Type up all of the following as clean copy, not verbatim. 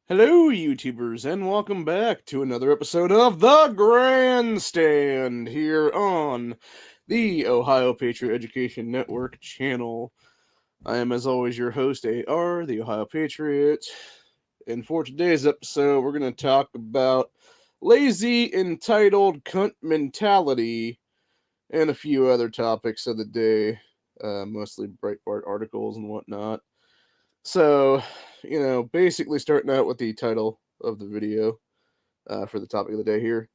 Hello, YouTubers, and welcome back to another episode of The Grandstand here on the Ohio Patriot Education Network channel. I am, as always, your host, AR, the Ohio Patriot. And for today's episode, we're going to talk about lazy, entitled cunt mentality and a few other topics of the day, mostly Breitbart articles and whatnot. So, basically starting out with the title of the video for the topic of the day here.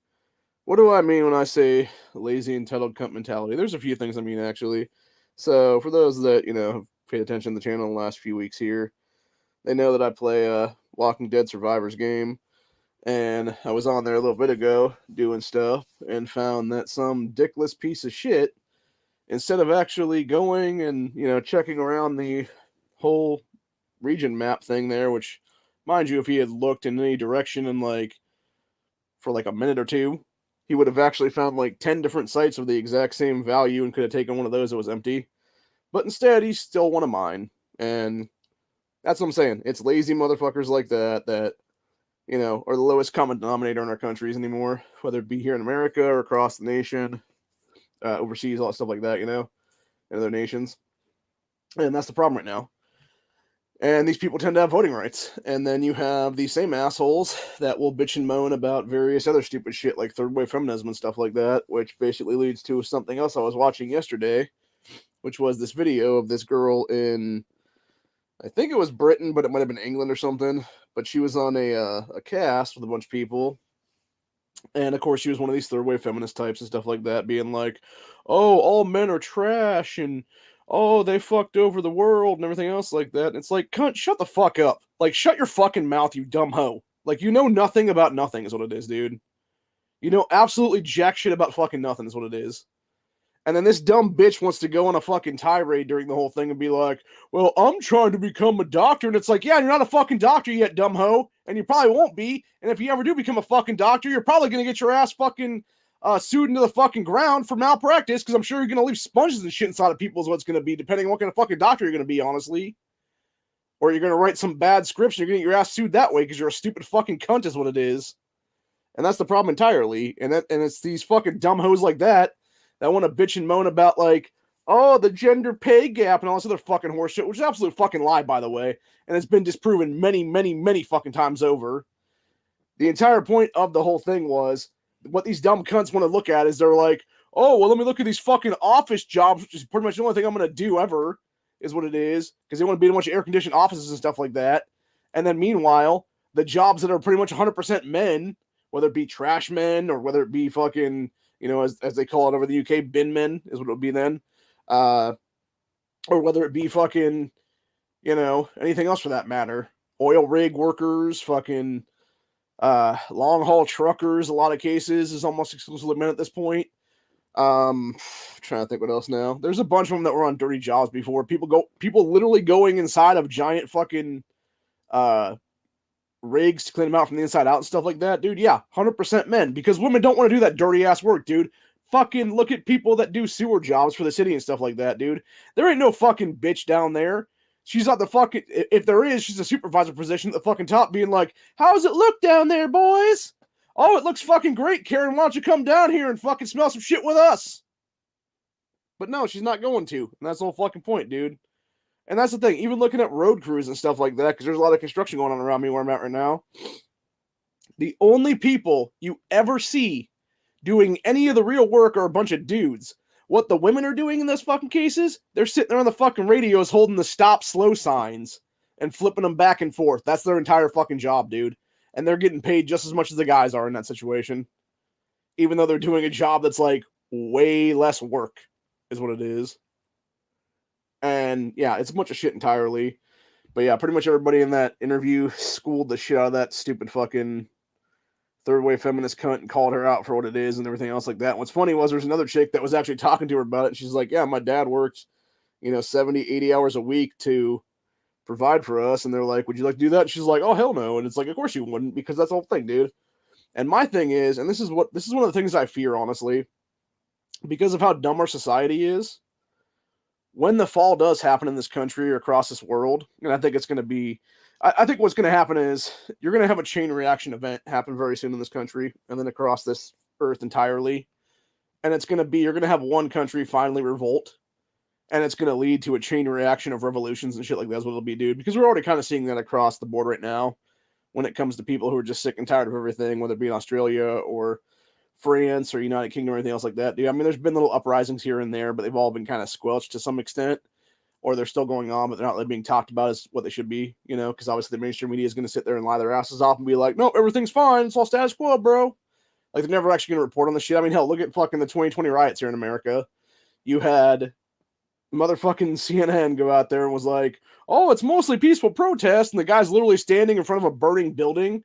What do I mean when I say lazy, entitled cunt mentality? There's a few things I mean, actually. So, for those that, have paid attention to the channel in the last few weeks here, they know that I play a Walking Dead Survivors game. And I was on there a little bit ago doing stuff and found that some dickless piece of shit, instead of actually going and, checking around the whole region map thing there, which, mind you, if he had looked in any direction and for like a minute or two, he would have actually found like 10 different sites of the exact same value and could have taken one of those that was empty. But instead, he still one of mine. And that's what I'm saying. It's lazy motherfuckers like that, are the lowest common denominator in our countries anymore, whether it be here in America or across the nation, overseas, all that stuff like that, in other nations. And that's the problem right now. And these people tend to have voting rights. And then you have these same assholes that will bitch and moan about various other stupid shit like third wave feminism and stuff like that, which basically leads to something else I was watching yesterday, which was this video of this girl in, I think it was Britain, but it might have been England or something. But she was on a cast with a bunch of people. And of course, she was one of these third wave feminist types and stuff like that, being like, oh, all men are trash and oh, they fucked over the world and everything else like that. And it's like, cunt, shut the fuck up. Like, shut your fucking mouth, you dumb hoe. Like, you know nothing about nothing, is what it is, dude. You know absolutely jack shit about fucking nothing, is what it is. And then this dumb bitch wants to go on a fucking tirade during the whole thing and be like, well, I'm trying to become a doctor. And it's like, yeah, you're not a fucking doctor yet, dumb hoe. And you probably won't be. And if you ever do become a fucking doctor, you're probably going to get your ass fucking sued into the fucking ground for malpractice, because I'm sure you're going to leave sponges and shit inside of people is what it's going to be, depending on what kind of fucking doctor you're going to be, honestly. Or you're going to write some bad scripts and you're going to get your ass sued that way because you're a stupid fucking cunt is what it is. And that's the problem entirely. And it's these fucking dumb hoes like that want to bitch and moan about, like, oh, the gender pay gap and all this other fucking horseshit, which is absolute fucking lie, by the way. And it's been disproven many, many, many fucking times over. The entire point of the whole thing was what these dumb cunts want to look at is they're like, oh, well, let me look at these fucking office jobs, which is pretty much the only thing I'm going to do ever, is what it is, because they want to be in a bunch of air-conditioned offices and stuff like that. And then meanwhile, the jobs that are pretty much 100% men, whether it be trash men or whether it be fucking, as they call it over the UK, bin men is what it would be then. Or whether it be fucking, anything else for that matter. Oil rig workers, fucking long haul truckers, a lot of cases is almost exclusively men at this point. Trying to think what else now. There's a bunch of them that were on dirty jobs before. People literally going inside of giant fucking rigs to clean them out from the inside out and stuff like that, dude. Yeah, 100% men, because women don't want to do that dirty ass work, dude. Fucking look at people that do sewer jobs for the city and stuff like that, dude. There ain't no fucking bitch down there. She's not the fucking, if there is, she's a supervisor position at the fucking top being like, how's it look down there, boys? Oh, it looks fucking great, Karen. Why don't you come down here and fucking smell some shit with us? But no, she's not going to. And that's the whole fucking point, dude. And that's the thing. Even looking at road crews and stuff like that, because there's a lot of construction going on around me where I'm at right now. The only people you ever see doing any of the real work are a bunch of dudes. What the women are doing in those fucking cases, they're sitting there on the fucking radios holding the stop slow signs and flipping them back and forth. That's their entire fucking job, dude. And they're getting paid just as much as the guys are in that situation. Even though they're doing a job that's like way less work, is what it is. And yeah, it's a bunch of shit entirely. But yeah, pretty much everybody in that interview schooled the shit out of that stupid fucking third wave feminist cunt and called her out for what it is and everything else like that. And what's funny was there's another chick that was actually talking to her about it. And she's like, yeah, my dad works, 70, 80 hours a week to provide for us. And they're like, would you like to do that? And she's like, oh, hell no. And it's like, of course you wouldn't, because that's the whole thing, dude. And my thing is, and this is one of the things I fear, honestly, because of how dumb our society is. when the fall does happen in this country or across this world, and I think it's going to be, I think what's going to happen is you're going to have a chain reaction event happen very soon in this country and then across this earth entirely. And it's going to be, you're going to have one country finally revolt, and it's going to lead to a chain reaction of revolutions and shit like that's what it'll be, dude. Because we're already kind of seeing that across the board right now when it comes to people who are just sick and tired of everything, whether it be in Australia or France or United Kingdom or anything else like that, dude. I mean, there's been little uprisings here and there, but they've all been kind of squelched to some extent, or they're still going on, but they're not really being talked about as what they should be, because obviously the mainstream media is going to sit there and lie their asses off and be like, nope, everything's fine. It's all status quo, bro. Like, they're never actually going to report on the shit. I mean, hell, look at fucking the 2020 riots here in America. You had motherfucking CNN go out there and was like, oh, it's mostly peaceful protest, and the guy's literally standing in front of a burning building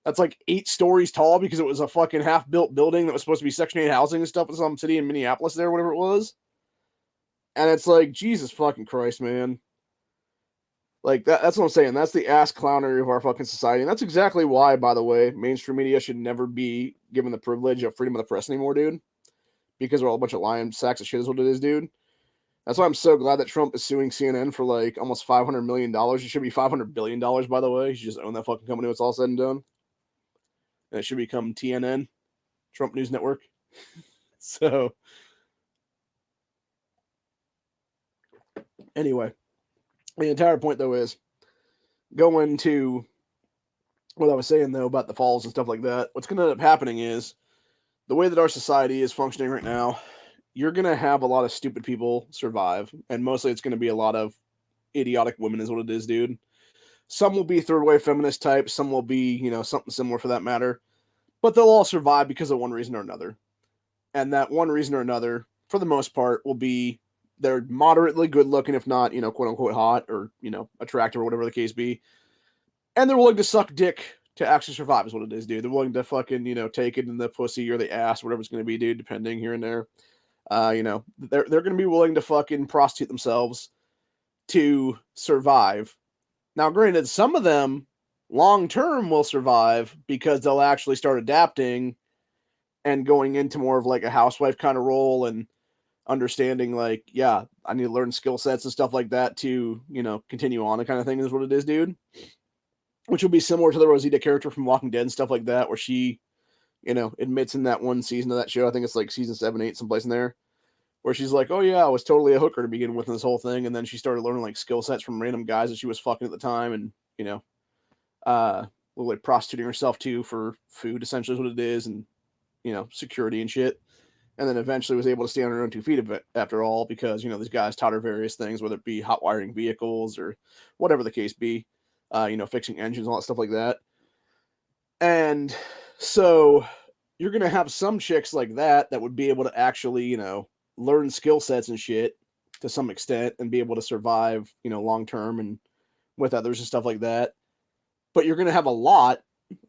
that's like 8 stories tall because it was a fucking half-built building that was supposed to be Section 8 housing and stuff in some city in Minneapolis there, whatever it was. And it's like, Jesus fucking Christ, man. Like, that's what I'm saying. That's the ass clownery of our fucking society. And that's exactly why, by the way, mainstream media should never be given the privilege of freedom of the press anymore, dude. Because they're all a bunch of lying sacks of shit is what it is, dude. That's why I'm so glad that Trump is suing CNN for like almost $500 million. It should be $500 billion, by the way. He should just own that fucking company when it's all said and done. And it should become TNN, Trump News Network. So, anyway, the entire point, though, is going to what I was saying, though, about the falls and stuff like that. What's going to end up happening is the way that our society is functioning right now, you're going to have a lot of stupid people survive. And mostly it's going to be a lot of idiotic women is what it is, dude. Some will be third wave feminist types. Some will be, something similar for that matter. But they'll all survive because of one reason or another. And that one reason or another, for the most part, will be they're moderately good looking, if not, quote unquote hot or, attractive or whatever the case be. And they're willing to suck dick to actually survive is what it is, dude. They're willing to fucking, take it in the pussy or the ass, whatever it's going to be, dude, depending here and there. They're going to be willing to fucking prostitute themselves to survive. Now, granted, some of them long term will survive because they'll actually start adapting and going into more of like a housewife kind of role and understanding like, yeah, I need to learn skill sets and stuff like that to, continue on, the kind of thing is what it is, dude. Which will be similar to the Rosita character from Walking Dead and stuff like that, where she, admits in that one season of that show, I think it's like season 7, 8, someplace in there, where she's like, oh yeah, I was totally a hooker to begin with in this whole thing, and then she started learning like skill sets from random guys that she was fucking at the time, and like prostituting herself too for food, essentially is what it is, and security and shit. And then eventually was able to stand on her own 2 feet after all, because these guys taught her various things, whether it be hot wiring vehicles or whatever the case be, fixing engines, all that stuff like that. And so you're gonna have some chicks like that would be able to actually, learn skill sets and shit to some extent and be able to survive, long term and with others and stuff like that. But you're gonna have a lot,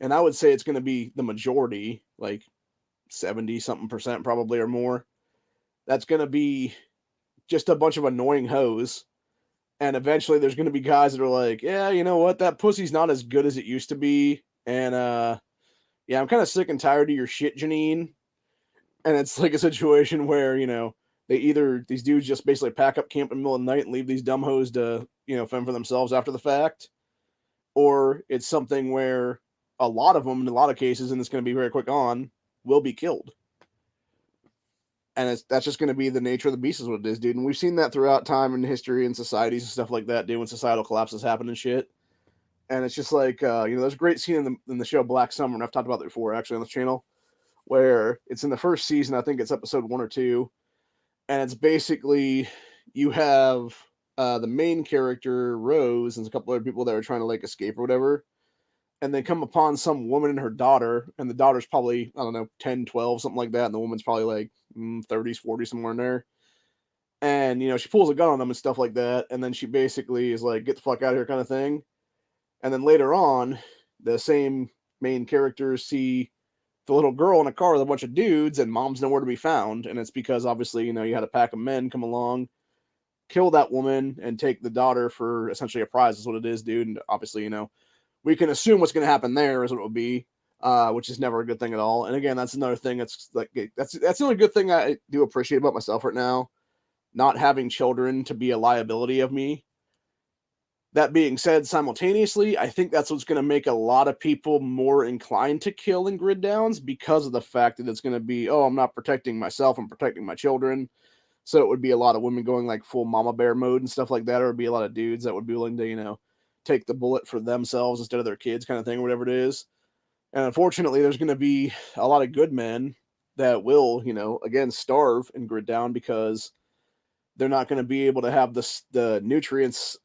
and I would say it's gonna be the majority, like 70 something percent probably or more. That's gonna be just a bunch of annoying hoes. And eventually there's gonna be guys that are like, yeah, you know what, that pussy's not as good as it used to be. And yeah, I'm kind of sick and tired of your shit, Janine. And it's like a situation where, they either, these dudes just basically pack up camp in the middle of the night and leave these dumb hoes to, fend for themselves after the fact. Or it's something where a lot of them, in a lot of cases, and it's going to be very quick on, will be killed. And that's just going to be the nature of the beast is what it is, dude. And we've seen that throughout time and history and societies and stuff like that, dude, when societal collapses happen and shit. And it's just like, there's a great scene in the show Black Summer, and I've talked about it before, actually, on this channel, where it's in the first season, I think it's episode 1 or 2, and it's basically, you have the main character, Rose, and a couple other people that are trying to, like, escape or whatever, and they come upon some woman and her daughter, and the daughter's probably, I don't know, 10, 12, something like that, and the woman's probably, like, 30s, 40s, somewhere in there. And, she pulls a gun on them and stuff like that, and then she basically is like, get the fuck out of here kind of thing. And then later on, the same main characters see the little girl in a car with a bunch of dudes, and mom's nowhere to be found. And it's because, obviously, you had a pack of men come along, kill that woman, and take the daughter for essentially a prize is what it is, dude. And obviously, we can assume what's going to happen there is what it will be, which is never a good thing at all. And again, that's another thing that's like, that's the only good thing I do appreciate about myself right now. not having children to be a liability of me. That being said, simultaneously, I think that's what's going to make a lot of people more inclined to kill in grid downs, because of the fact that it's going to be, oh, I'm not protecting myself, I'm protecting my children. So it would be a lot of women going like full mama bear mode and stuff like that, or it would be a lot of dudes that would be willing to, take the bullet for themselves instead of their kids, kind of thing, or whatever it is. And unfortunately, there's going to be a lot of good men that will, again, starve in grid down, because they're not going to be able to have the nutrients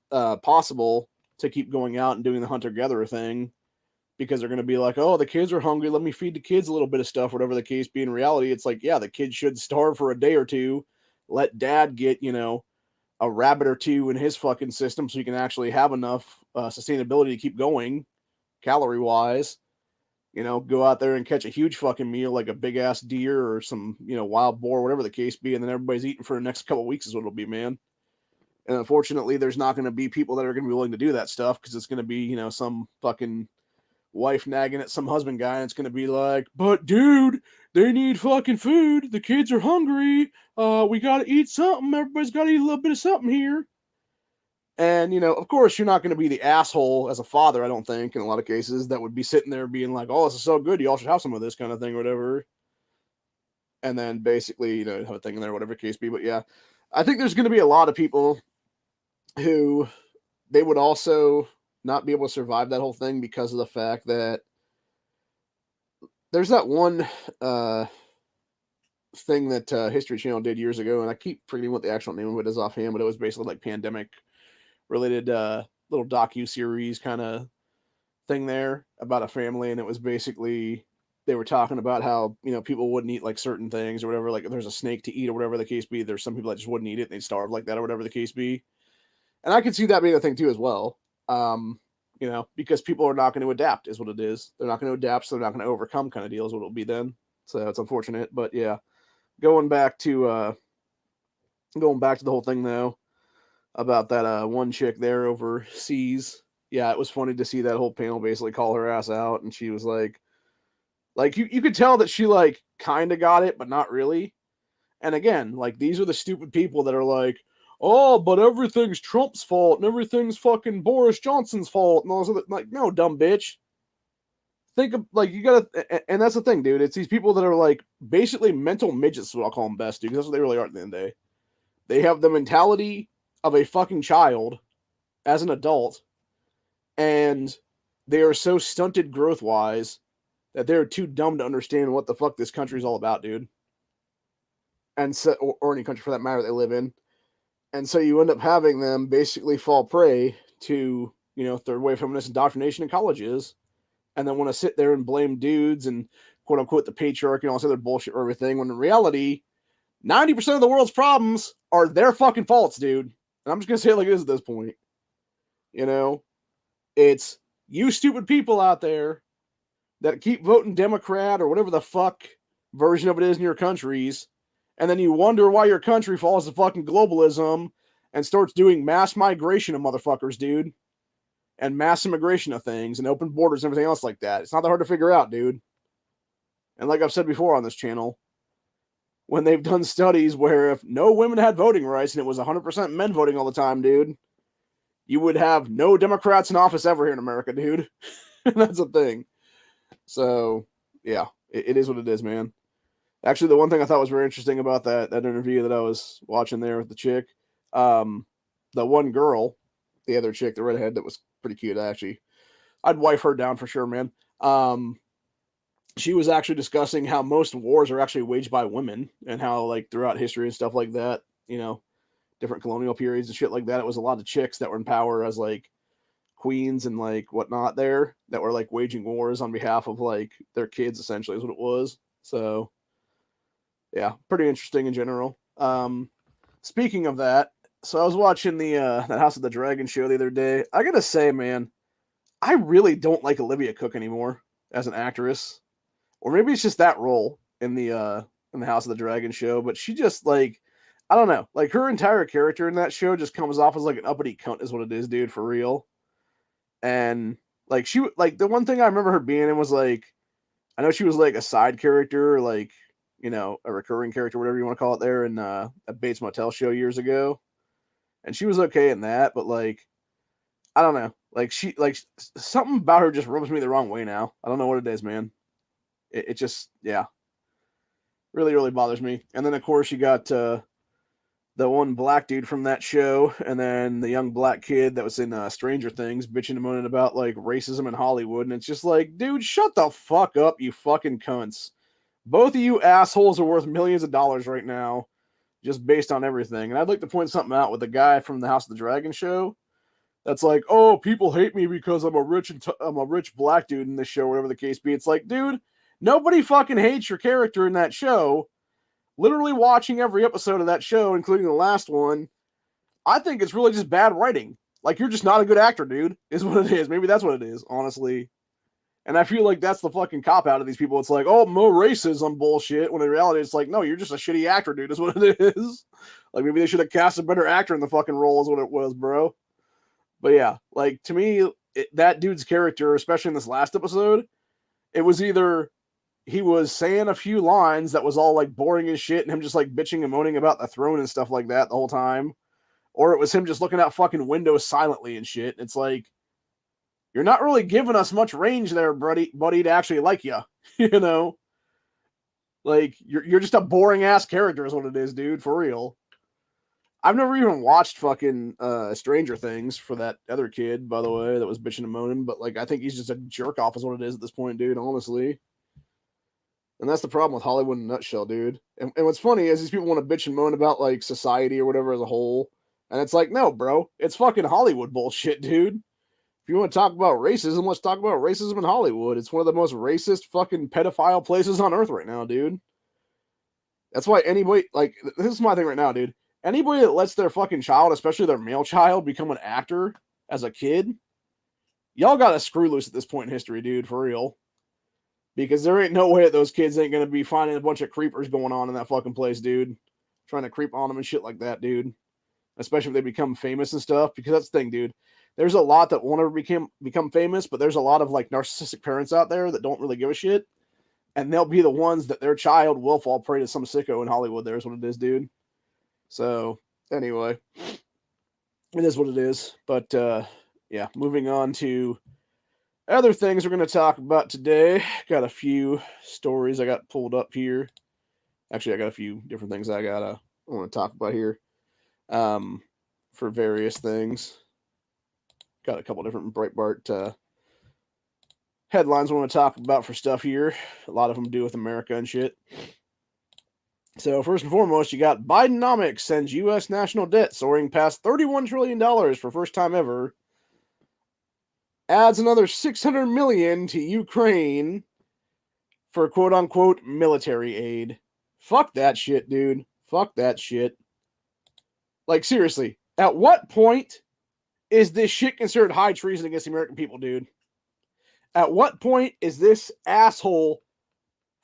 possible to keep going out and doing the hunter-gatherer thing, because they're going to be like, oh, the kids are hungry, let me feed the kids a little bit of stuff, whatever the case be. In reality, it's like, yeah, the kids should starve for a day or two, let dad get, a rabbit or two in his fucking system so he can actually have enough sustainability to keep going, calorie-wise. Go out there and catch a huge fucking meal like a big ass deer or some, wild boar, whatever the case be, and then everybody's eating for the next couple of weeks is what it'll be, man. And unfortunately, there's not going to be people that are going to be willing to do that stuff, because it's going to be, some fucking wife nagging at some husband guy, and it's going to be like, but dude, they need fucking food. The kids are hungry. We got to eat something. Everybody's got to eat a little bit of something here. And, of course, you're not going to be the asshole as a father, I don't think, in a lot of cases, that would be sitting there being like, oh, this is so good, you all should have some of this kind of thing or whatever. And then basically, have a thing in there, whatever the case be. But yeah, I think there's going to be a lot of people who they would also not be able to survive that whole thing, because of the fact that there's that one thing that History Channel did years ago, and I keep forgetting what the actual name of it is offhand, but it was basically like pandemic related little docu-series kind of thing there about a family, and it was basically they were talking about how people wouldn't eat like certain things or whatever, like if there's a snake to eat or whatever the case be, there's some people that just wouldn't eat it and they'd starve like that or whatever the case be. And I could see that being a thing too as well, because people are not going to adapt is what it is. They're not going to adapt, so they're not going to overcome, kind of deal is what it'll be then. So it's unfortunate, but yeah, going back to the whole thing though, about that one chick there overseas. Yeah, it was funny to see that whole panel basically call her ass out, and she was like you could tell that she like kind of got it, but not really. And again, like these are the stupid people that are like, oh, but everything's Trump's fault and everything's fucking Boris Johnson's fault and all this other, like, no, dumb bitch. Think of like you gotta, and that's the thing, dude. It's these people that are like basically mental midgets, is what I'll call them best, dude. That's what they really are at the end of the day. They have the mentality of a fucking child as an adult, and they are so stunted growth wise that they're too dumb to understand what the fuck this country's all about, dude. And so, or any country for that matter they live in. And so you end up having them basically fall prey to, third wave feminist indoctrination in colleges, and then want to sit there and blame dudes and quote unquote the patriarchy and all this other bullshit or everything, when in reality, 90% of the world's problems are their fucking faults, dude. And I'm just going to say it like it is at this point. It's you stupid people out there that keep voting Democrat or whatever the fuck version of it is in your countries, and then you wonder why your country falls to fucking globalism and starts doing mass migration of motherfuckers, dude, and mass immigration of things and open borders and everything else like that. It's not that hard to figure out, dude. And like I've said before on this channel, when they've done studies where if no women had voting rights and it was 100% men voting all the time, dude, you would have no Democrats in office ever here in America, dude. That's a thing. So, yeah, it is what it is, man. Actually, the one thing I thought was very interesting about that interview that I was watching there with the chick, the one girl, the other chick, the redhead, that was pretty cute, actually. I'd wife her down for sure, man. She was actually discussing how most wars are actually waged by women, and how, like, throughout history and stuff like that, different colonial periods and shit like that, it was a lot of chicks that were in power as, like, queens and, like, whatnot there, that were, like, waging wars on behalf of, like, their kids, essentially, is what it was. So, yeah, pretty interesting in general. Speaking of that, so I was watching that House of the Dragon show the other day. I gotta say, man, I really don't like Olivia Cook anymore as an actress. Or maybe it's just that role in the House of the Dragon show, but she just, like, I don't know, like, her entire character in that show just comes off as like an uppity cunt is what it is, dude, for real. And like the one thing I remember her being in was, like, I know she was like a side character, like, a recurring character, whatever you want to call it, there in a Bates Motel show years ago, and she was okay in that, but like, I don't know, like something about her just rubs me the wrong way now. I don't know what it is, man. It just, yeah, really, really bothers me. And then of course you got the one black dude from that show, and then the young black kid that was in Stranger Things, bitching and moaning about like racism in Hollywood, and it's just like, dude, shut the fuck up, you fucking cunts. Both of you assholes are worth millions of dollars right now, just based on everything. And I'd like to point something out with the guy from the House of the Dragon show. That's like, oh, people hate me because I'm a rich black dude in this show, whatever the case be. It's like, dude, nobody fucking hates your character in that show. Literally watching every episode of that show, including the last one, I think it's really just bad writing. Like, you're just not a good actor, dude, is what it is. Maybe that's what it is, honestly. And I feel like that's the fucking cop out of these people. It's like, oh, more racism bullshit. When in reality, it's like, no, you're just a shitty actor, dude, is what it is. Like, maybe they should have cast a better actor in the fucking role, is what it was, bro. But yeah, like, to me, that dude's character, especially in this last episode, it was either he was saying a few lines that was all like boring as shit and him just like bitching and moaning about the throne and stuff like that the whole time, or it was him just looking out fucking windows silently and shit. It's like, you're not really giving us much range there, buddy, to actually like you. You know, like you're just a boring ass character is what it is, dude, for real. I've never even watched fucking Stranger Things for that other kid, by the way, that was bitching and moaning, but like, I think he's just a jerk off is what it is at this point, dude, honestly. And that's the problem with Hollywood in a nutshell, dude. And what's funny is these people want to bitch and moan about like society or whatever as a whole. And it's like, no, bro, it's fucking Hollywood bullshit, dude. If you want to talk about racism, let's talk about racism in Hollywood. It's one of the most racist fucking pedophile places on earth right now, dude. That's why anybody, like, this is my thing right now, dude. Anybody that lets their fucking child, especially their male child, become an actor as a kid, y'all got to screw loose at this point in history, dude, for real. Because there ain't no way that those kids ain't going to be finding a bunch of creepers going on in that fucking place, dude. Trying to creep on them and shit like that, dude. Especially if they become famous and stuff. Because that's the thing, dude. There's a lot that won't ever become famous, but there's a lot of like narcissistic parents out there that don't really give a shit. And they'll be the ones that their child will fall prey to some sicko in Hollywood. There's what it is, dude. So, anyway. It is what it is. But, yeah, moving on to other things we're going to talk about today. Got a few stories I got pulled up here. Actually, I got a few different things I want to talk about here for various things. Got a couple different Breitbart headlines I want to talk about for stuff here. A lot of them do with America and shit. So first and foremost, you got Bidenomics sends U.S. national debt soaring past $31 trillion for first time ever. Adds another $600 million to Ukraine for quote-unquote military aid. Fuck that shit, dude. Fuck that shit. Like, seriously, at what point is this shit considered high treason against the American people, dude? At what point is this asshole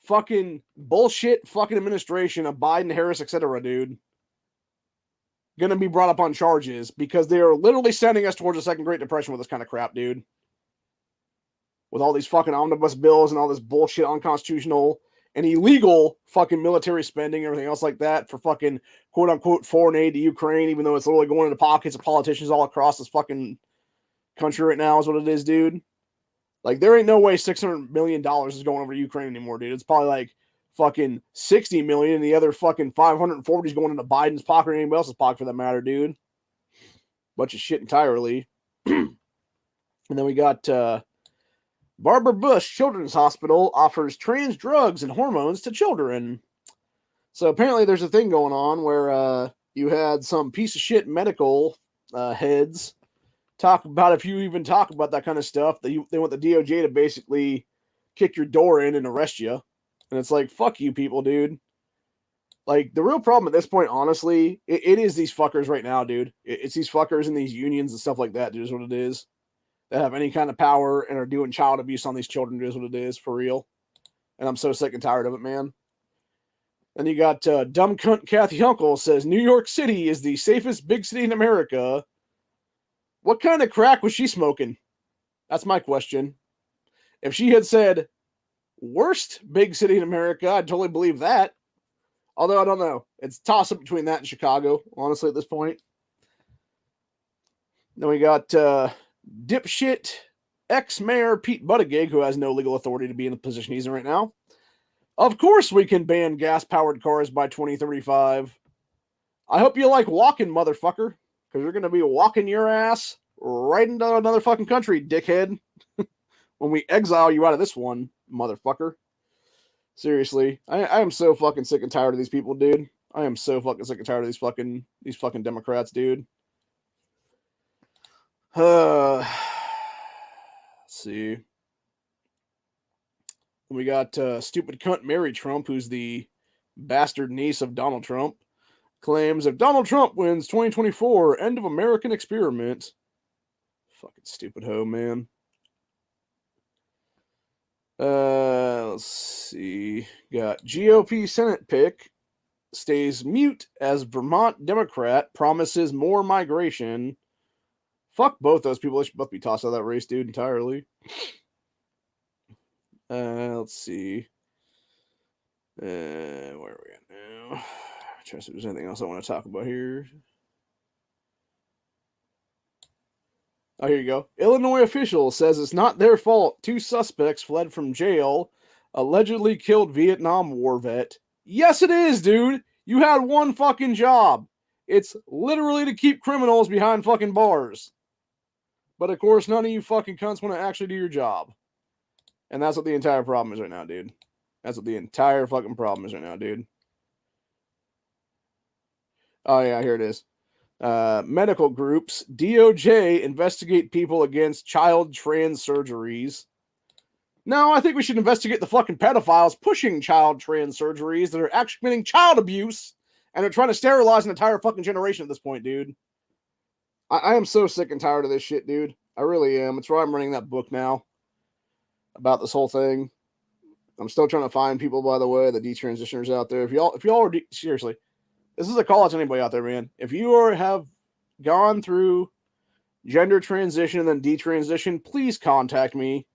fucking bullshit fucking administration of Biden, Harris, etc., dude, gonna be brought up on charges because they are literally sending us towards a second Great Depression with this kind of crap, dude? With all these fucking omnibus bills and all this bullshit unconstitutional and illegal fucking military spending and everything else like that for fucking quote-unquote foreign aid to Ukraine, even though it's literally going into pockets of politicians all across this fucking country right now is what it is, dude. Like, there ain't no way $600 million is going over to Ukraine anymore, dude. It's probably like fucking $60 million and the other fucking 540 is going into Biden's pocket or anybody else's pocket for that matter, dude. Bunch of shit entirely. And then we got Barbara Bush Children's Hospital offers trans drugs and hormones to children. So apparently there's a thing going on where you had some piece of shit medical heads talk about, if you even talk about that kind of stuff, they want the DOJ to basically kick your door in and arrest you. And it's like, fuck you people, dude. Like, the real problem at this point, honestly, it is these fuckers right now, dude. It's these fuckers in these unions and stuff like that, dude, is what it is. That have any kind of power and are doing child abuse on these children, dude, is what it is, for real. And I'm so sick and tired of it, man. Then you got dumb cunt Kathy Hunkle says, New York City is the safest big city in America. What kind of crack was she smoking? That's my question. If she had said, worst big city in America, I'd totally believe that. Although I don't know. It's a toss-up between that and Chicago, honestly, at this point. Then we got dipshit ex-mayor Pete Buttigieg, who has no legal authority to be in the position he's in right now. Of course we can ban gas-powered cars by 2035. I hope you like walking, motherfucker, because you're going to be walking your ass right into another fucking country, dickhead, when we exile you out of this one, motherfucker. Seriously, I am so fucking sick and tired of these people, dude. I am so fucking sick and tired of these fucking Democrats, dude. Let's see. We got stupid cunt Mary Trump, who's the bastard niece of Donald Trump, claims if Donald Trump wins 2024, end of American experiment. Fucking stupid hoe, man. Let's see. Got GOP Senate pick stays mute as Vermont Democrat promises more migration. Fuck both those people. They should both be tossed out of that race, dude, entirely. Let's see. Where are we at now? I'm trying to see if there's anything else I want to talk about here. Oh, here you go. Illinois official says it's not their fault. 2 suspects fled from jail, allegedly killed Vietnam War vet. Yes, it is, dude. You had one fucking job. It's literally to keep criminals behind fucking bars. But of course, none of you fucking cunts want to actually do your job. And that's what the entire problem is right now, dude. That's what the entire fucking problem is right now, dude. Oh, yeah, here it is. Medical groups, DOJ investigate people against child trans surgeries. No, I think we should investigate the fucking pedophiles pushing child trans surgeries that are actually committing child abuse and are trying to sterilize an entire fucking generation at this point, dude. I am so sick and tired of this shit, dude. I really am. It's why I'm running that book now about this whole thing. I'm still trying to find people, by the way, the detransitioners out there. If y'all are seriously, this is a call out to anybody out there, man. If you have gone through gender transition and then detransition, please contact me.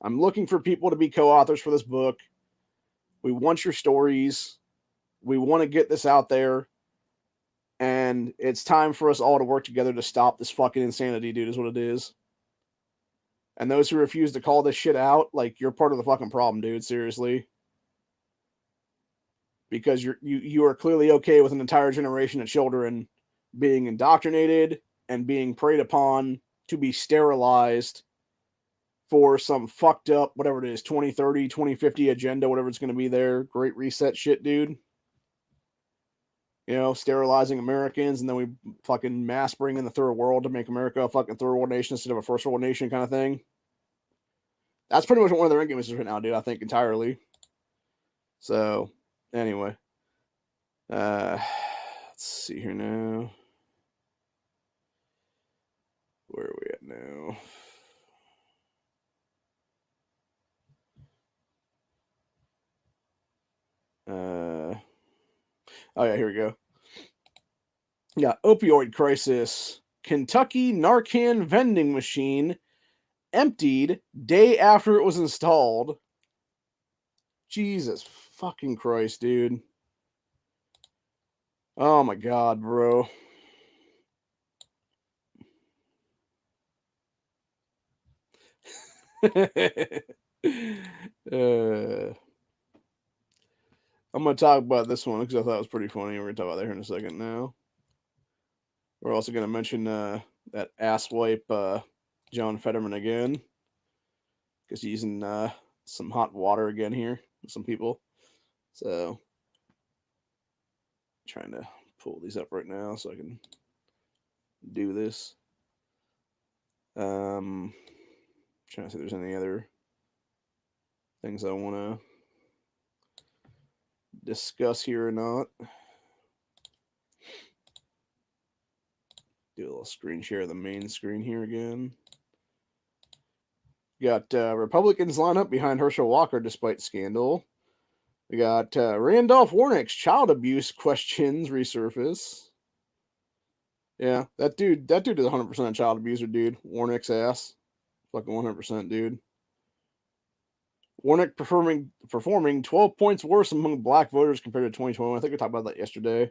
I'm looking for people to be co-authors for this book. We want your stories. We want to get this out there. And it's time for us all to work together to stop this fucking insanity, dude, is what it is. And those who refuse to call this shit out, like, you're part of the fucking problem, dude, seriously. Because you are clearly okay with an entire generation of children being indoctrinated and being preyed upon to be sterilized for some fucked up, whatever it is, 2030, 2050 agenda, whatever it's going to be there. Great reset shit, dude. You know, sterilizing Americans, and then we fucking mass bring in the third world to make America a fucking third world nation instead of a first world nation kind of thing. That's pretty much one of their arguments right now, dude, I think, entirely. So, anyway. Let's see here now. Where are we at now? Oh yeah, here we go. Yeah, opioid crisis. Kentucky Narcan vending machine emptied day after it was installed. Jesus fucking Christ, dude. Oh my God, bro. I'm going to talk about this one because I thought it was pretty funny. We're going to talk about that here in a second now. We're also going to mention that asswipe John Fetterman again because he's in some hot water again here with some people. So, trying to pull these up right now so I can do this. Trying to see if there's any other things I want to discuss here or not. Do a little screen share of the main screen here again. We got Republicans line up behind Herschel Walker despite scandal. We got Randolph Warnock's child abuse questions resurface. Yeah, that dude is 100% a child abuser, dude. Warnock's ass. Fucking 100%, dude. Warnock performing 12 points worse among black voters compared to 2021. I think we talked about that yesterday.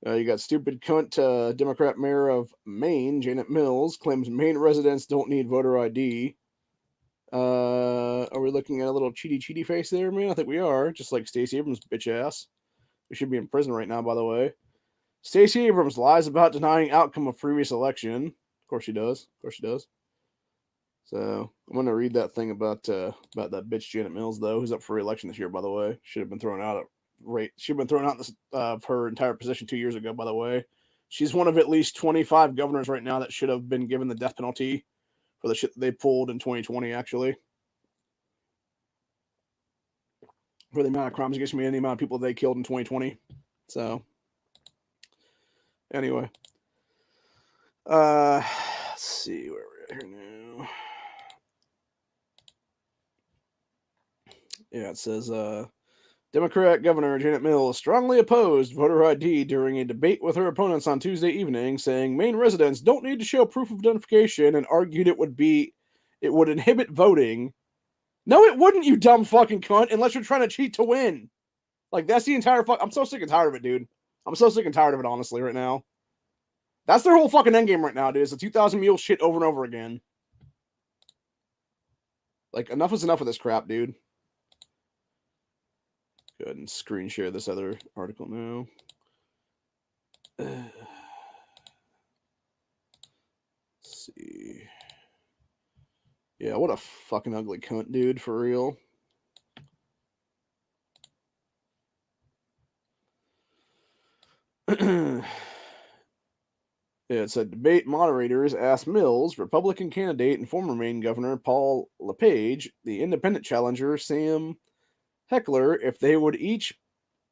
You got stupid cunt Democrat mayor of Maine, Janet Mills, claims Maine residents don't need voter ID. Are we looking at a little cheaty face there, man? I think we are, just like Stacey Abrams' bitch ass. We should be in prison right now, by the way. Stacey Abrams lies about denying outcome of previous election. Of course she does. So I'm gonna read that thing about that bitch Janet Mills, though, who's up for re-election this year. By the way, should have been thrown out She'd been thrown out of her entire position 2 years ago. By the way, she's one of at least 25 governors right now that should have been given the death penalty for the shit that they pulled in 2020. Actually, for the amount of crimes against me and the amount of people they killed in 2020. So, anyway, let's see where we're at here now. Yeah, it says Democrat Governor Janet Mills strongly opposed voter ID during a debate with her opponents on Tuesday evening, saying Maine residents don't need to show proof of identification, and argued it would inhibit voting. No, it wouldn't, you dumb fucking cunt, unless you're trying to cheat to win. Like, that's the entire I'm so sick and tired of it, dude. I'm so sick and tired of it, honestly, right now. That's their whole fucking endgame right now, dude. It's the 2,000 mule shit over and over again. Like, enough is enough of this crap, dude. Go ahead and screen share this other article now. Let's see. Yeah, what a fucking ugly cunt, dude, for real. Yeah, it said debate moderators asked Mills, Republican candidate and former Maine Governor Paul LePage, the independent challenger Sam Heckler, if they would each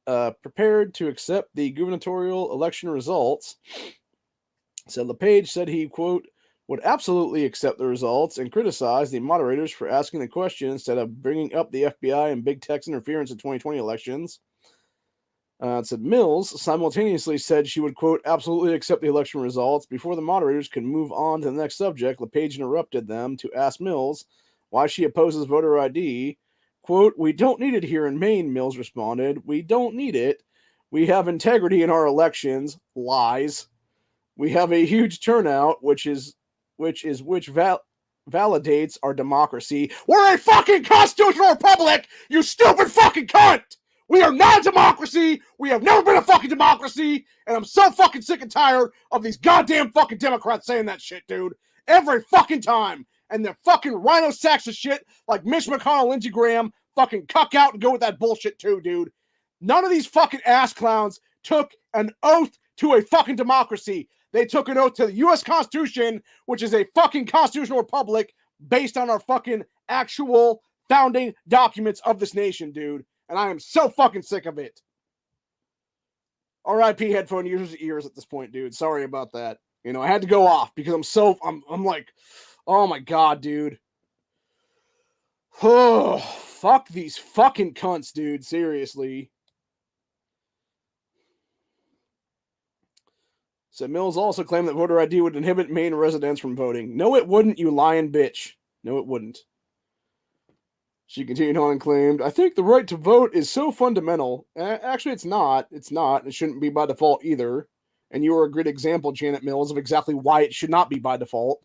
prepared to accept the gubernatorial election results. Said LePage said he, quote, would absolutely accept the results and criticize the moderators for asking the question instead of bringing up the FBI and big tech's interference in 2020 elections. It said Mills simultaneously said she would, quote, absolutely accept the election results. Before the moderators could move on to the next subject, LePage interrupted them to ask Mills why she opposes voter ID. Quote, we don't need it here in Maine, Mills responded. We don't need it. We have integrity in our elections. Lies. We have a huge turnout, which validates our democracy. We're a fucking constitutional republic, you stupid fucking cunt! We are not a democracy. We have never been a fucking democracy. And I'm so fucking sick and tired of these goddamn fucking Democrats saying that shit, dude. Every fucking time. And their fucking rhino sacks of shit like Mitch McConnell, Lindsey Graham, fucking cuck out and go with that bullshit too, dude. None of these fucking ass clowns took an oath to a fucking democracy. They took an oath to the U.S. Constitution, which is a fucking constitutional republic based on our fucking actual founding documents of this nation, dude. And I am so fucking sick of it. R.I.P. headphone users' ears at this point, dude. Sorry about that. You know, I had to go off because I'm like, oh my god, dude. Oh, fuck these fucking cunts, dude. Seriously. So Mills also claimed that voter ID would inhibit Maine residents from voting. No, it wouldn't, you lying bitch. No, it wouldn't. She continued on and claimed, I think the right to vote is so fundamental. Actually, it's not. It's not. It shouldn't be by default either. And you are a great example, Janet Mills, of exactly why it should not be by default.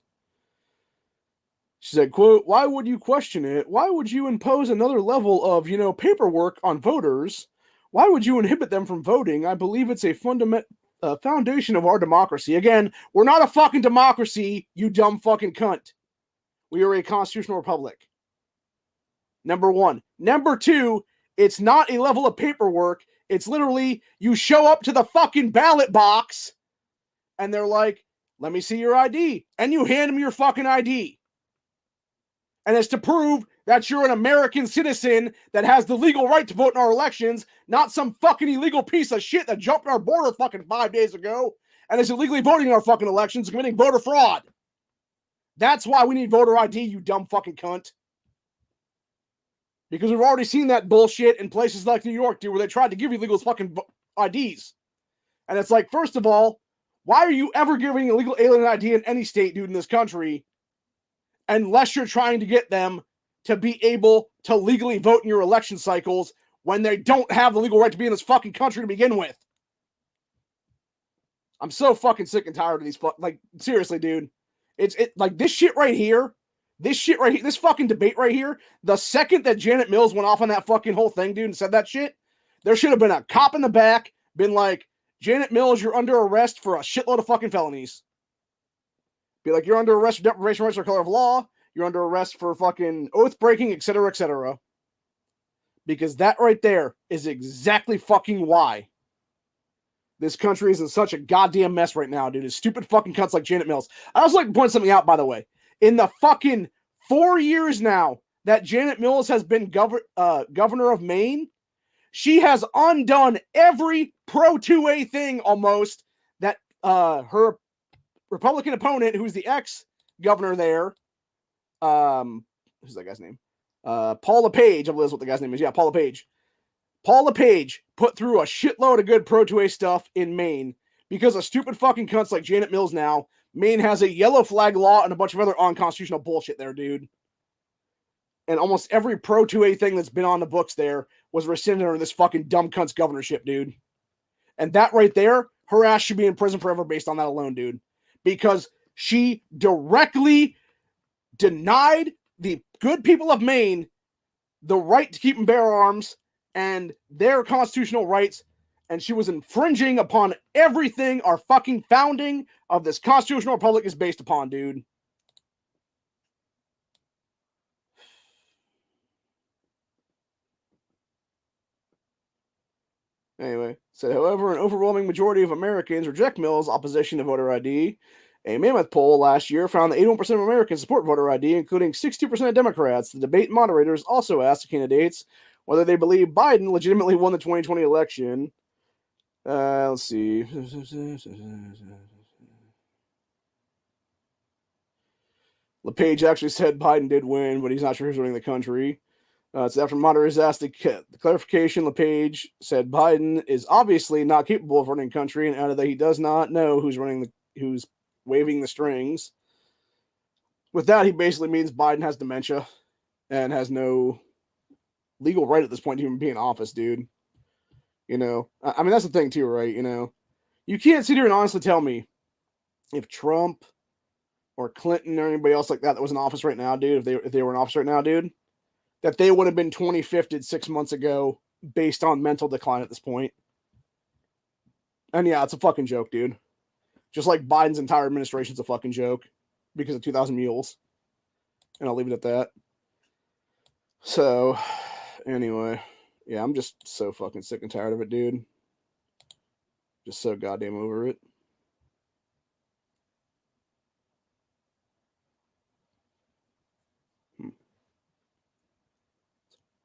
She said, quote, why would you question it? Why would you impose another level of, paperwork on voters? Why would you inhibit them from voting? I believe it's a foundation of our democracy. Again, we're not a fucking democracy, you dumb fucking cunt. We are a constitutional republic. Number one. Number two, it's not a level of paperwork. It's literally, you show up to the fucking ballot box and they're like, let me see your ID. And you hand them your fucking ID. And it's to prove that you're an American citizen that has the legal right to vote in our elections, not some fucking illegal piece of shit that jumped our border fucking 5 days ago and is illegally voting in our fucking elections, committing voter fraud. That's why we need voter ID, you dumb fucking cunt. Because we've already seen that bullshit in places like New York, dude, where they tried to give illegal fucking IDs. And it's like, first of all, why are you ever giving illegal alien ID in any state, dude, in this country, unless you're trying to get them to be able to legally vote in your election cycles when they don't have the legal right to be in this fucking country to begin with. I'm so fucking sick and tired of these like, seriously, dude. It's like this shit right here, this fucking debate right here, the second that Janet Mills went off on that fucking whole thing, dude, and said that shit, there should have been a cop in the back, been like, Janet Mills, you're under arrest for a shitload of fucking felonies. Be like, you're under arrest for deprivation of rights or color of law, you're under arrest for fucking oath breaking, etc., etc. Because that right there is exactly fucking why this country is in such a goddamn mess right now, dude. It's stupid fucking cunts like Janet Mills. I also like to point something out, by the way. In the fucking 4 years now that Janet Mills has been governor of Maine, she has undone every pro-2A thing almost that her Republican opponent, who's the ex-governor there, who's that guy's name? Paul LePage, I believe is what the guy's name is. Yeah, Paul LePage. Paul LePage put through a shitload of good pro-2A stuff in Maine because of stupid fucking cunts like Janet Mills now. Maine has a yellow flag law and a bunch of other unconstitutional bullshit there, dude. And almost every pro-2A thing that's been on the books there was rescinded under this fucking dumb cunt's governorship, dude. And that right there, her ass should be in prison forever based on that alone, dude. Because she directly denied the good people of Maine the right to keep and bear arms and their constitutional rights, and she was infringing upon everything our fucking founding of this constitutional republic is based upon, dude. Anyway, said, however, an overwhelming majority of Americans reject Mills' opposition to voter ID. A Mammoth poll last year found that 81% of Americans support voter ID, including 62% of Democrats. The debate moderators also asked the candidates whether they believe Biden legitimately won the 2020 election. Let's see. LePage actually said Biden did win, but he's not sure who's running the country. So after moderators asked the clarification, LePage said Biden is obviously not capable of running the country, and added that he does not know who's waving the strings. With that, he basically means Biden has dementia and has no legal right at this point to even be in office, dude. You know, I mean, that's the thing too, right? You know, you can't sit here and honestly tell me if Trump or Clinton or anybody else like that was in office right now, dude, if they were in office right now, dude, that they would have been 2050 6 months ago based on mental decline at this point. And yeah, it's a fucking joke, dude. Just like Biden's entire administration's a fucking joke because of 2,000 mules. And I'll leave it at that. So, anyway, yeah, I'm just so fucking sick and tired of it, dude. Just so goddamn over it.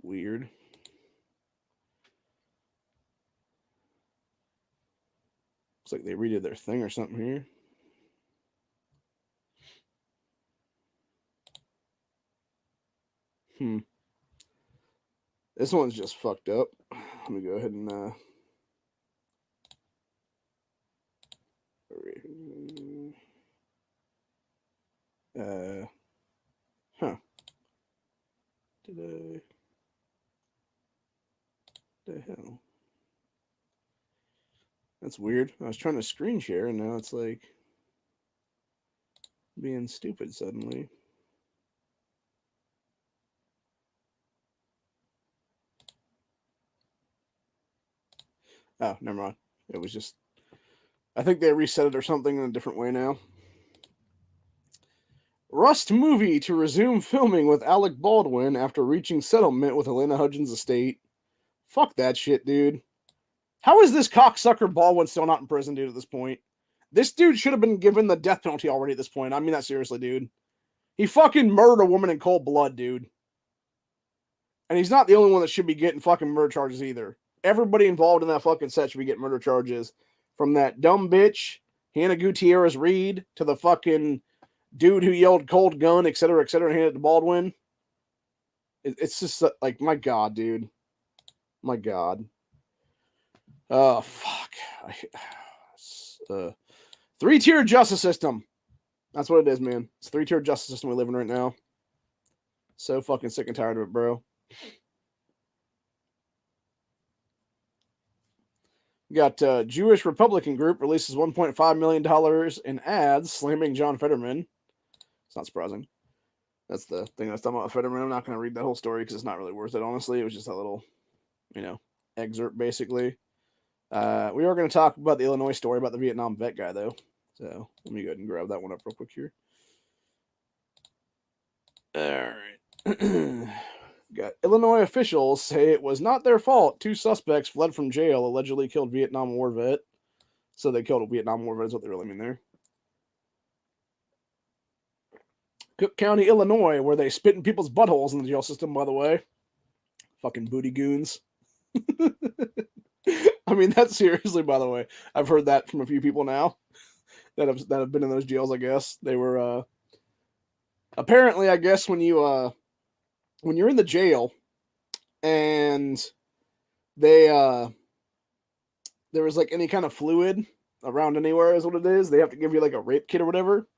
Weird. Looks like they redid their thing or something here. This one's just fucked up. Let me go ahead and huh. Did the hell? That's weird. I was trying to screen share and now it's like being stupid suddenly. Oh, never mind. It was just, I think they reset it or something in a different way now. Rust movie to resume filming with Alec Baldwin after reaching settlement with Helena Hudgens' estate. Fuck that shit, dude. How is this cocksucker Baldwin still not in prison, dude, at this point? This dude should have been given the death penalty already at this point. I mean that seriously, dude. He fucking murdered a woman in cold blood, dude. And he's not the only one that should be getting fucking murder charges either. Everybody involved in that fucking set should be getting murder charges. From that dumb bitch, Hannah Gutierrez Reed, to the fucking dude who yelled cold gun, etc., and handed it to Baldwin. It's just like, my God, dude. My God. Oh, fuck. Three-tier justice system. That's what it is, man. It's a three-tier justice system we live in right now. So fucking sick and tired of it, bro. Got Jewish Republican group releases $1.5 million in ads slamming John Fetterman. It's not surprising. That's the thing that's talking about Fetterman. I'm not going to read the whole story because it's not really worth it, honestly. It was just a little, excerpt, basically. We are going to talk about the Illinois story about the Vietnam vet guy, though. So let me go ahead and grab that one up real quick here. All right. Got Illinois officials say it was not their fault. 2 suspects fled from jail, allegedly killed Vietnam War vet. So they killed a Vietnam War vet is what they really mean there. Cook County, Illinois, where they spit in people's buttholes in the jail system, by the way. Fucking booty goons. I mean, that's seriously, by the way. I've heard that from a few people now that have been in those jails, I guess. They were apparently, I guess, when you're in the jail and they there was like any kind of fluid around anywhere is what it is, they have to give you like a rape kit or whatever.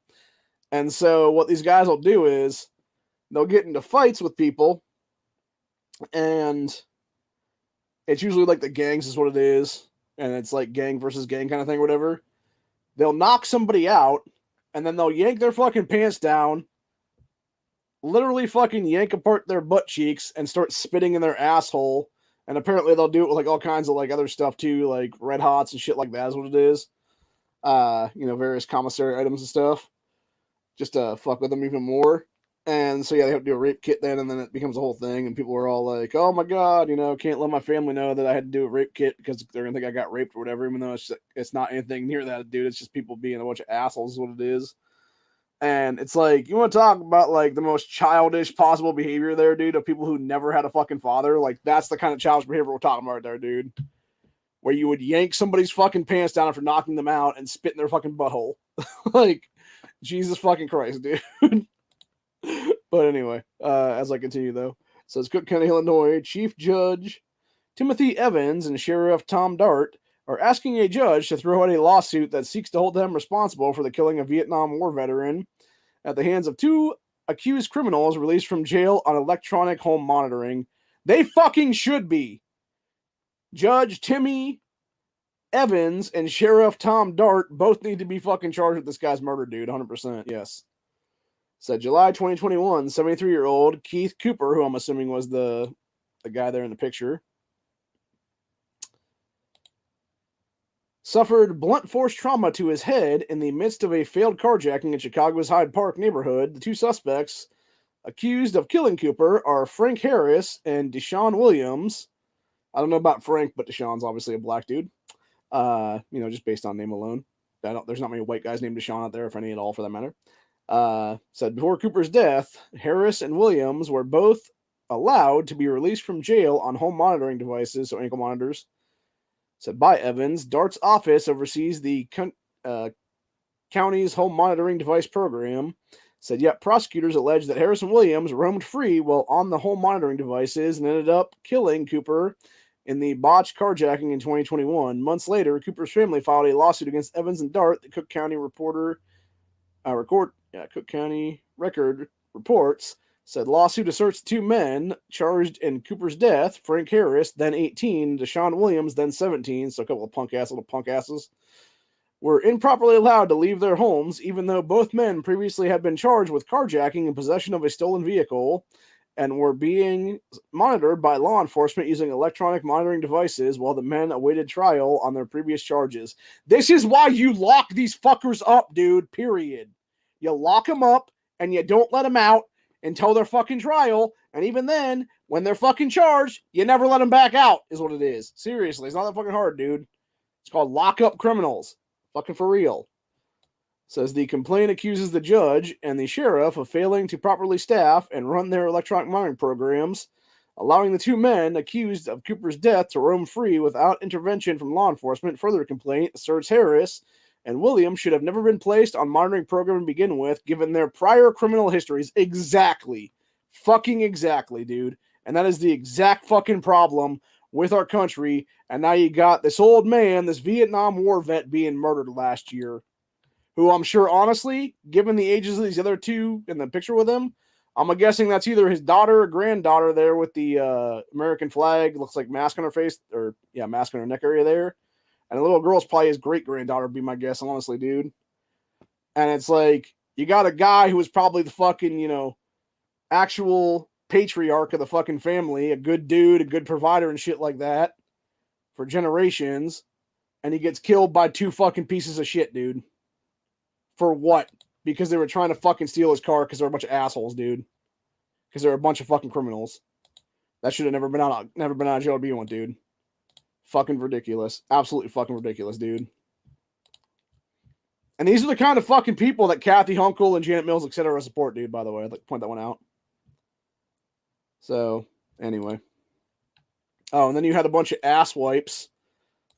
And so what these guys will do is they'll get into fights with people, and it's usually like the gangs is what it is, and it's like gang versus gang kind of thing or whatever. They'll knock somebody out, and then they'll yank their fucking pants down, literally fucking yank apart their butt cheeks and start spitting in their asshole. And apparently they'll do it with like all kinds of like other stuff too, like Red Hots and shit like that is what it is. Various commissary items and stuff, just to fuck with them even more. And so, yeah, they have to do a rape kit then, and then it becomes a whole thing, and people are all like, oh my God, can't let my family know that I had to do a rape kit because they're going to think I got raped or whatever, even though it's not anything near that, dude. It's just people being a bunch of assholes is what it is. And it's like, you want to talk about, like, the most childish possible behavior there, dude, of people who never had a fucking father? Like, that's the kind of childish behavior we're talking about right there, dude. Where you would yank somebody's fucking pants down after knocking them out and spit in their fucking butthole. Like, Jesus fucking Christ, dude. But anyway, as I continue, though. So it's Cook County, Illinois. Chief Judge Timothy Evans and Sheriff Tom Dart are asking a judge to throw out a lawsuit that seeks to hold them responsible for the killing of a Vietnam War veteran at the hands of 2 accused criminals released from jail on electronic home monitoring. They fucking should be. Judge Timmy Evans and Sheriff Tom Dart both need to be fucking charged with this guy's murder, dude. 100%, yes. Said July 2021, 73-year-old Keith Cooper, who I'm assuming was the guy there in the picture, suffered blunt force trauma to his head in the midst of a failed carjacking in Chicago's Hyde Park neighborhood. The 2 suspects accused of killing Cooper are Frank Harris and Deshaun Williams. I don't know about Frank, but Deshaun's obviously a black dude. Just based on name alone. There's not many white guys named Deshaun out there, if any at all, for that matter. Said before Cooper's death, Harris and Williams were both allowed to be released from jail on home monitoring devices, so ankle monitors. Said by Evans, Dart's office oversees the county's home monitoring device program. Said yet prosecutors allege that Harris and Williams roamed free while on the home monitoring devices and ended up killing Cooper in the botched carjacking in 2021. Months later, Cooper's family filed a lawsuit against Evans and Dart. The Cook County Cook County Record reports said lawsuit asserts 2 men charged in Cooper's death, Frank Harris, then 18, Deshaun Williams, then 17, so a couple of little punk asses, were improperly allowed to leave their homes, even though both men previously had been charged with carjacking and possession of a stolen vehicle and were being monitored by law enforcement using electronic monitoring devices while the men awaited trial on their previous charges. This is why you lock these fuckers up, dude, period. You lock them up and you don't let them out until their fucking trial, and even then, when they're fucking charged, you never let them back out, is what it is. Seriously, it's not that fucking hard, dude. It's called lock up criminals. Fucking for real. Says the complaint accuses the judge and the sheriff of failing to properly staff and run their electronic monitoring programs, allowing the 2 men accused of Cooper's death to roam free without intervention from law enforcement. Further complaint asserts Harris and Williams should have never been placed on monitoring program to begin with, given their prior criminal histories. Exactly. Fucking exactly, dude. And that is the exact fucking problem with our country. And now you got this old man, this Vietnam War vet, being murdered last year, who I'm sure, honestly, given the ages of these other 2 in the picture with him, I'm guessing that's either his daughter or granddaughter there with the American flag. Looks like mask on her face, or yeah, mask on her neck area there. And the little girl's probably his great granddaughter, would be my guess, honestly, dude. And it's like, you got a guy who was probably the fucking, actual patriarch of the fucking family, a good dude, a good provider and shit like that for generations. And he gets killed by two fucking pieces of shit, dude. For what? Because they were trying to fucking steal his car because they're a bunch of assholes, dude. Because they're a bunch of fucking criminals. That should have never been out of jail to be one, dude. Fucking ridiculous. Absolutely fucking ridiculous, dude. And these are the kind of fucking people that Kathy Hunkel and Janet Mills, etc. support, dude, by the way. I'd like to point that one out. So, anyway. Oh, and then you had a bunch of asswipes,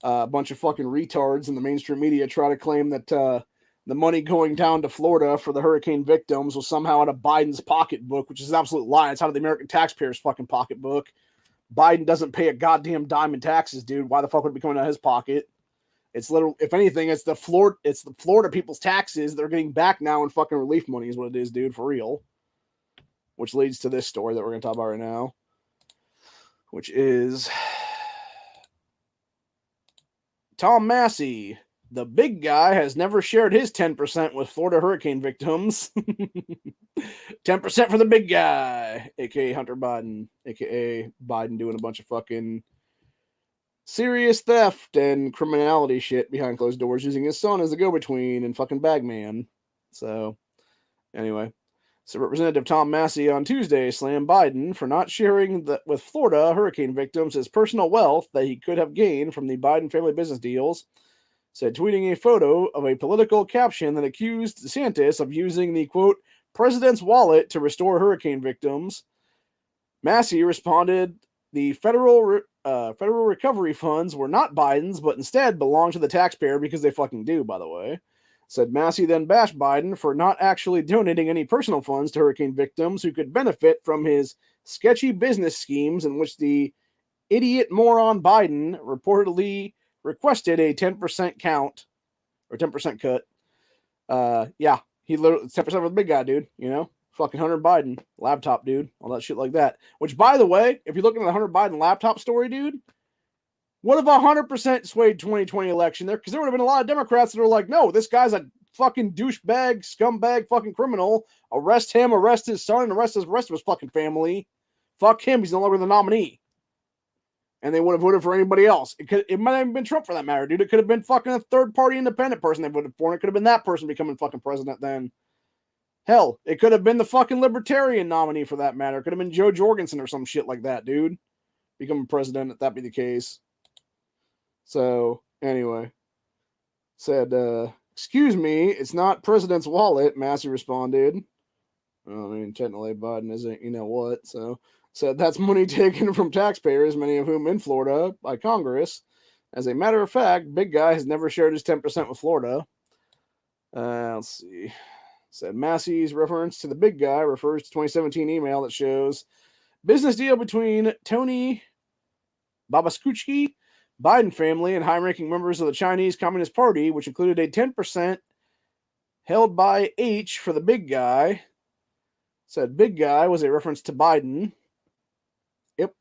a bunch of fucking retards in the mainstream media try to claim that the money going down to Florida for the hurricane victims was somehow out of Biden's pocketbook, which is an absolute lie. It's out of the American taxpayers' fucking pocketbook. Biden doesn't pay a goddamn dime in taxes, dude. Why the fuck would it be coming out of his pocket? It's literally, if anything, it's the Florida people's taxes they're getting back now in fucking relief money is what it is, dude, for real. Which leads to this story that we're going to talk about right now, which is Tom Massey, the big guy, has never shared his 10% with Florida hurricane victims. 10% for the big guy, aka Hunter Biden, aka Biden doing a bunch of fucking serious theft and criminality shit behind closed doors, using his son as a go-between and fucking bagman. So, anyway. So Representative Tom Massey on Tuesday slammed Biden for not sharing with Florida hurricane victims his personal wealth that he could have gained from the Biden family business deals, said, tweeting a photo of a political caption that accused DeSantis of using the, quote, president's wallet to restore hurricane victims. Massey responded, the federal recovery funds were not Biden's, but instead belonged to the taxpayer because they fucking do, by the way. Said Massey then bashed Biden for not actually donating any personal funds to hurricane victims who could benefit from his sketchy business schemes in which the idiot moron Biden reportedly requested a 10% count or 10% cut. Yeah, he literally 10% for the big guy, dude. Fucking Hunter Biden laptop, dude, all that shit like that. Which, by the way, if you're looking at the Hunter Biden laptop story, dude, would have 100% swayed 2020 election there, because there would have been a lot of Democrats that are like, no, this guy's a fucking douchebag, scumbag, fucking criminal. Arrest him, arrest his son, and arrest the rest of his fucking family. Fuck him, he's no longer the nominee. And they would have voted for anybody else. It might have been Trump for that matter, dude. It could have been fucking a third-party independent person they voted for, and it could have been that person becoming fucking president then. Hell, it could have been the fucking libertarian nominee for that matter. It could have been Joe Jorgensen or some shit like that, dude. Becoming president, if that be the case. So, anyway. Said, excuse me, it's not president's wallet, Massey responded. I mean, technically Biden isn't, you know what, so. Said that's money taken from taxpayers, many of whom in Florida, by Congress. As a matter of fact, big guy has never shared his 10% with Florida. Let's see. Said Massey's reference to the big guy refers to 2017 email that shows business deal between Tony Babaskuchki, Biden family, and high-ranking members of the Chinese Communist Party, which included a 10% held by H for the big guy. Said big guy was a reference to Biden. Yep.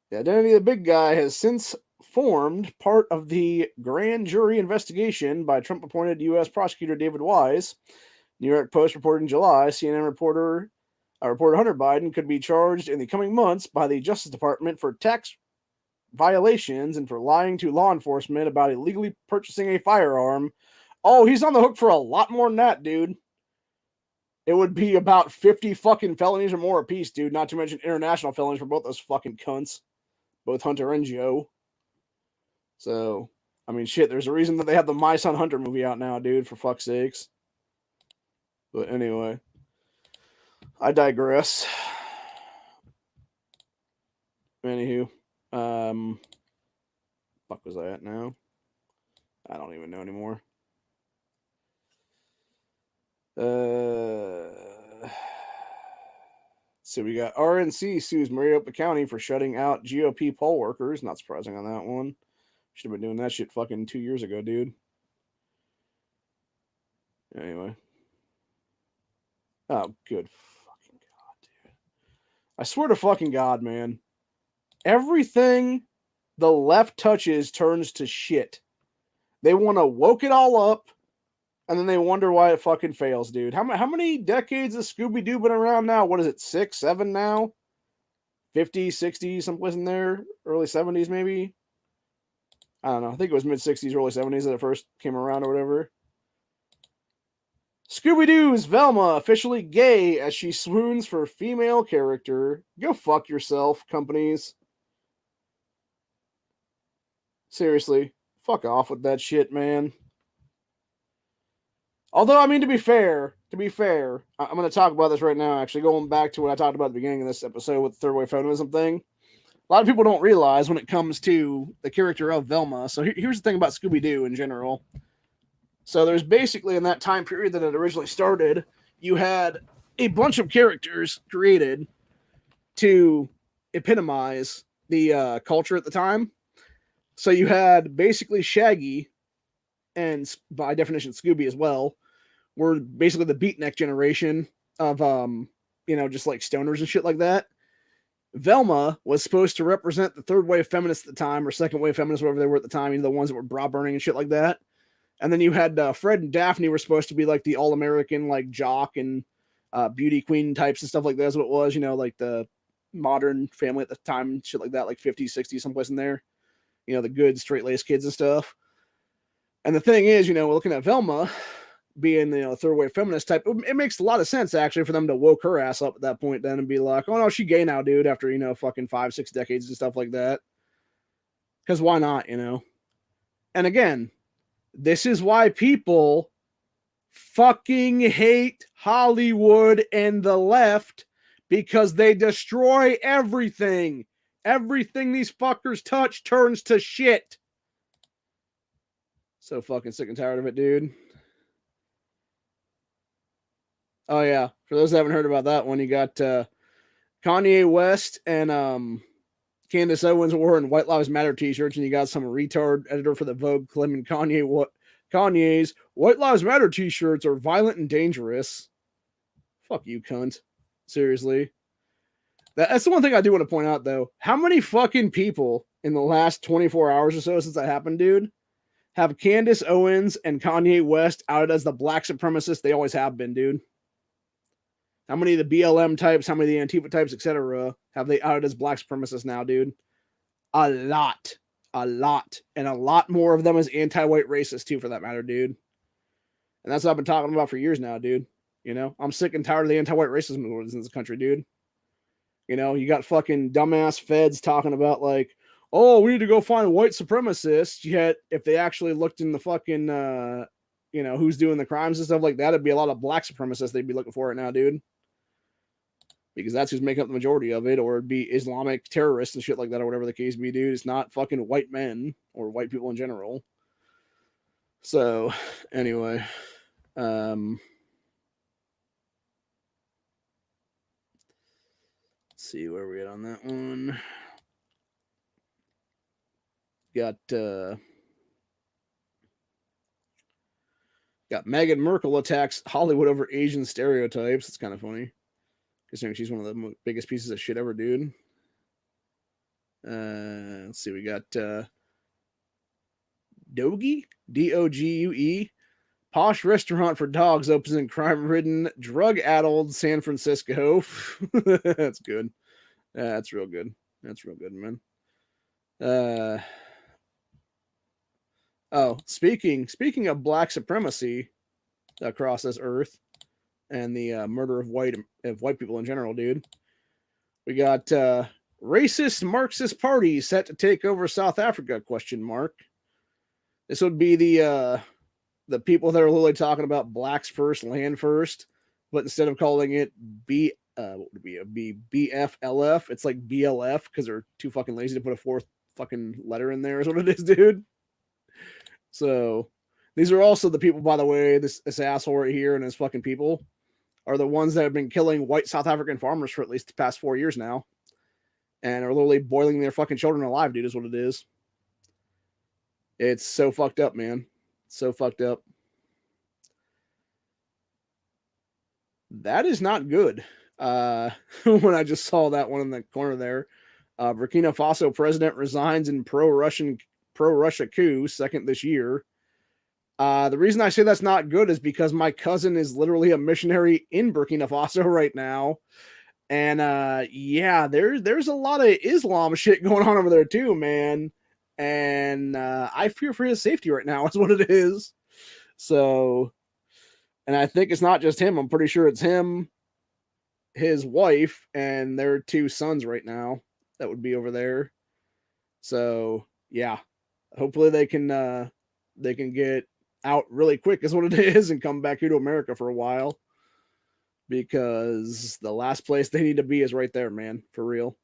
The identity of the big guy has since formed part of the grand jury investigation by Trump-appointed U.S. prosecutor David Wise. New York Post reported in July, CNN reporter Hunter Biden could be charged in the coming months by the Justice Department for tax violations and for lying to law enforcement about illegally purchasing a firearm. Oh, he's on the hook for a lot more than that, dude. It would be about 50 fucking felonies or more apiece, dude. Not to mention international felonies for both those fucking cunts. Both Hunter and Joe. So, I mean, shit, there's a reason that they have the My Son Hunter movie out now, dude, for fuck's sakes. But anyway, I digress. Anywho, fuck was I at now? I don't even know anymore. So we got RNC sues Maricopa County for shutting out GOP poll workers. Not surprising on that one. Should have been doing that shit fucking 2 years ago, dude. Anyway. Oh, good fucking I swear to fucking God, man. Everything the left touches turns to shit. They want to woke it all up, and then they wonder why it fucking fails, dude. How many decades has Scooby-Doo been around now? What is it, 6, 7 now? 50, 60, someplace in there? Early 70s, maybe? I don't know. I think it was mid-60s, early 70s that it first came around or whatever. Scooby-Doo's Velma officially gay as she swoons for female character. Go fuck yourself, companies. Seriously, fuck off with that shit, man. Although, I mean, to be fair, I'm going to talk about this right now, actually, going back to what I talked about at the beginning of this episode with the third wave feminism thing. A lot of people don't realize when it comes to the character of Velma. So here's the thing about Scooby-Doo in general. So there's basically, in that time period that it originally started, you had a bunch of characters created to epitomize the culture at the time. So you had basically Shaggy, and by definition Scooby as well, were basically the beatnik generation of just like stoners and shit like that. Velma was supposed to represent the third wave feminists at the time, or second wave feminists, whatever they were at the time, the ones that were bra burning and shit like that. And then you had Fred and Daphne were supposed to be like the all-American like jock and beauty queen types and stuff like that. That's what it was, like the modern family at the time, shit like that, like 50s, 60s, someplace in there. The good straight-laced kids and stuff. And the thing is, looking at Velma being third wave feminist type, it makes a lot of sense actually for them to woke her ass up at that point then and be like, oh no, she gay now, dude, after fucking 5-6 decades and stuff like that. Because why not, And again, this is why people fucking hate Hollywood and the left, because they destroy everything. Everything these fuckers touch turns to shit. So fucking sick and tired of it, dude. Oh yeah, for those that haven't heard about that one, you got Kanye West and Candace Owens wearing White Lives Matter t-shirts, and you got some retard editor for the Vogue claiming Kanye's White Lives Matter t-shirts are violent and dangerous. Fuck you, cunt. Seriously. That's the one thing I do want to point out, though. How many fucking people in the last 24 hours or so since that happened, dude, have Candace Owens and Kanye West outed as the black supremacists they always have been, dude? How many of the BLM types, how many of the Antifa types, etc., have they outed as black supremacists now, dude? A lot. A lot. And a lot more of them as anti-white racists, too, for that matter, dude. And that's what I've been talking about for years now, dude. I'm sick and tired of the anti-white racism in this country, dude. You got fucking dumbass feds talking about like, oh, we need to go find white supremacists. Yet, if they actually looked in the fucking, who's doing the crimes and stuff like that, it'd be a lot of black supremacists they'd be looking for right now, dude. Because that's who's making up the majority of it, or it'd be Islamic terrorists and shit like that, or whatever the case be, dude. It's not fucking white men or white people in general. So, anyway, let's see where we at on that one. Got Meghan Markle attacks Hollywood over Asian stereotypes. It's kind of funny, considering she's one of the biggest pieces of shit ever, dude. Let's see. We got Dogue, Dogue. Posh restaurant for dogs opens in crime-ridden, drug-addled San Francisco. That's good. That's real good. That's real good, man. Speaking of black supremacy across this earth and the murder of white people in general, dude, we got racist Marxist party set to take over South Africa? ? This would be the people that are literally talking about blacks first, land first, but instead of calling it what would it be BFLF, it's like BLF because they're too fucking lazy to put a fourth fucking letter in there, is what it is, dude. So these are also the people, by the way, this asshole right here and his fucking people are the ones that have been killing white South African farmers for at least the past 4 years now, and are literally boiling their fucking children alive, dude, is what it is. It's so fucked up, man. So fucked up. That is not good. When I just saw that one in the corner there. Burkina Faso president resigns in pro-Russia coup, second this year. The reason I say that's not good is because my cousin is literally a missionary in Burkina Faso right now. And yeah, there's a lot of Islam shit going on over there too, man. And I fear for his safety right now, is what it is. So, and I think it's not just him. I'm pretty sure it's him, his wife, and their two sons right now that would be over there. So yeah, hopefully they can get out really quick, is what it is, and come back here to America for a while, because the last place they need to be is right there, man, for real.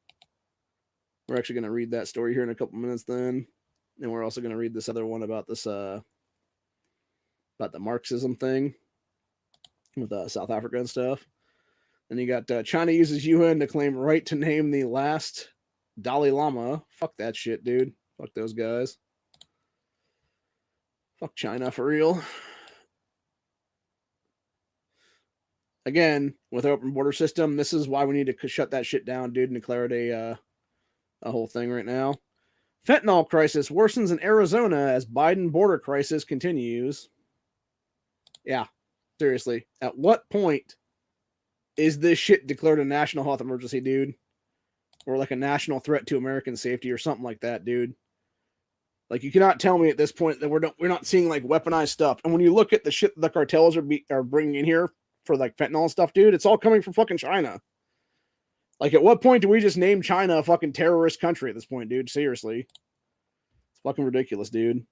We're actually going to read that story here in a couple minutes then, and we're also going to read this other one about this about the Marxism thing with South Africa and stuff. And you got China uses UN to claim right to name the last Dalai Lama. Fuck that shit, dude. Fuck those guys. Fuck China, for real. Again, with open border system, this is why we need to shut that shit down, dude, and declare it a whole thing right now. Fentanyl crisis worsens in Arizona as Biden border crisis continues. Yeah, seriously. At what point is this shit declared a national health emergency, dude? Or like a national threat to American safety or something like that, dude? Like, you cannot tell me at this point that we're not seeing like weaponized stuff. And when you look at the shit the cartels are bringing in here for like fentanyl stuff, dude, it's all coming from fucking China. Like, at what point do we just name China a fucking terrorist country at this point, dude? Seriously. It's fucking ridiculous, dude.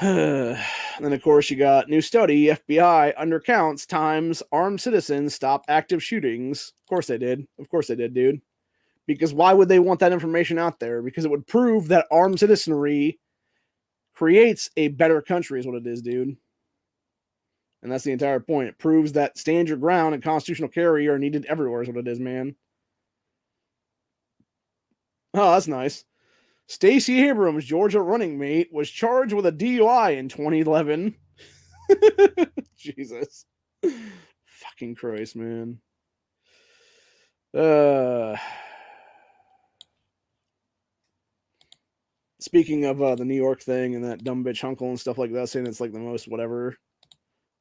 And then, of course, you got new study, FBI undercounts times armed citizens stop active shootings. Of course they did. Of course they did, dude. Because why would they want that information out there? Because it would prove that armed citizenry creates a better country, is what it is, dude. And that's the entire point. It proves that stand your ground and constitutional carry are needed everywhere, is what it is, man. Oh, that's nice. Stacey Abrams, Georgia running mate, was charged with a DUI in 2011. Jesus. Fucking Christ, man. Speaking of the New York thing and that dumb bitch Hunkle and stuff like that, saying it's like the most whatever,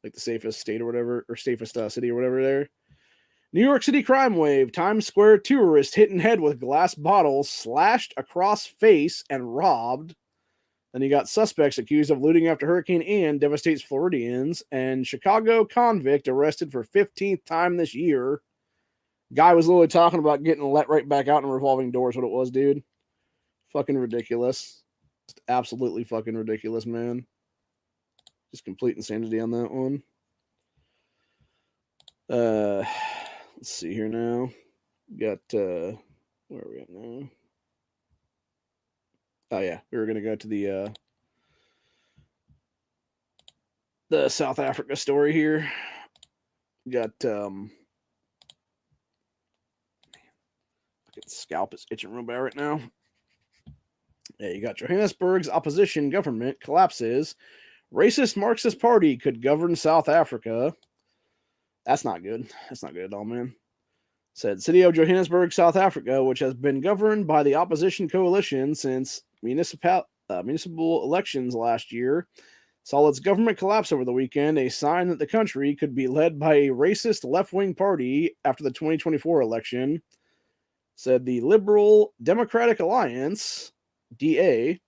like the safest state or whatever, or safest city or whatever there. New York City crime wave. Times Square tourist hit in head with glass bottles, slashed across face, and robbed. Then you got suspects accused of looting after Hurricane Ian devastates Floridians. And Chicago convict arrested for 15th time this year. Guy was literally talking about getting let right back out in revolving doors, what it was, dude. Fucking ridiculous. Just absolutely fucking ridiculous, man. Just complete insanity on that one. Let's see here now. Got where are we at now? Oh yeah, we were gonna go to the South Africa story here. Got fucking scalp is itching real bad right now. Yeah, you got Johannesburg's opposition government collapses. Racist Marxist party could govern South Africa. That's not good. That's not good at all, man. Said City of Johannesburg, South Africa, which has been governed by the opposition coalition since municipal elections last year, saw its government collapse over the weekend, a sign that the country could be led by a racist left-wing party after the 2024 election. Said the Liberal Democratic Alliance, DA,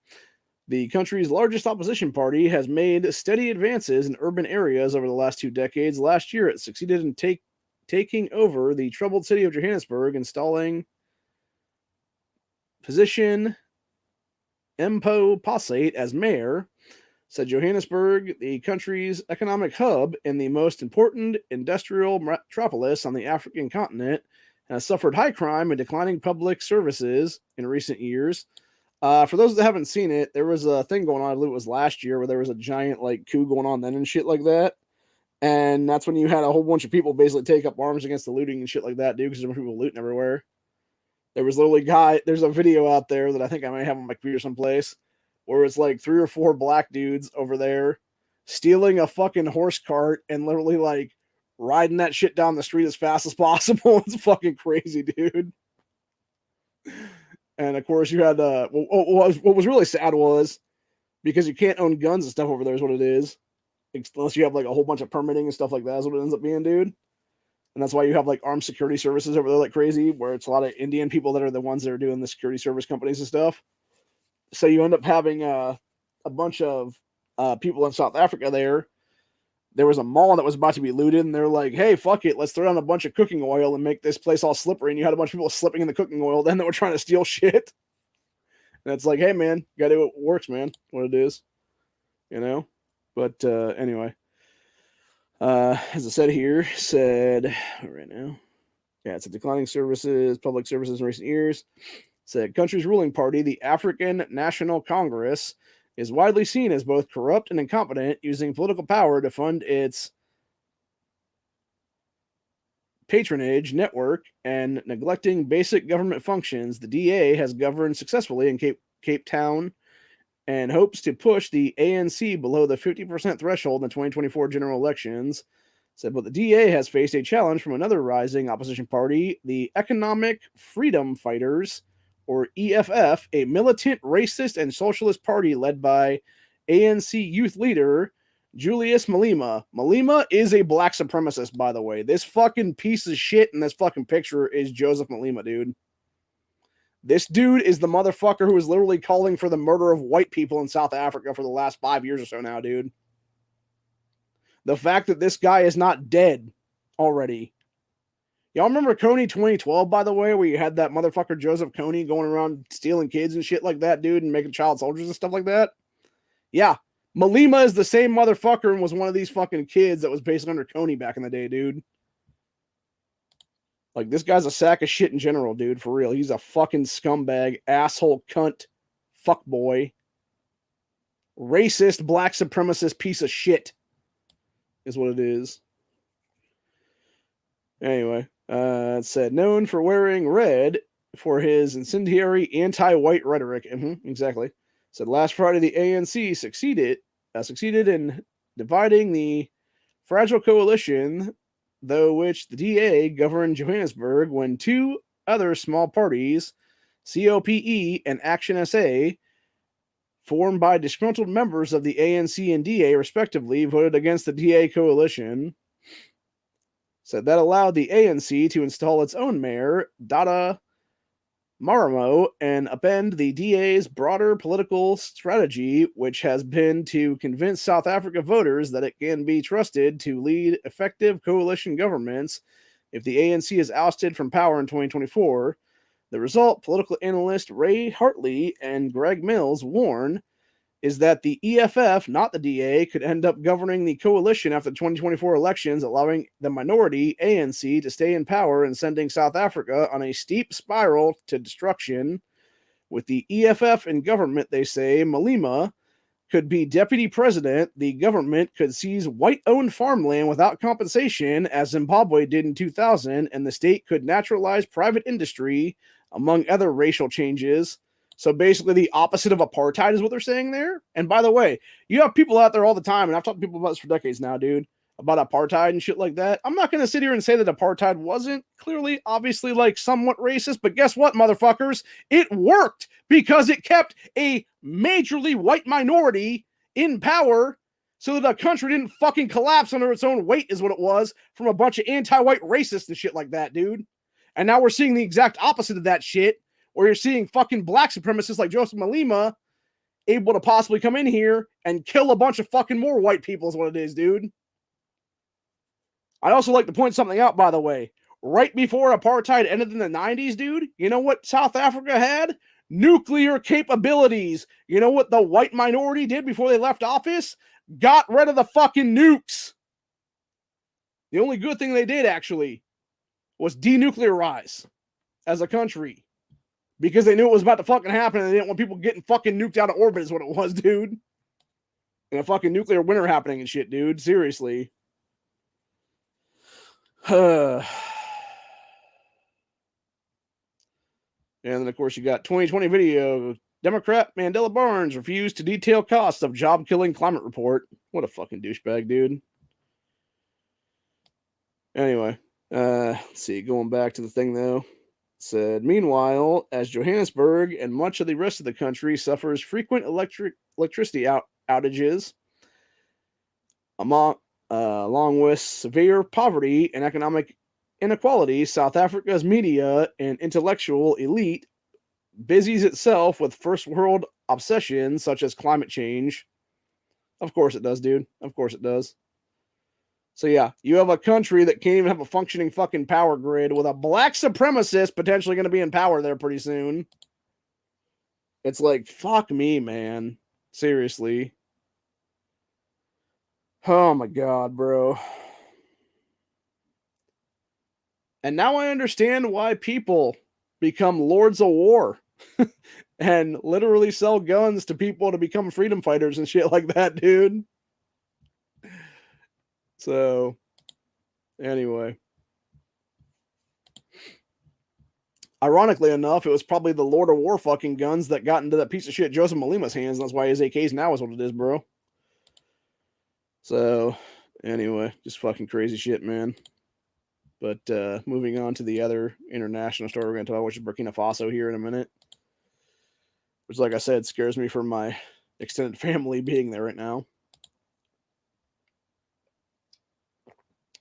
the country's largest opposition party, has made steady advances in urban areas over the last 2 decades. Last year, it succeeded in taking over the troubled city of Johannesburg, installing physician Mpo Passate as mayor. Said Johannesburg, the country's economic hub and the most important industrial metropolis on the African continent, has suffered high crime and declining public services in recent years. For those that haven't seen it, there was a thing going on, I believe it was last year, where there was a giant like coup going on then and shit like that. And that's when you had a whole bunch of people basically take up arms against the looting and shit like that, dude, because there were people looting everywhere. There was literally there's a video out there that I think I might have on my computer someplace, where it's like 3 or 4 black dudes over there stealing a fucking horse cart and literally like riding that shit down the street as fast as possible. It's fucking crazy, dude. And of course, you had what was really sad was because you can't own guns and stuff over there is what it is, unless you have like a whole bunch of permitting and stuff like that. Is what it ends up being, dude. And that's why you have like armed security services over there like crazy, where it's a lot of Indian people that are the ones that are doing the security service companies and stuff. So you end up having a bunch of people in South Africa there. There was a mall that was about to be looted, and they're like, hey, fuck it, let's throw down a bunch of cooking oil and make this place all slippery. And you had a bunch of people slipping in the cooking oil then that were trying to steal shit. And it's like, hey, man, you gotta do what works, man, what it is, you know? But anyway, as I said here, right now, yeah, it's a declining public services in recent years. Said country's ruling party, the African National Congress, is widely seen as both corrupt and incompetent, using political power to fund its patronage network and neglecting basic government functions. The DA has governed successfully in Cape Town and hopes to push the ANC below the 50% threshold in the 2024 general elections. Said, but the DA has faced a challenge from another rising opposition party, the Economic Freedom Fighters, or EFF, a militant, racist, and socialist party led by ANC youth leader Julius Malema. Malema is a black supremacist, by the way. This fucking piece of shit in this fucking picture is Joseph Malema, dude. This dude is the motherfucker who is literally calling for the murder of white people in South Africa for the last 5 years or so now, dude. The fact that this guy is not dead already. Y'all remember Kony 2012, by the way, where you had that motherfucker Joseph Kony going around stealing kids and shit like that, dude, and making child soldiers and stuff like that? Yeah. Malema is the same motherfucker and was one of these fucking kids that was based under Kony back in the day, dude. Like, this guy's a sack of shit in general, dude, for real. He's a fucking scumbag, asshole, cunt, fuckboy, racist, black supremacist piece of shit is what it is. Anyway, it said, known for wearing red for his incendiary anti-white rhetoric. Exactly. Said last Friday the ANC succeeded in dividing the fragile coalition, though which the DA governed Johannesburg when two other small parties, COPE and Action SA, formed by disgruntled members of the ANC and DA respectively, voted against the DA coalition. Said that allowed the ANC to install its own mayor, Dada Maramo, and upend the DA's broader political strategy, which has been to convince South Africa voters that it can be trusted to lead effective coalition governments if the ANC is ousted from power in 2024. The result, political analyst Ray Hartley and Greg Mills warn, is that the EFF, not the DA, could end up governing the coalition after the 2024 elections, allowing the minority ANC to stay in power and sending South Africa on a steep spiral to destruction. With the EFF in government, they say, Malema could be deputy president, the government could seize white-owned farmland without compensation, as Zimbabwe did in 2000, and the state could naturalize private industry, among other racial changes. So basically the opposite of apartheid is what they're saying there. And by the way, you have people out there all the time, and I've talked to people about this for decades now, dude, about apartheid and shit like that. I'm not going to sit here and say that apartheid wasn't clearly, obviously, like somewhat racist, but guess what, motherfuckers? It worked because it kept a majorly white minority in power so that the country didn't fucking collapse under its own weight is what it was from a bunch of anti-white racists and shit like that, dude. And now we're seeing the exact opposite of that shit, where you're seeing fucking black supremacists like Joseph Malema able to possibly come in here and kill a bunch of fucking more white people is what it is, dude. I'd also like to point something out, by the way. Right before apartheid ended in the 90s, dude, you know what South Africa had? Nuclear capabilities. You know what the white minority did before they left office? Got rid of the fucking nukes. The only good thing they did, actually, was denuclearize as a country. Because they knew it was about to fucking happen and they didn't want people getting fucking nuked out of orbit is what it was, dude. And a fucking nuclear winter happening and shit, dude. Seriously. And then, of course, you got 2020 video. Democrat Mandela Barnes refused to detail costs of job-killing climate report. What a fucking douchebag, dude. Anyway, let's see. Going back to the thing though, said meanwhile, as Johannesburg and much of the rest of the country suffers frequent electricity outages, along with severe poverty and economic inequality, South Africa's media and intellectual elite busies itself with first world obsessions such as climate change. Of course it does, dude. Of course it does. So yeah, you have a country that can't even have a functioning fucking power grid with a black supremacist potentially going to be in power there pretty soon. It's like, fuck me, man. Seriously. Oh my god, bro. And now I understand why people become lords of war and literally sell guns to people to become freedom fighters and shit like that, dude. So, anyway. Ironically enough, it was probably the Lord of War fucking guns that got into that piece of shit Joseph Malima's hands. And that's why his AKs now is what it is, bro. So, anyway, just fucking crazy shit, man. But moving on to the other international story we're going to talk about, which is Burkina Faso here in a minute. Which, like I said, scares me for my extended family being there right now.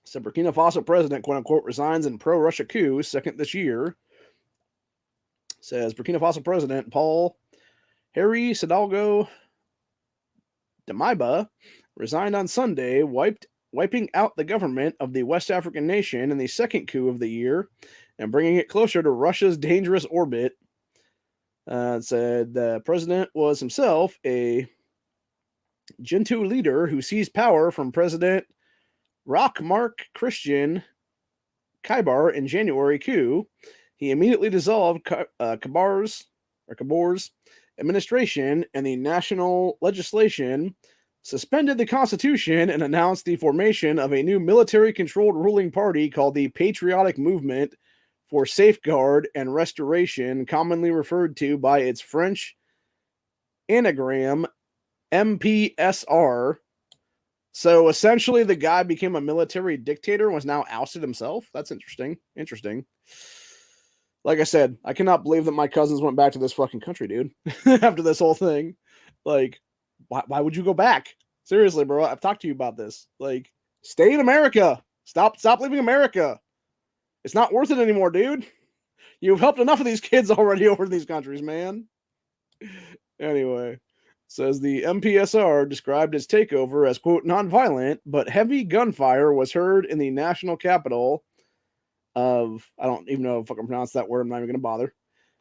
So Burkina Faso president, quote unquote, resigns in pro-Russia coup second this year. Says Burkina Faso president Paul Harry Sadalgo Damiba resigned on Sunday, wiping out the government of the West African nation in the second coup of the year and bringing it closer to Russia's dangerous orbit. It said the president was himself a Gentoo leader who seized power from President Roch Marc Christian Kaibar in January coup. He immediately dissolved Kabor's administration and the national legislation, suspended the constitution, and announced the formation of a new military-controlled ruling party called the Patriotic Movement for Safeguard and Restoration, commonly referred to by its French anagram MPSR. So essentially the guy became a military dictator and was now ousted himself. That's interesting. Like I said, I cannot believe that my cousins went back to this fucking country, dude. After this whole thing. Like, why would you go back? Seriously, bro. I've talked to you about this. Like, stay in America. Stop leaving America. It's not worth it anymore, dude. You've helped enough of these kids already over in these countries, man. Anyway, says the MPSR described its takeover as, quote, nonviolent, but heavy gunfire was heard in the national capital of, I don't even know if I can pronounce that word. I'm not even going to bother.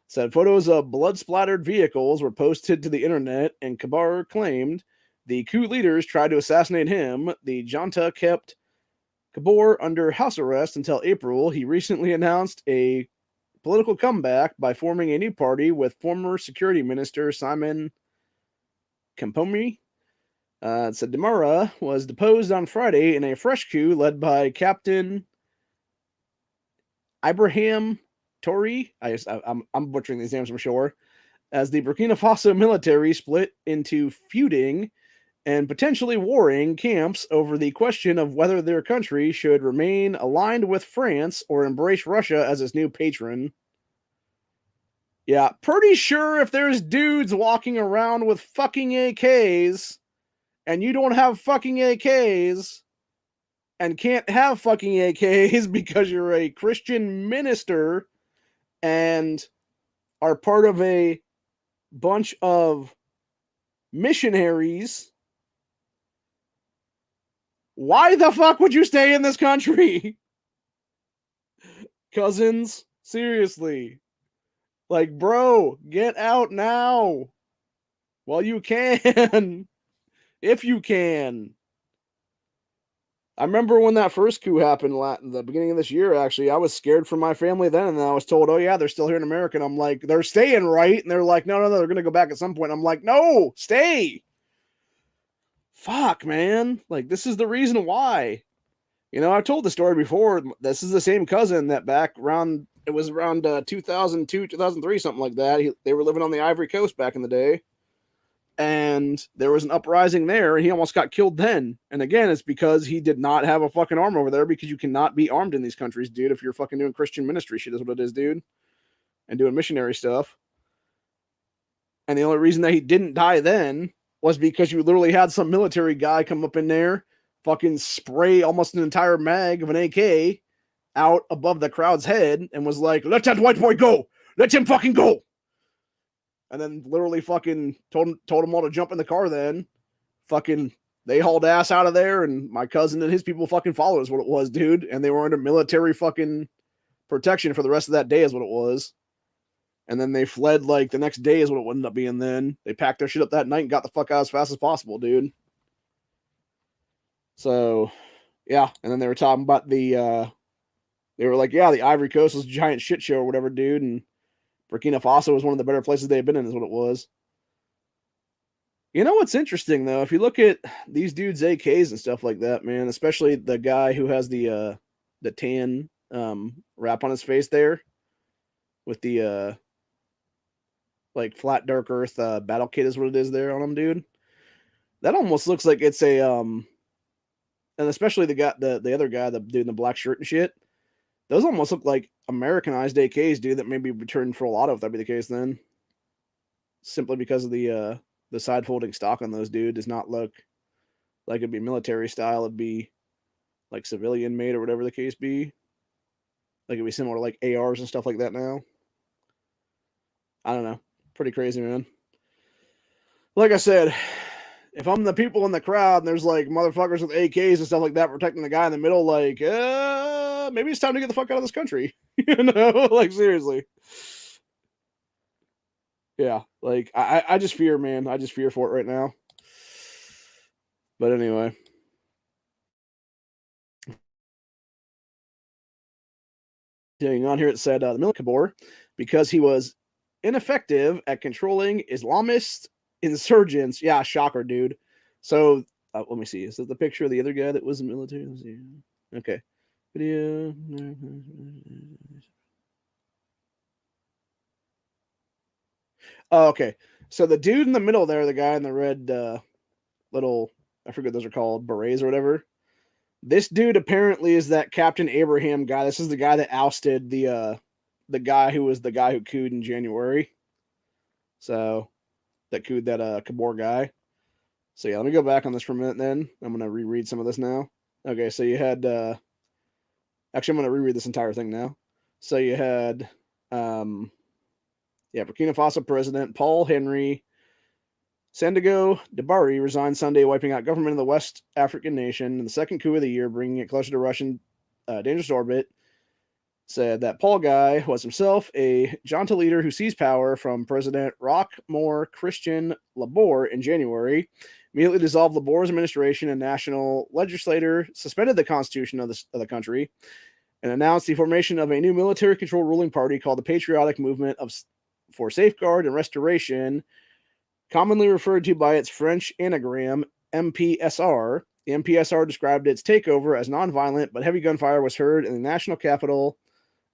Said photos of blood-splattered vehicles were posted to the internet, and Kabar claimed the coup leaders tried to assassinate him. The junta kept Kabar under house arrest until April. He recently announced a political comeback by forming a new party with former security minister Simon Kampomi. Said Demara was deposed on Friday in a fresh coup led by Captain Ibrahim Tori. I'm butchering these names, I'm sure. As the Burkina Faso military split into feuding and potentially warring camps over the question of whether their country should remain aligned with France or embrace Russia as its new patron. Yeah, pretty sure if there's dudes walking around with fucking AKs and you don't have fucking AKs and can't have fucking AKs because you're a Christian minister and are part of a bunch of missionaries, why the fuck would you stay in this country? Cousins, seriously. Like, bro, get out now. While you can. If you can. I remember when that first coup happened the beginning of this year, actually. I was scared for my family then, and then I was told, oh, yeah, they're still here in America. And I'm like, they're staying, right? And they're like, no, they're going to go back at some point. I'm like, no, stay. Fuck, man. Like, this is the reason why. You know, I've told the story before. This is the same cousin that back around, it was around 2002, 2003, something like that. They were living on the Ivory Coast back in the day. and there was an uprising there, and he almost got killed then. And again, it's because he did not have a fucking arm over there, because you cannot be armed in these countries, dude, if you're fucking doing Christian ministry shit is what it is, dude, and doing missionary stuff. And the only reason that he didn't die then was because you literally had some military guy come up in there, fucking spray almost an entire mag of an AK out above the crowd's head, and was like, "Let that white boy go! Let him fucking go!" And then literally fucking told them all to jump in the car. Then fucking they hauled ass out of there, and my cousin and his people fucking followed is what it was, dude. And they were under military fucking protection for the rest of that day is what it was. And then they fled like the next day is what it ended up being. Then they packed their shit up that night and got the fuck out as fast as possible, dude. So yeah, and then they were talking about they were like, yeah, the Ivory Coast was a giant shit show or whatever, dude, and Burkina Faso was one of the better places they had been in is what it was. You know what's interesting though, if you look at these dudes' AKs and stuff like that, man, especially the guy who has the tan wrap on his face there with the like flat dark earth battle kit is what it is there on him, dude. That almost looks like it's a and especially the other guy, the dude in the black shirt and shit. Those almost look like Americanized AKs, dude, that maybe returned for a lot of if that'd be the case then. Simply because of the side folding stock on those, dude, does not look like it'd be military style. It'd be like civilian made or whatever the case be. Like it'd be similar to like ARs and stuff like that now. I don't know. Pretty crazy, man. Like I said, if I'm the people in the crowd and there's like motherfuckers with AKs and stuff like that protecting the guy in the middle, like, maybe it's time to get the fuck out of this country. You know, like seriously. Yeah, like I just fear, man. I just fear for it right now. But anyway. Getting on here, it said the military Kabor, because he was ineffective at controlling Islamist insurgents. Yeah, shocker, dude. So let me see. Is that the picture of the other guy that was in the military? Let's see. Okay. Video. Oh, okay. So the dude in the middle there, the guy in the red little, I forget what those are called, berets or whatever. This dude apparently is that Captain Abraham guy. This is the guy that ousted the guy who was the guy who cooed in January. So that cooed that Kabor guy. So yeah, let me go back on this for a minute then. I'm gonna reread some of this now. Okay, so you had actually I'm gonna reread this entire thing now. So you had Burkina Faso President Paul Henry Sandago Dabari resigned Sunday, wiping out government of the West African nation in the second coup of the year, bringing it closer to Russian dangerous orbit. Said that Paul Guy was himself a junta leader who seized power from President Roch-Marc Christian Labor in January, immediately dissolved Labor's administration and national legislature, suspended the constitution of the country, and announced the formation of a new military-controlled ruling party called the Patriotic Movement for Safeguard and Restoration, commonly referred to by its French anagram, MPSR. The MPSR described its takeover as nonviolent, but heavy gunfire was heard in the national capital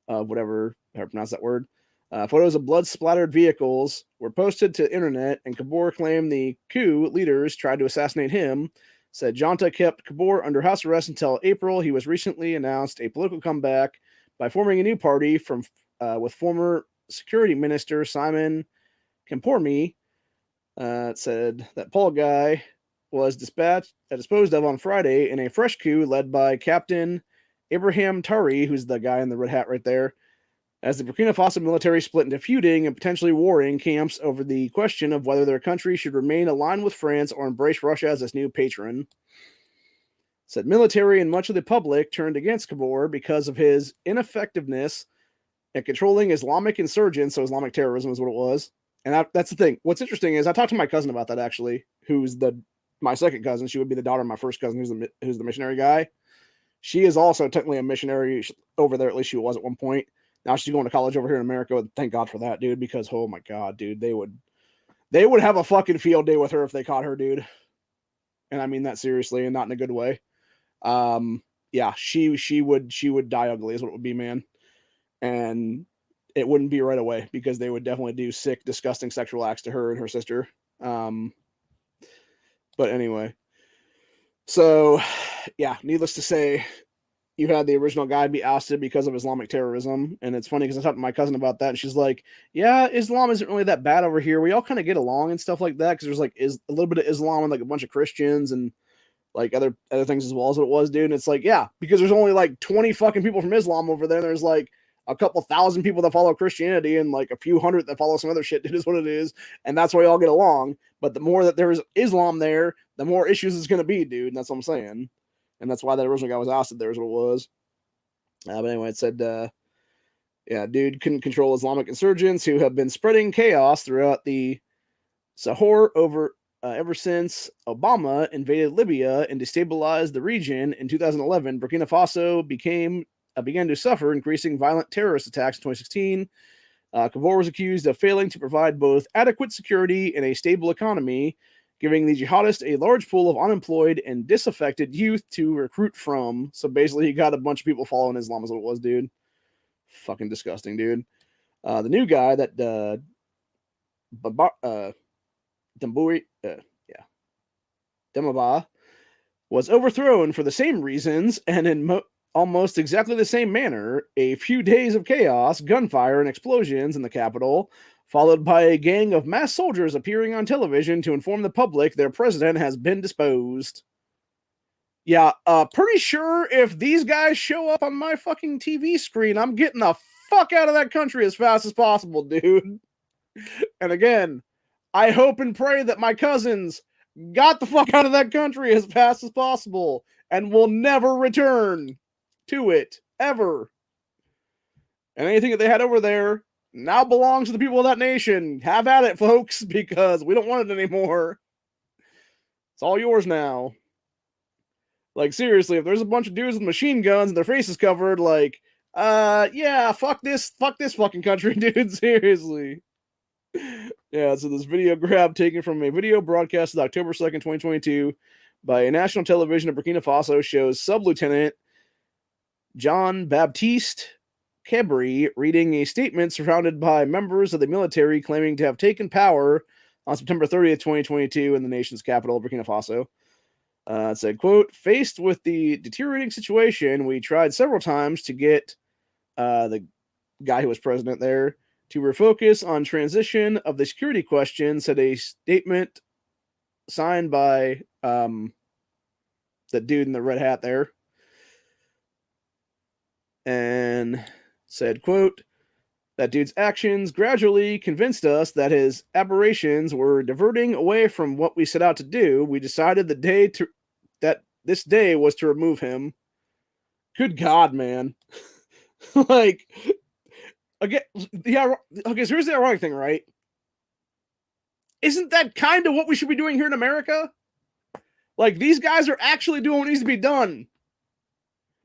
of whatever, how to pronounce that word. Photos of blood-splattered vehicles were posted to the internet, and Kabor claimed the coup leaders tried to assassinate him. Said Junta kept Kabor under house arrest until April. He was recently announced a political comeback by forming a new party with former Security Minister Simon Kempormi. It said that Paul Guy was disposed of on Friday in a fresh coup led by Captain Abraham Tari, who's the guy in the red hat right there, as the Burkina Faso military split into feuding and potentially warring camps over the question of whether their country should remain aligned with France or embrace Russia as its new patron. Said military and much of the public turned against Kabor because of his ineffectiveness at controlling Islamic insurgents, so Islamic terrorism is what it was. And that's the thing. What's interesting is I talked to my cousin about that, actually, who's my second cousin. She would be the daughter of my first cousin, who's the missionary guy. She is also technically a missionary over there. At least she was at one point. Now she's going to college over here in America. And thank God for that, dude. Because oh my God, dude, they would have a fucking field day with her if they caught her, dude. And I mean that seriously, and not in a good way. Yeah, she would die ugly, is what it would be, man. And it wouldn't be right away because they would definitely do sick, disgusting sexual acts to her and her sister. But anyway, so yeah, needless to say, you had the original guy be ousted because of Islamic terrorism. And it's funny because I talked to my cousin about that, and she's like, yeah, Islam isn't really that bad over here. We all kind of get along and stuff like that because there's like is a little bit of Islam and like a bunch of Christians and like other things as well as what it was, dude. And it's like, yeah, because there's only like 20 fucking people from Islam over there. And there's like a couple thousand people that follow Christianity and like a few hundred that follow some other shit. It is what it is. And that's why we all get along. But the more that there's Islam there, the more issues it's going to be, dude. And that's what I'm saying. And that's why that original guy was ousted there is what it was. But anyway, it said, yeah, dude couldn't control Islamic insurgents who have been spreading chaos throughout the Sahel ever since Obama invaded Libya and destabilized the region in 2011. Burkina Faso began to suffer increasing violent terrorist attacks in 2016. Kabul was accused of failing to provide both adequate security and a stable economy, giving the jihadists a large pool of unemployed and disaffected youth to recruit from. So basically, he got a bunch of people following Islam, is what it was, dude. Fucking disgusting, dude. The new guy that Demaba was overthrown for the same reasons and in almost exactly the same manner. A few days of chaos, gunfire, and explosions in the capital, followed by a gang of masked soldiers appearing on television to inform the public their president has been disposed. Yeah, pretty sure if these guys show up on my fucking TV screen, I'm getting the fuck out of that country as fast as possible, dude. And again, I hope and pray that my cousins got the fuck out of that country as fast as possible and will never return to it, ever. And anything that they had over there now belongs to the people of that nation. Have at it, folks, because we don't want it anymore. It's all yours now. Like, seriously, if there's a bunch of dudes with machine guns and their faces covered, like, yeah, fuck this fucking country, dude, seriously. Yeah, so this video grab taken from a video broadcasted October 2nd, 2022 by a national television of Burkina Faso shows Sub-Lieutenant Jean Baptiste Kebri reading a statement surrounded by members of the military claiming to have taken power on September 30th, 2022 in the nation's capital, Burkina Faso. It said, quote, faced with the deteriorating situation, we tried several times to get the guy who was president there to refocus on transition of the security question, said a statement signed by the dude in the red hat there. And said, quote, that dude's actions gradually convinced us that his aberrations were diverting away from what we set out to do. We decided that this day was to remove him. Good God, man. Like, again, yeah, okay, so here's the ironic thing, right? Isn't that kind of what we should be doing here in America? Like, these guys are actually doing what needs to be done.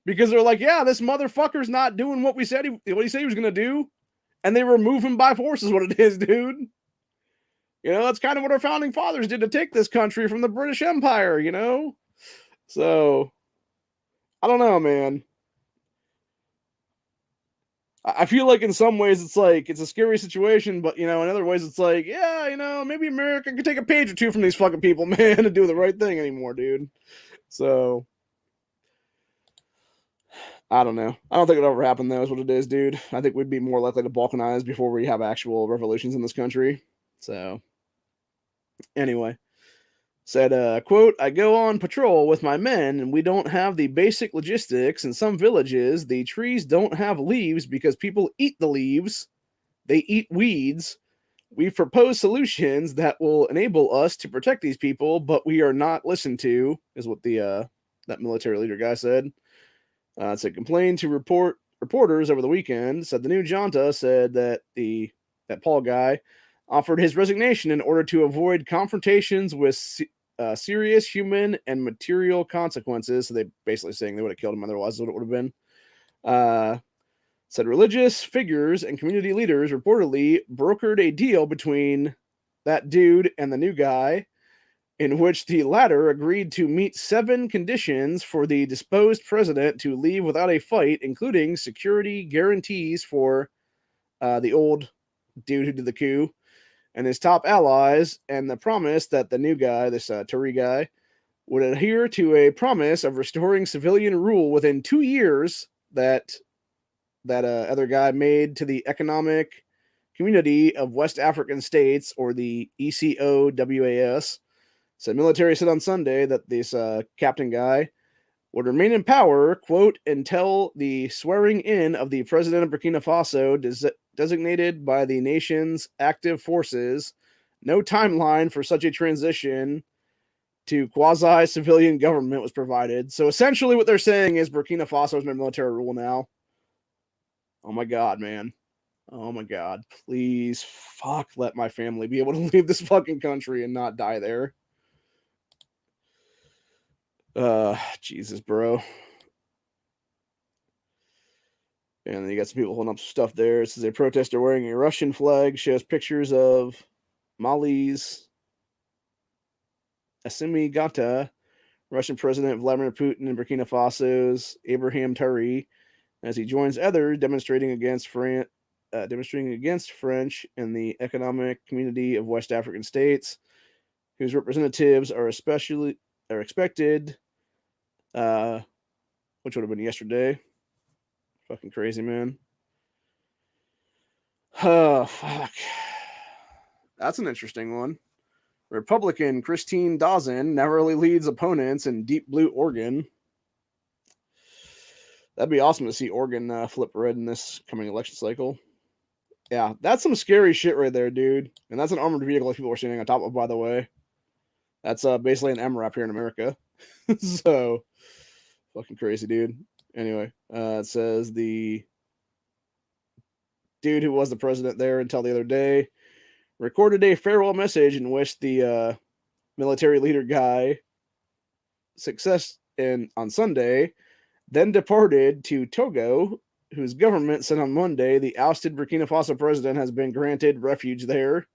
Because they're like, yeah, this motherfucker's not doing what he said he was going to do. And they remove him by force is what it is, dude. You know, that's kind of what our founding fathers did to take this country from the British Empire, you know? So, I don't know, man. I feel like in some ways it's like, it's a scary situation, but, you know, in other ways it's like, yeah, you know, maybe America could take a page or two from these fucking people, man, to do the right thing anymore, dude. So, I don't know. I don't think it'll ever happen, though, is what it is, dude. I think we'd be more likely to balkanize before we have actual revolutions in this country. So, anyway. Said, quote, I go on patrol with my men, and we don't have the basic logistics. In some villages, the trees don't have leaves because people eat the leaves. They eat weeds. We've proposed solutions that will enable us to protect these people, but we are not listened to, is what the that military leader guy said. It said, complained to reporters over the weekend, said the new junta said that that Paul guy offered his resignation in order to avoid confrontations with serious human and material consequences. So they basically saying they would have killed him otherwise, is what it would have been. Said religious figures and community leaders reportedly brokered a deal between that dude and the new guy, in which the latter agreed to meet 7 conditions for the disposed president to leave without a fight, including security guarantees for the old dude who did the coup, and his top allies, and the promise that the new guy, this Turi guy, would adhere to a promise of restoring civilian rule within 2 years that other guy made to the Economic Community of West African States, or the ECOWAS. So military said on Sunday that this captain guy would remain in power, quote, until the swearing in of the president of Burkina Faso designated by the nation's active forces. No timeline for such a transition to quasi-civilian government was provided. So essentially what they're saying is Burkina Faso is under military rule now. Oh my God, man. Oh my God. Please, fuck, let my family be able to leave this fucking country and not die there. Jesus, bro. And then you got some people holding up stuff there. It says a protester wearing a Russian flag shows pictures of Mali's Assimi Gata, Russian President Vladimir Putin, and Burkina Faso's Ibrahim Traoré, as he joins others demonstrating against French in the Economic Community of West African States, whose representatives are expected, which would have been yesterday. Fucking crazy, man. Oh, fuck. That's an interesting one. Republican Christine Dawson narrowly leads opponents in Deep Blue Oregon. That'd be awesome to see Oregon flip red in this coming election cycle. Yeah, that's some scary shit right there, dude. And that's an armored vehicle that people are standing on top of, by the way. That's basically an MRAP here in America. So, fucking crazy, dude. Anyway, it says the dude who was the president there until the other day recorded a farewell message in which the military leader guy success in on Sunday, then departed to Togo, whose government said on Monday the ousted Burkina Faso president has been granted refuge there.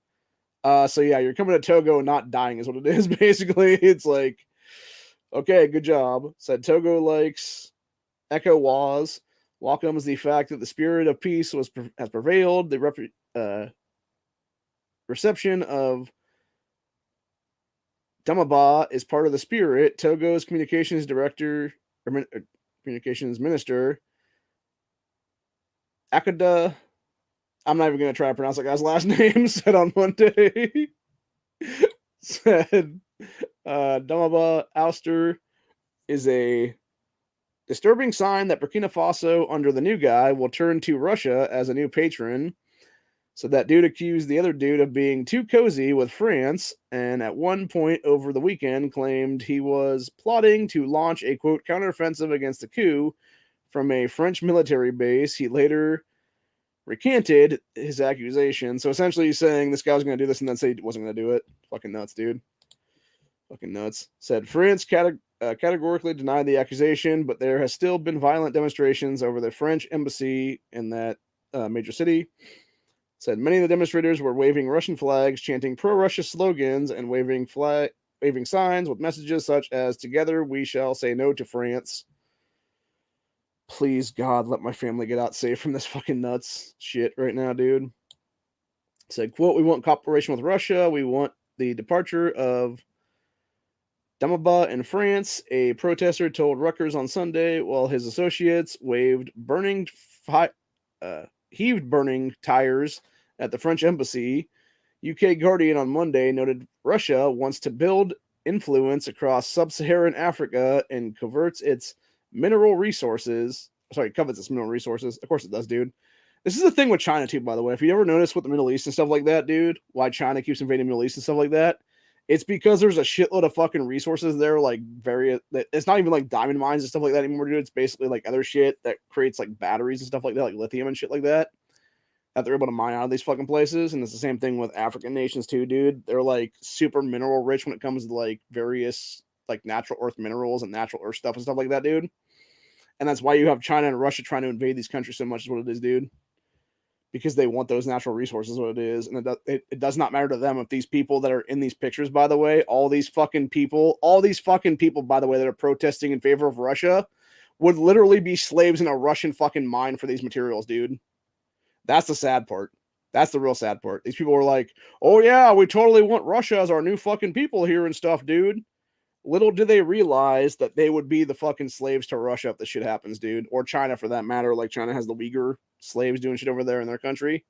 So yeah, you're coming to Togo and not dying is what it is, basically. It's like, okay, good job. Said Togo likes ECOWAS, welcomes the fact that the spirit of peace has prevailed. The reception of Damaba is part of the spirit. Togo's communications minister, Akada, I'm not even going to try to pronounce that guy's last name, said on Monday, said Damaba ouster is a disturbing sign that Burkina Faso, under the new guy, will turn to Russia as a new patron. So that dude accused the other dude of being too cozy with France, and at one point over the weekend claimed he was plotting to launch a, quote, counteroffensive against the coup from a French military base. He later recanted his accusation. So essentially he's saying this guy was going to do this and then say he wasn't going to do it. Fucking nuts, dude. Fucking nuts. Said France categorically denied the accusation, but there has still been violent demonstrations over the French embassy in that major city. Said many of the demonstrators were waving Russian flags, chanting pro-Russia slogans, and waving signs with messages such as "Together we shall say no to France." Please, God, let my family get out safe from this fucking nuts shit right now, dude. Said, quote, "We want cooperation with Russia. We want the departure of Damaba in France," a protester told Rutgers on Sunday, while his associates heaved burning tires at the French embassy. UK Guardian on Monday noted Russia wants to build influence across sub-Saharan Africa and covets its mineral resources. Of course it does, dude. This is the thing with China, too, by the way. If you ever notice with the Middle East and stuff like that, dude, why China keeps invading the Middle East and stuff like that, it's because there's a shitload of fucking resources there, like it's not even like diamond mines and stuff like that anymore, dude. It's basically like other shit that creates like batteries and stuff like that, like lithium and shit like that they're able to mine out of these fucking places. And it's the same thing with African nations too, dude. They're like super mineral rich when it comes to like various like natural earth minerals and natural earth stuff and stuff like that, dude. And that's why you have China and Russia trying to invade these countries so much is what it is, dude. Because they want those natural resources, what it is. And it does not matter to them if these people that are in these pictures, by the way, all these fucking people, by the way, that are protesting in favor of Russia would literally be slaves in a Russian fucking mine for these materials, dude. That's the sad part. That's the real sad part. These people were like, oh yeah, we totally want Russia as our new fucking people here and stuff, dude. Little do they realize that they would be the fucking slaves to Russia if this shit happens, dude. Or China for that matter. Like China has the Uyghur slaves doing shit over there in their country.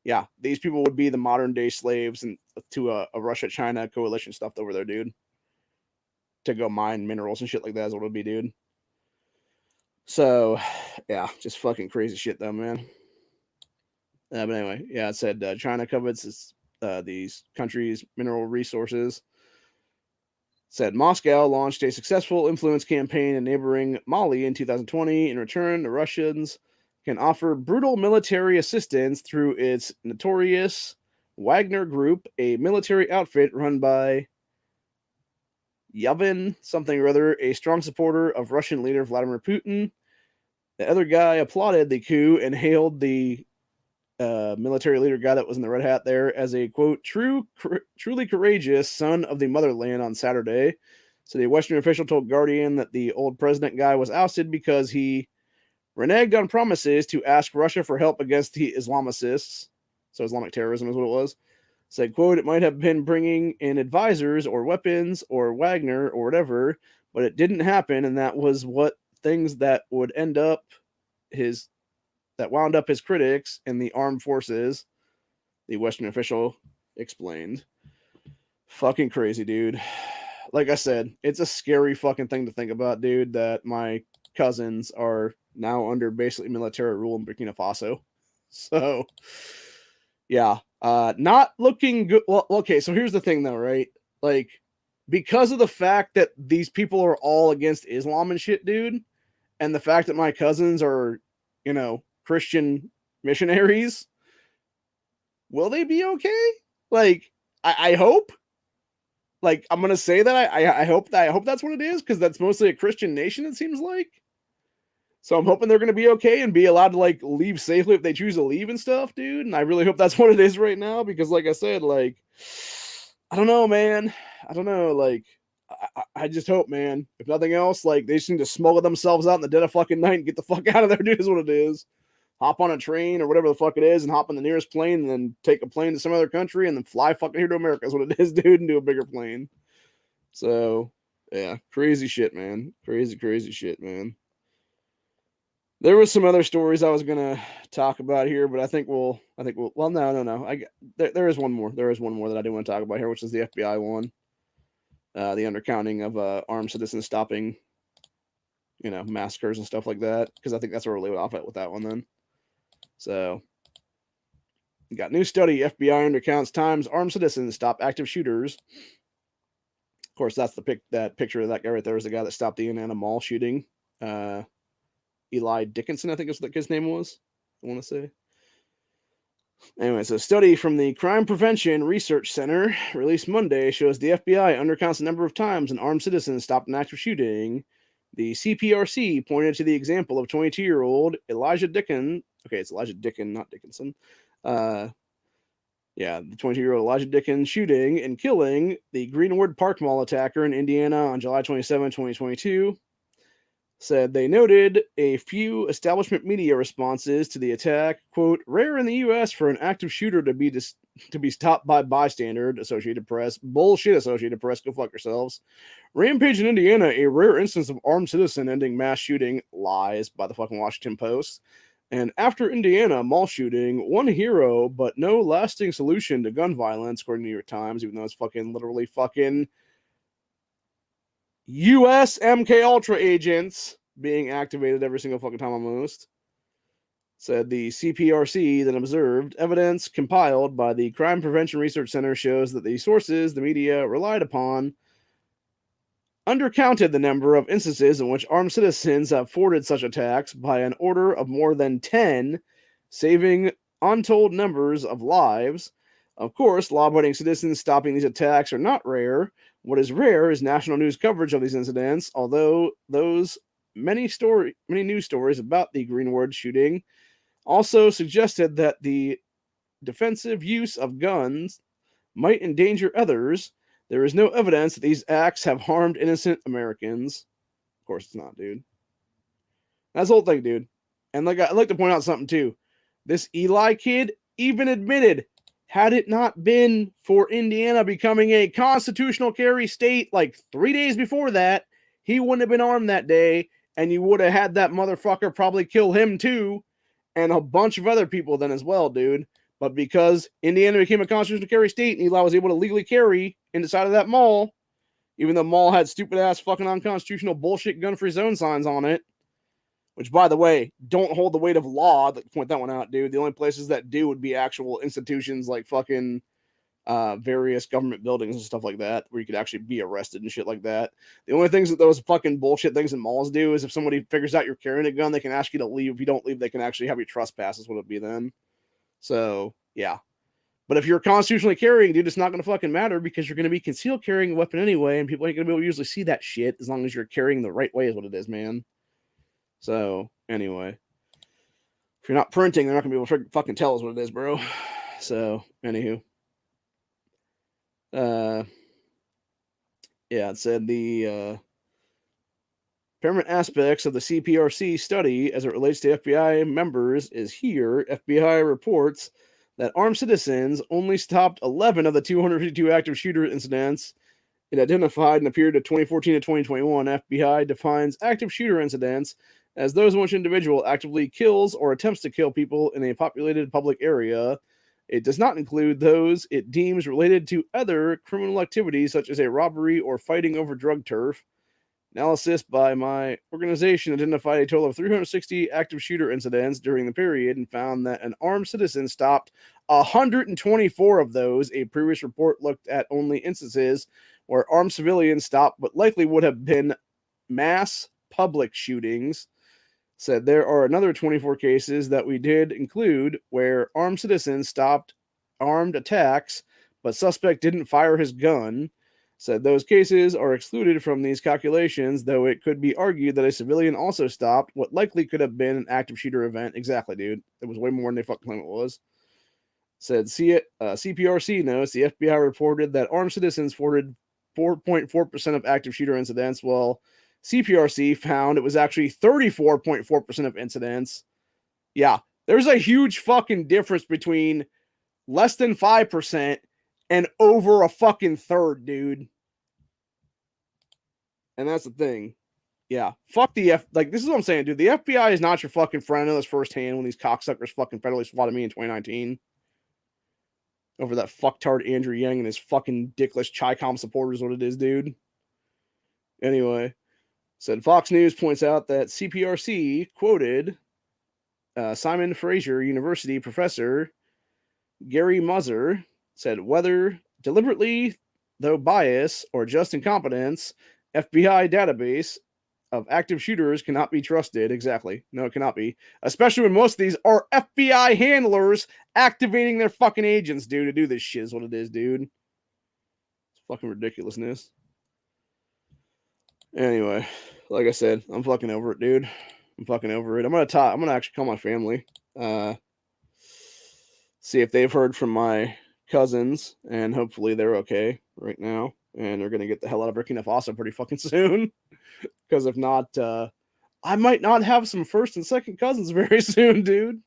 Yeah, these people would be the modern day slaves and to a Russia China coalition stuff over there, dude. To go mine minerals and shit like that is what it would be, dude. So, yeah, just fucking crazy shit though, man. But anyway, yeah, it said China covets these countries' mineral resources. Said Moscow launched a successful influence campaign in neighboring Mali in 2020. In return, the Russians can offer brutal military assistance through its notorious Wagner Group, a military outfit run by Yavin something or other, a strong supporter of Russian leader Vladimir Putin. The other guy applauded the coup and hailed the military leader guy that was in the red hat there as a quote truly courageous son of the motherland on Saturday. So the Western official told Guardian that the old president guy was ousted because he reneged on promises to ask Russia for help against the Islamicists. So Islamic terrorism is what it was. Said, quote, it might have been bringing in advisors or weapons or Wagner or whatever, but it didn't happen, and that was what things that would end up his that wound up his critics in the armed forces, the Western official explained. Fucking crazy, dude. Like I said, it's a scary fucking thing to think about, dude, that my cousins are now under basically military rule in Burkina Faso. So, yeah, not looking good. Well, okay, so here's the thing, though, right? Like, because of the fact that these people are all against Islam and shit, dude, and the fact that my cousins are, Christian missionaries, will they be okay? Like, I hope. Like, I'm gonna say that I hope that's what it is, because that's mostly a Christian nation, it seems like. So I'm hoping they're gonna be okay and be allowed to like leave safely if they choose to leave and stuff, dude. And I really hope that's what it is right now, because like I said, like, I don't know, man. I don't know, like, I just hope, man. If nothing else, like, they just need to smuggle themselves out in the dead of fucking night and get the fuck out of there, dude, is what it is. Hop on a train or whatever the fuck it is and hop on the nearest plane and then take a plane to some other country and then fly fucking here to America is what it is, dude, and do a bigger plane. So, yeah, crazy shit, man. Crazy shit, man. There was some other stories I was gonna talk about here, but I think we'll. Well, no. There is one more. There is one more that I do want to talk about here, which is the FBI one. The undercounting of armed citizens stopping, massacres and stuff like that. Because I think that's where we'll leave off at with that one then. So, you got new study: FBI undercounts times armed citizens stop active shooters. Of course, that's that picture of that guy right there is the guy that stopped the Indiana Mall shooting. Eli Dickinson, I think is what his name was. I want to say. Anyways, a study from the Crime Prevention Research Center released Monday shows the FBI undercounts the number of times an armed citizen stopped an active shooting. The CPRC pointed to the example of 22-year-old Elijah Dickin. Okay, it's Elijah Dickin, not Dickinson. The 22-year-old Elijah Dickin shooting and killing the Greenwood Park Mall attacker in Indiana on July 27, 2022. Said they noted a few establishment media responses to the attack. Quote, rare in the U.S. for an active shooter to be stopped by bystander, Associated Press. Bullshit, Associated Press. Go fuck yourselves. Rampage in Indiana, a rare instance of armed citizen ending mass shooting. Lies by the fucking Washington Post. And after Indiana mall shooting, one hero, but no lasting solution to gun violence, according to New York Times, even though it's fucking literally fucking U.S. MK Ultra agents being activated every single fucking time almost. Said the CPRC then observed evidence compiled by the Crime Prevention Research Center shows that the sources the media relied upon undercounted the number of instances in which armed citizens have forwarded such attacks by an order of more than 10, saving untold numbers of lives. Of course, law-abiding citizens stopping these attacks are not rare. What is rare is national news coverage of these incidents, although those many news stories about the Greenwood shooting also suggested that the defensive use of guns might endanger others. There is no evidence that these acts have harmed innocent Americans. Of course it's not, dude. That's the whole thing, dude. And I'd like to point out something too. This Eli kid even admitted, had it not been for Indiana becoming a constitutional carry state like 3 days before that, he wouldn't have been armed that day, and you would have had that motherfucker probably kill him too, and a bunch of other people then as well, dude. But because Indiana became a constitutional carry state and Eli was able to legally carry inside of that mall, even though the mall had stupid ass fucking unconstitutional bullshit gun free zone signs on it, which, by the way, don't hold the weight of law. Point that one out, dude. The only places that do would be actual institutions like fucking various government buildings and stuff like that, where you could actually be arrested and shit like that. The only things that those fucking bullshit things in malls do is if somebody figures out you're carrying a gun, they can ask you to leave. If you don't leave, they can actually have you trespass, is what it'd be then. So, yeah. But if you're constitutionally carrying, dude, it's not going to fucking matter because you're going to be concealed carrying a weapon anyway, and people ain't going to be able to usually see that shit as long as you're carrying the right way, is what it is, man. So, anyway. If you're not printing, they're not going to be able to fucking tell us what it is, bro. So, anywho. Yeah, it said the paramount aspects of the CPRC study as it relates to FBI members is here. FBI reports that armed citizens only stopped 11 of the 252 active shooter incidents it identified in the period of 2014 to 2021. FBI defines active shooter incidents as those in which an individual actively kills or attempts to kill people in a populated public area. It does not include those it deems related to other criminal activities such as a robbery or fighting over drug turf. Analysis by my organization identified a total of 360 active shooter incidents during the period and found that an armed citizen stopped 124 of those. A previous report looked at only instances where armed civilians stopped, but likely would have been mass public shootings. Said there are another 24 cases that we did include where armed citizens stopped armed attacks, but suspect didn't fire his gun. Said those cases are excluded from these calculations, though it could be argued that a civilian also stopped what likely could have been an active shooter event. Exactly, dude. It was way more than they fucking claim it was. Said CPRC notes the FBI reported that armed citizens forwarded 4.4% of active shooter incidents, while CPRC found it was actually 34.4% of incidents. Yeah, there's a huge fucking difference between less than 5% and over a fucking third, dude. And that's the thing. Yeah, fuck the like. This is what I'm saying, dude. The FBI is not your fucking friend. I know this firsthand when these cocksuckers fucking federally swatted me in 2019 over that fucktard Andrew Yang and his fucking dickless Chi-Com supporters. What it is, dude. Anyway, said Fox News points out that CPRC quoted Simon Fraser University professor Gary Muzzer said whether deliberately, though bias, or just incompetence, FBI database of active shooters cannot be trusted. Exactly. No, it cannot be. Especially when most of these are FBI handlers activating their fucking agents, dude, to do this shit is what it is, dude. It's fucking ridiculousness. Anyway, like I said, I'm fucking over it, dude. I'm fucking over it. I'm gonna actually call my family. See if they've heard from my cousins, and hopefully they're okay right now. And they're gonna get the hell out of Burkina Faso pretty fucking soon. Because if not, I might not have some first and second cousins very soon, dude.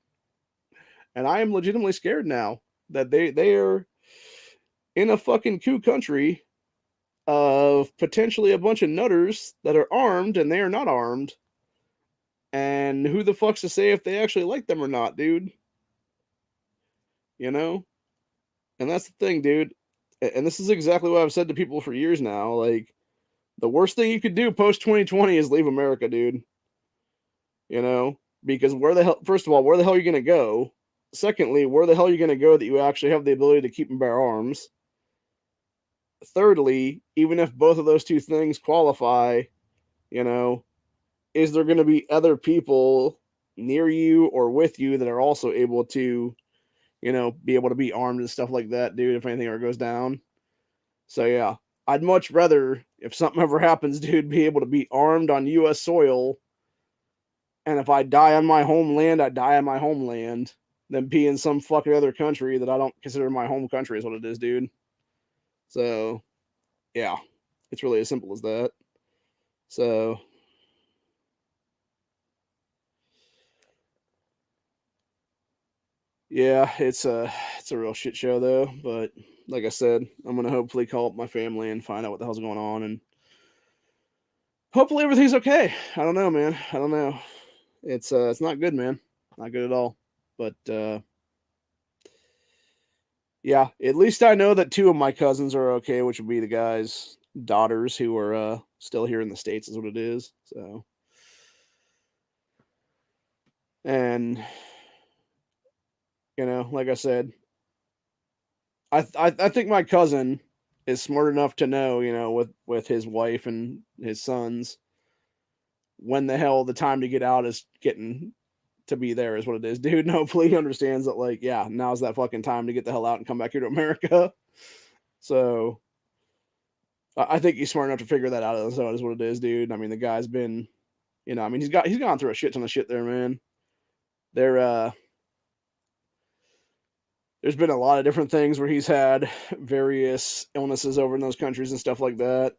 And I am legitimately scared now that they are in a fucking coup country of potentially a bunch of nutters that are armed and they are not armed. And who the fuck's to say if they actually like them or not, dude? You know? And that's the thing, dude. And this is exactly what I've said to people for years now. Like, the worst thing you could do post 2020 is leave America, dude. You know? Because where the hell, first of all, where the hell are you going to go? Secondly, where the hell are you going to go that you actually have the ability to keep and bear arms? Thirdly, even if both of those two things qualify, you know, is there going to be other people near you or with you that are also able to, you know, be able to be armed and stuff like that, dude, if anything ever goes down? So, yeah, I'd much rather, if something ever happens, dude, be able to be armed on U.S. soil. And if I die on my homeland, I die on my homeland, than be in some fucking other country that I don't consider my home country, is what it is, dude. So, yeah, it's really as simple as that. So, Yeah, it's a real shit show though. But like I said, I'm gonna hopefully call up my family and find out what the hell's going on, and hopefully everything's okay. I don't know, man. I don't know. It's not good, man. Not good at all. But yeah, at least I know that two of my cousins are okay, which would be the guy's daughters who are still here in the States, is what it is. So, and like I said, I think my cousin is smart enough to know, with his wife and his sons, when the hell the time to get out is getting to be there is what it is, dude. And hopefully he understands that, like, yeah, now's that fucking time to get the hell out and come back here to America. So I think he's smart enough to figure that out. So is what it is, dude. I mean, the guy's been, I mean, he's gone through a shit ton of shit there, man. There, there's been a lot of different things where he's had various illnesses over in those countries and stuff like that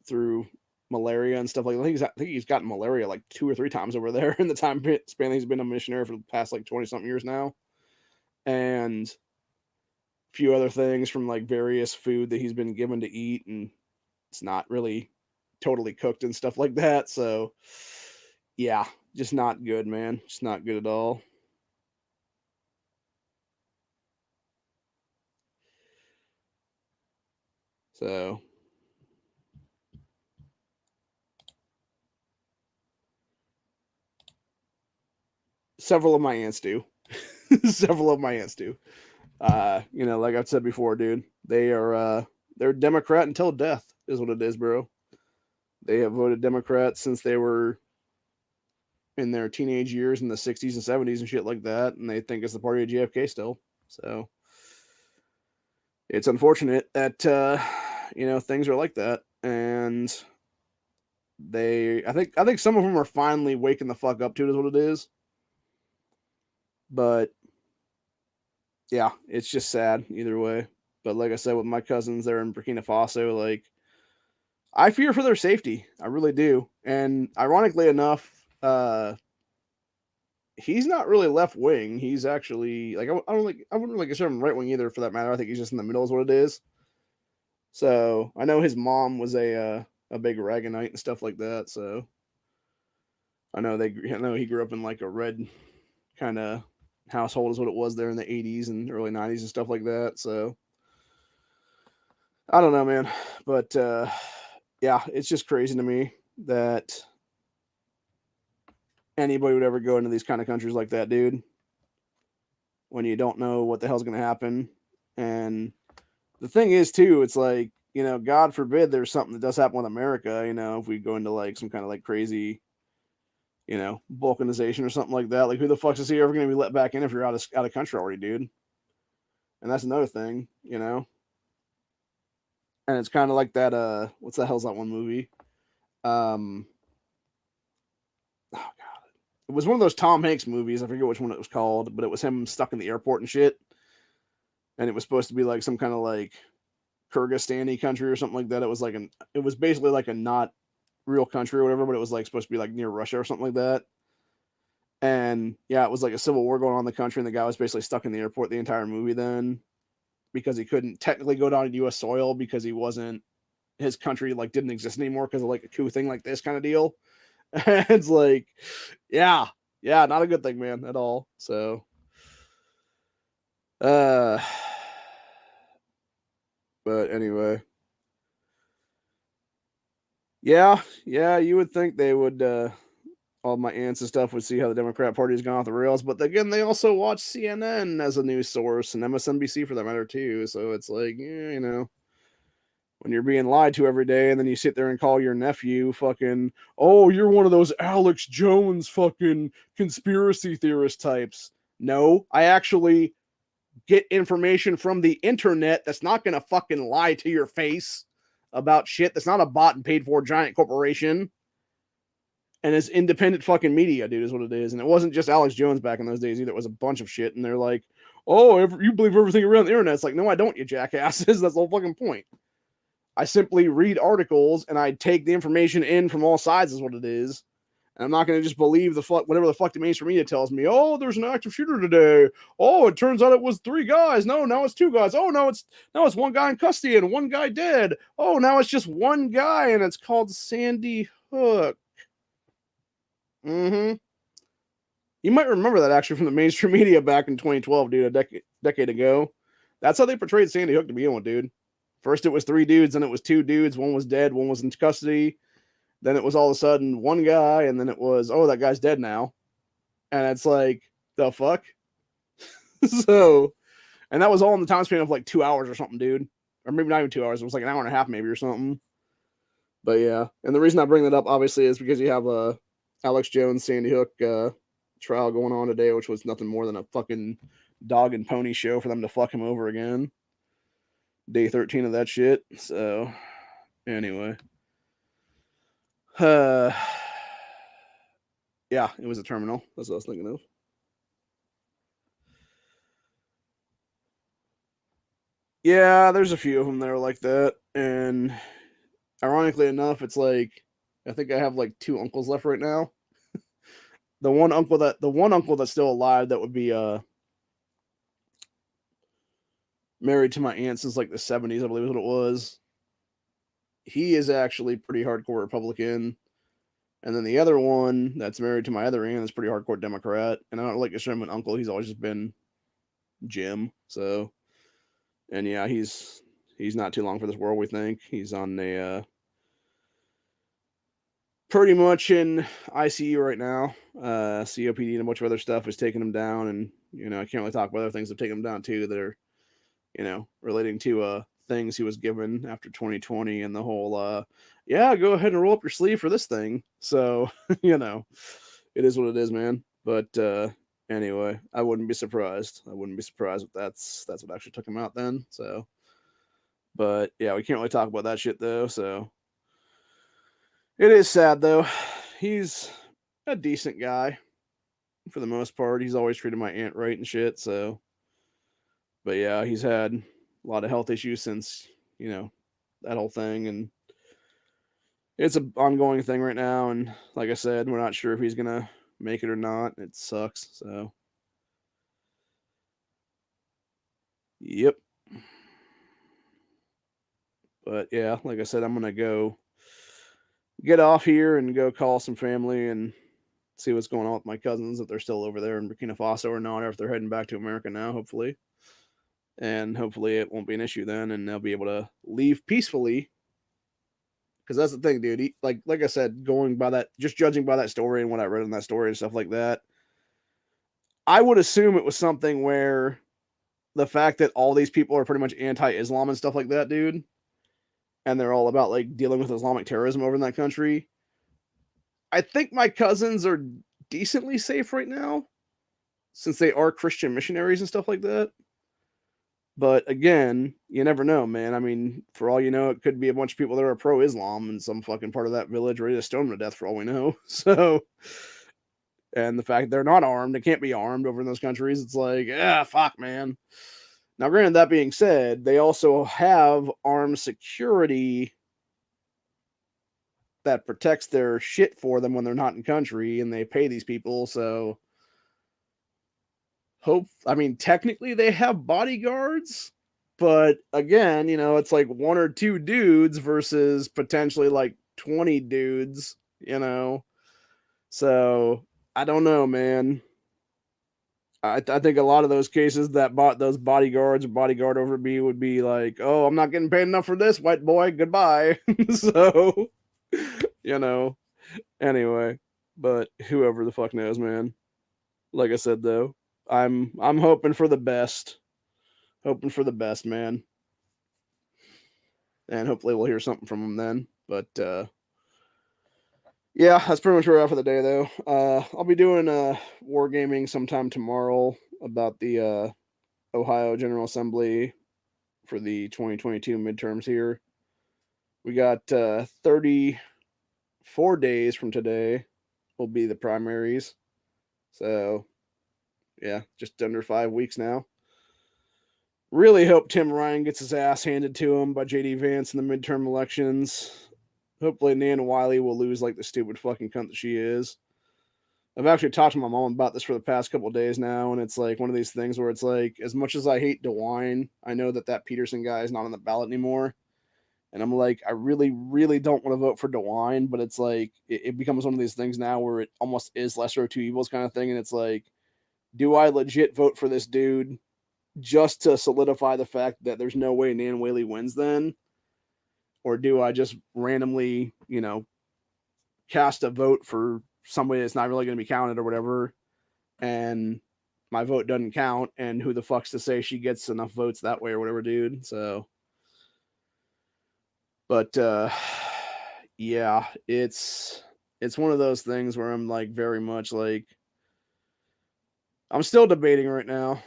through malaria and stuff like that. I think he's gotten malaria like 2 or 3 times over there in the time span that he's been a missionary for the past like 20 something years now. And a few other things from like various food that he's been given to eat, and it's not really totally cooked and stuff like that. So yeah, just not good, man. Just not good at all. So several of my aunts do. Several of my aunts do. Like I've said before, dude, they're Democrat until death is what it is, bro. They have voted Democrat since they were in their teenage years in the 60s and 70s and shit like that, and they think it's the party of JFK still. So it's unfortunate that things are like that, and I think some of them are finally waking the fuck up to it is what it is. But yeah, it's just sad either way. But like I said, with my cousins there in Burkina Faso, like, I fear for their safety. I really do. And ironically enough, he's not really left wing. He's actually like, I wouldn't really consider him right wing either, for that matter. I think he's just in the middle is what it is. So I know his mom was a big Reaganite and stuff like that. So I know he grew up in like a red kind of household is what it was there in the 80s and early 90s and stuff like that. So I don't know, man. But yeah, it's just crazy to me that anybody would ever go into these kind of countries like that, dude, when you don't know what the hell's going to happen. And the thing is, too, it's like, God forbid there's something that does happen with America, if we go into like some kind of like crazy, balkanization or something like that. Like, who the fuck is he ever going to be let back in if you're out of country already, dude? And that's another thing, And it's kind of like that, what's the hell's that one movie? Oh god, it was one of those Tom Hanks movies. I forget which one it was called, but it was him stuck in the airport and shit. And it was supposed to be like some kind of like Kyrgyzstani country or something like that. It was basically like a not real country or whatever, but it was like supposed to be like near Russia or something like that. And yeah, it was like a civil war going on in the country, and the guy was basically stuck in the airport the entire movie then, because he couldn't technically go down to U.S. soil because his country like didn't exist anymore because of like a coup thing like this kind of deal. It's like, yeah, not a good thing, man, at all. So, uh, but anyway, yeah, you would think they would, all my aunts and stuff would see how the Democrat Party has gone off the rails, but again, they also watch CNN as a news source and MSNBC for that matter too. So it's like, yeah, when you're being lied to every day, and then you sit there and call your nephew fucking, oh, you're one of those Alex Jones fucking conspiracy theorist types. No, I actually get information from the internet that's not gonna fucking lie to your face about shit that's not a bought and paid for giant corporation. And it's independent fucking media, dude, is what it is. And it wasn't just Alex Jones back in those days either. It was a bunch of shit. And they're like, oh, you believe everything around the internet. It's like, no, I don't, you jackasses. That's the whole fucking point. I simply read articles and I take the information in from all sides, is what it is. And I'm not going to just believe whatever the fuck the mainstream media tells me. Oh, there's an active shooter today. Oh, it turns out it was 3 guys. No, now it's 2 guys. Oh, now it's 1 guy in custody and 1 guy dead. Oh, now it's just 1 guy and it's called Sandy Hook. Mm-hmm. You might remember that actually from the mainstream media back in 2012, dude, a decade ago. That's how they portrayed Sandy Hook to begin with, dude. First it was 3 dudes, then it was 2 dudes. 1 was dead, 1 was in custody. Then it was all of a sudden 1 guy, and then it was, oh, that guy's dead now. And it's like, the fuck? So, and that was all in the time span of like 2 hours or something, dude. Or maybe not even 2 hours. It was like an hour and a half maybe or something. But yeah. And the reason I bring that up, obviously, is because you have a Alex Jones, Sandy Hook trial going on today, which was nothing more than a fucking dog and pony show for them to fuck him over again. Day 13 of that shit. So, anyway. Yeah, it was a terminal. That's what I was thinking of. Yeah, there's a few of them that are like that, and ironically enough, it's like I think I have like 2 uncles left right now. The one uncle that's still alive that would be married to my aunt since like the 70s, I believe is what it was. He is actually pretty hardcore Republican. And then the other one that's married to my other aunt is pretty hardcore Democrat. And I don't like to him an uncle. He's always just been Jim. So, and yeah, he's not too long for this world. We think he's on a pretty much in ICU right now. COPD and a bunch of other stuff is taking him down, and I can't really talk about other things that have taken him down too that are relating to things he was given after 2020 and the whole yeah, go ahead and roll up your sleeve for this thing. So it is what it is, man. But anyway, I wouldn't be surprised if that's what actually took him out then. So, but yeah, we can't really talk about that shit though. So it is sad though. He's a decent guy for the most part. He's always treated my aunt right and shit. So, but yeah, he's had a lot of health issues since that whole thing, and it's an ongoing thing right now. And like I said, we're not sure if he's gonna make it or not. It sucks. So, yep. But yeah, like I said, I'm gonna go get off here and go call some family and see what's going on with my cousins, if they're still over there in Burkina Faso or not, or if they're heading back to America now, hopefully. And hopefully it won't be an issue then, and they'll be able to leave peacefully. Because that's the thing, dude. Like I said, going by that, just judging by that story and what I read in that story and stuff like that, I would assume it was something where the fact that all these people are pretty much anti-Islam and stuff like that, dude, and they're all about like dealing with Islamic terrorism over in that country. I think my cousins are decently safe right now, since they are Christian missionaries and stuff like that. But again, you never know, man. I mean, for all you know, it could be a bunch of people that are pro-Islam in some fucking part of that village ready to stone them to death for all we know. So, and the fact they're not armed, they can't be armed over in those countries. It's like, yeah, fuck, man. Now, granted, that being said, they also have armed security that protects their shit for them when they're not in country, and they pay these people. So, I mean, technically they have bodyguards, but again, it's like 1 or 2 dudes versus potentially like 20 dudes, So I don't know, man. I think a lot of those cases that bought those bodyguards or bodyguard over me would be like, oh, I'm not getting paid enough for this, white boy. Goodbye. So, anyway, but whoever the fuck knows, man. Like I said, though, I'm hoping for the best. Hoping for the best, man. And hopefully we'll hear something from him then. But yeah, that's pretty much where we're at for the day, though. I'll be doing wargaming sometime tomorrow about the Ohio General Assembly for the 2022 midterms here. We got 34 days from today will be the primaries. So, yeah, just under 5 weeks now. Really hope Tim Ryan gets his ass handed to him by J.D. Vance in the midterm elections. Hopefully Nan Wiley will lose like the stupid fucking cunt that she is. I've actually talked to my mom about this for the past couple of days now, and it's like one of these things where it's like, as much as I hate DeWine, I know that Peterson guy is not on the ballot anymore. And I'm like, I really, really don't want to vote for DeWine, but it's like, it becomes one of these things now where it almost is lesser of two evils kind of thing. And it's like, do I legit vote for this dude just to solidify the fact that there's no way Nan Whaley wins then? Or do I just randomly, cast a vote for somebody that's not really going to be counted or whatever, and my vote doesn't count, and who the fuck's to say she gets enough votes that way or whatever, dude? So, but yeah, it's one of those things where I'm like very much like, I'm still debating right now.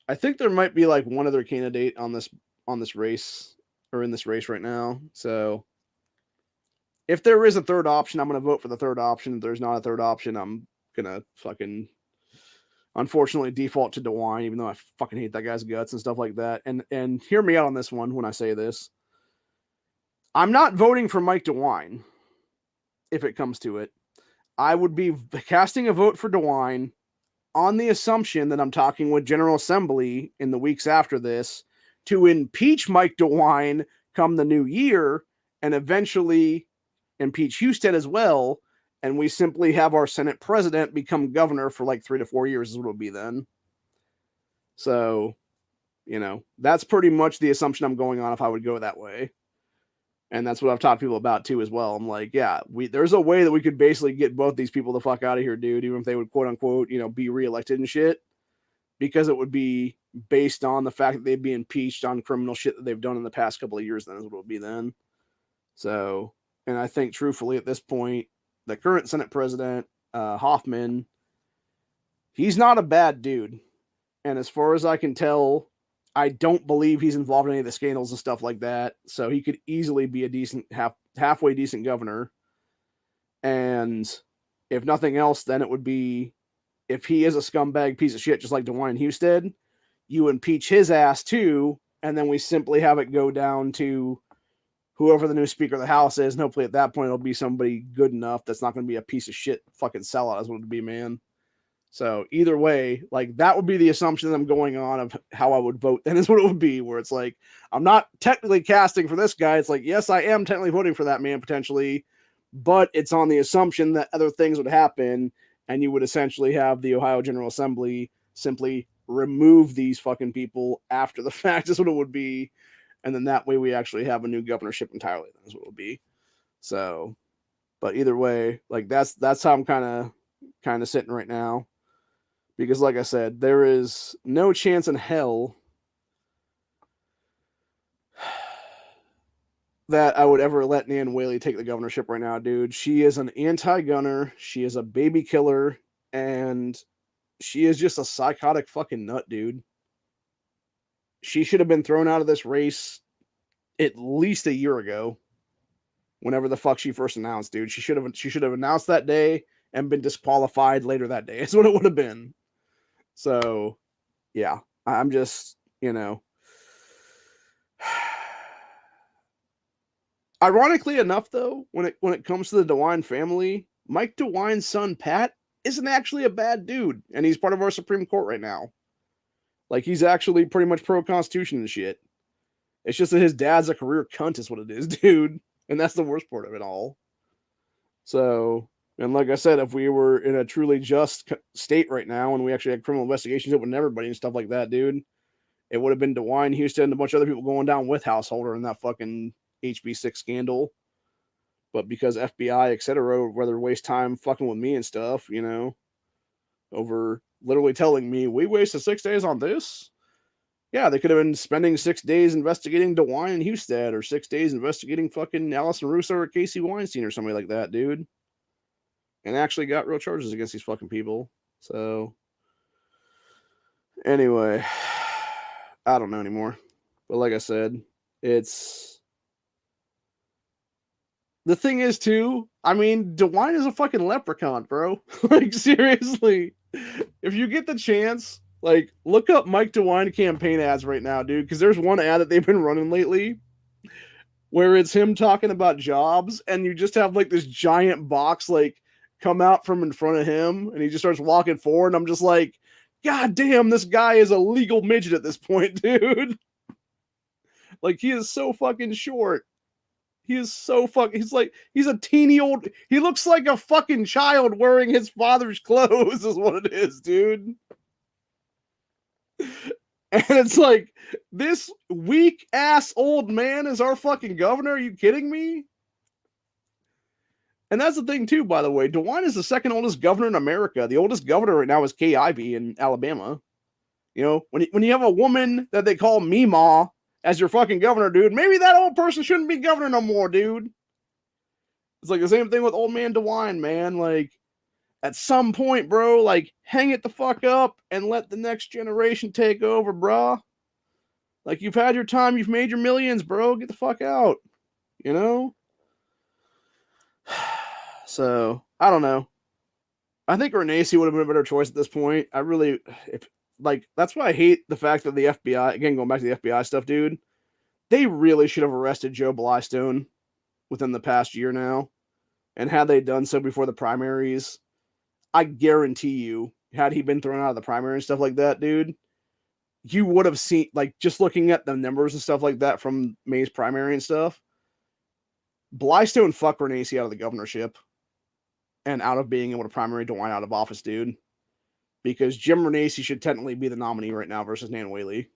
I think there might be like one other candidate on this race, or in this race right now. So if there is a third option, I'm going to vote for the third option. If there's not a third option, I'm going to fucking, unfortunately, default to DeWine, even though I fucking hate that guy's guts and stuff like that. And hear me out on this one when I say this. I'm not voting for Mike DeWine if it comes to it. I would be casting a vote for DeWine on the assumption that I'm talking with General Assembly in the weeks after this to impeach Mike DeWine come the new year, and eventually impeach Husted as well, and we simply have our Senate president become governor for like 3 to 4 years is what it'll be then. So, that's pretty much the assumption I'm going on if I would go that way. And that's what I've talked to people about too as well. I'm like, yeah, there's a way that we could basically get both these people the fuck out of here, dude, even if they would quote unquote, be reelected and shit, because it would be based on the fact that they'd be impeached on criminal shit that they've done in the past couple of years. Then is what it would be then. So, and I think truthfully at this point, the current Senate president, Hoffman, he's not a bad dude. And as far as I can tell, I don't believe he's involved in any of the scandals and stuff like that. So he could easily be a decent, halfway decent governor. And if nothing else, then it would be, if he is a scumbag piece of shit, just like DeWine Husted, you impeach his ass too. And then we simply have it go down to whoever the new Speaker of the House is. And hopefully at that point, it'll be somebody good enough that's not going to be a piece of shit fucking sellout, is what it would be, man. So either way, like, that would be the assumption that I'm going on of how I would vote. Then is what it would be, where it's like, I'm not technically casting for this guy. It's like, yes, I am technically voting for that man potentially, but it's on the assumption that other things would happen, and you would essentially have the Ohio General Assembly simply remove these fucking people after the fact is what it would be. And then that way we actually have a new governorship entirely. That's what it would be. So, but either way, like, that's how I'm kind of sitting right now. Because, like I said, there is no chance in hell that I would ever let Nan Whaley take the governorship right now, dude. She is an anti-gunner. She is a baby killer. And she is just a psychotic fucking nut, dude. She should have been thrown out of this race at least a year ago. Whenever the fuck she first announced, dude. She should have announced that day and been disqualified later that day. That's what it would have been. So, yeah, I'm just, ironically enough, though, when it comes to the DeWine family, Mike DeWine's son Pat isn't actually a bad dude, and he's part of our Supreme Court right now. Like, he's actually pretty much pro-Constitution and shit. It's just that his dad's a career cunt is what it is, dude, and that's the worst part of it all. So, and like I said, if we were in a truly just state right now and we actually had criminal investigations open to everybody and stuff like that, dude, it would have been DeWine, Husted, and a bunch of other people going down with Householder in that fucking HB6 scandal. But because FBI, etc., would rather waste time fucking with me and stuff, over literally telling me, we wasted 6 days on this? Yeah, they could have been spending 6 days investigating DeWine and Husted, or 6 days investigating fucking Allison Russo or Casey Weinstein or somebody like that, dude. And actually got real charges against these fucking people. So, anyway, I don't know anymore. But like I said, it's... The thing is, too, I mean, DeWine is a fucking leprechaun, bro. Like, seriously. If you get the chance, like, look up Mike DeWine campaign ads right now, dude, because there's one ad that they've been running lately where it's him talking about jobs, and you just have, like, this giant box, like, come out from in front of him, and he just starts walking forward, and I'm just like, God damn, this guy is a legal midget at this point, dude. Like, he is so fucking short. He is so fucking. He's a teeny old. He looks like a fucking child wearing his father's clothes, is what it is, dude. And it's like, this weak ass old man is our fucking governor? Are you kidding me? And that's the thing, too, by the way. DeWine is the second oldest governor in America. The oldest governor right now is Kay Ivey in Alabama. You know, when you have a woman that they call Meemaw as your fucking governor, dude, maybe that old person shouldn't be governor no more, dude. It's like the same thing with old man DeWine, man. Like, at some point, bro, like, hang it the fuck up and let the next generation take over, bro. Like, you've had your time, you've made your millions, bro. Get the fuck out. You know? So, I don't know. I think Renacci would have been a better choice at this point. I really, that's why I hate the fact that the FBI, again, going back to the FBI stuff, dude, they really should have arrested Joe Blystone within the past year now. And had they done so before the primaries, I guarantee you, had he been thrown out of the primary and stuff like that, dude, you would have seen, like, just looking at the numbers and stuff like that from May's primary and stuff, Blystone fucked Renacci out of the governorship and out of being able to primary DeWine out of office, dude. Because Jim Renacci should technically be the nominee right now versus Nan Whaley.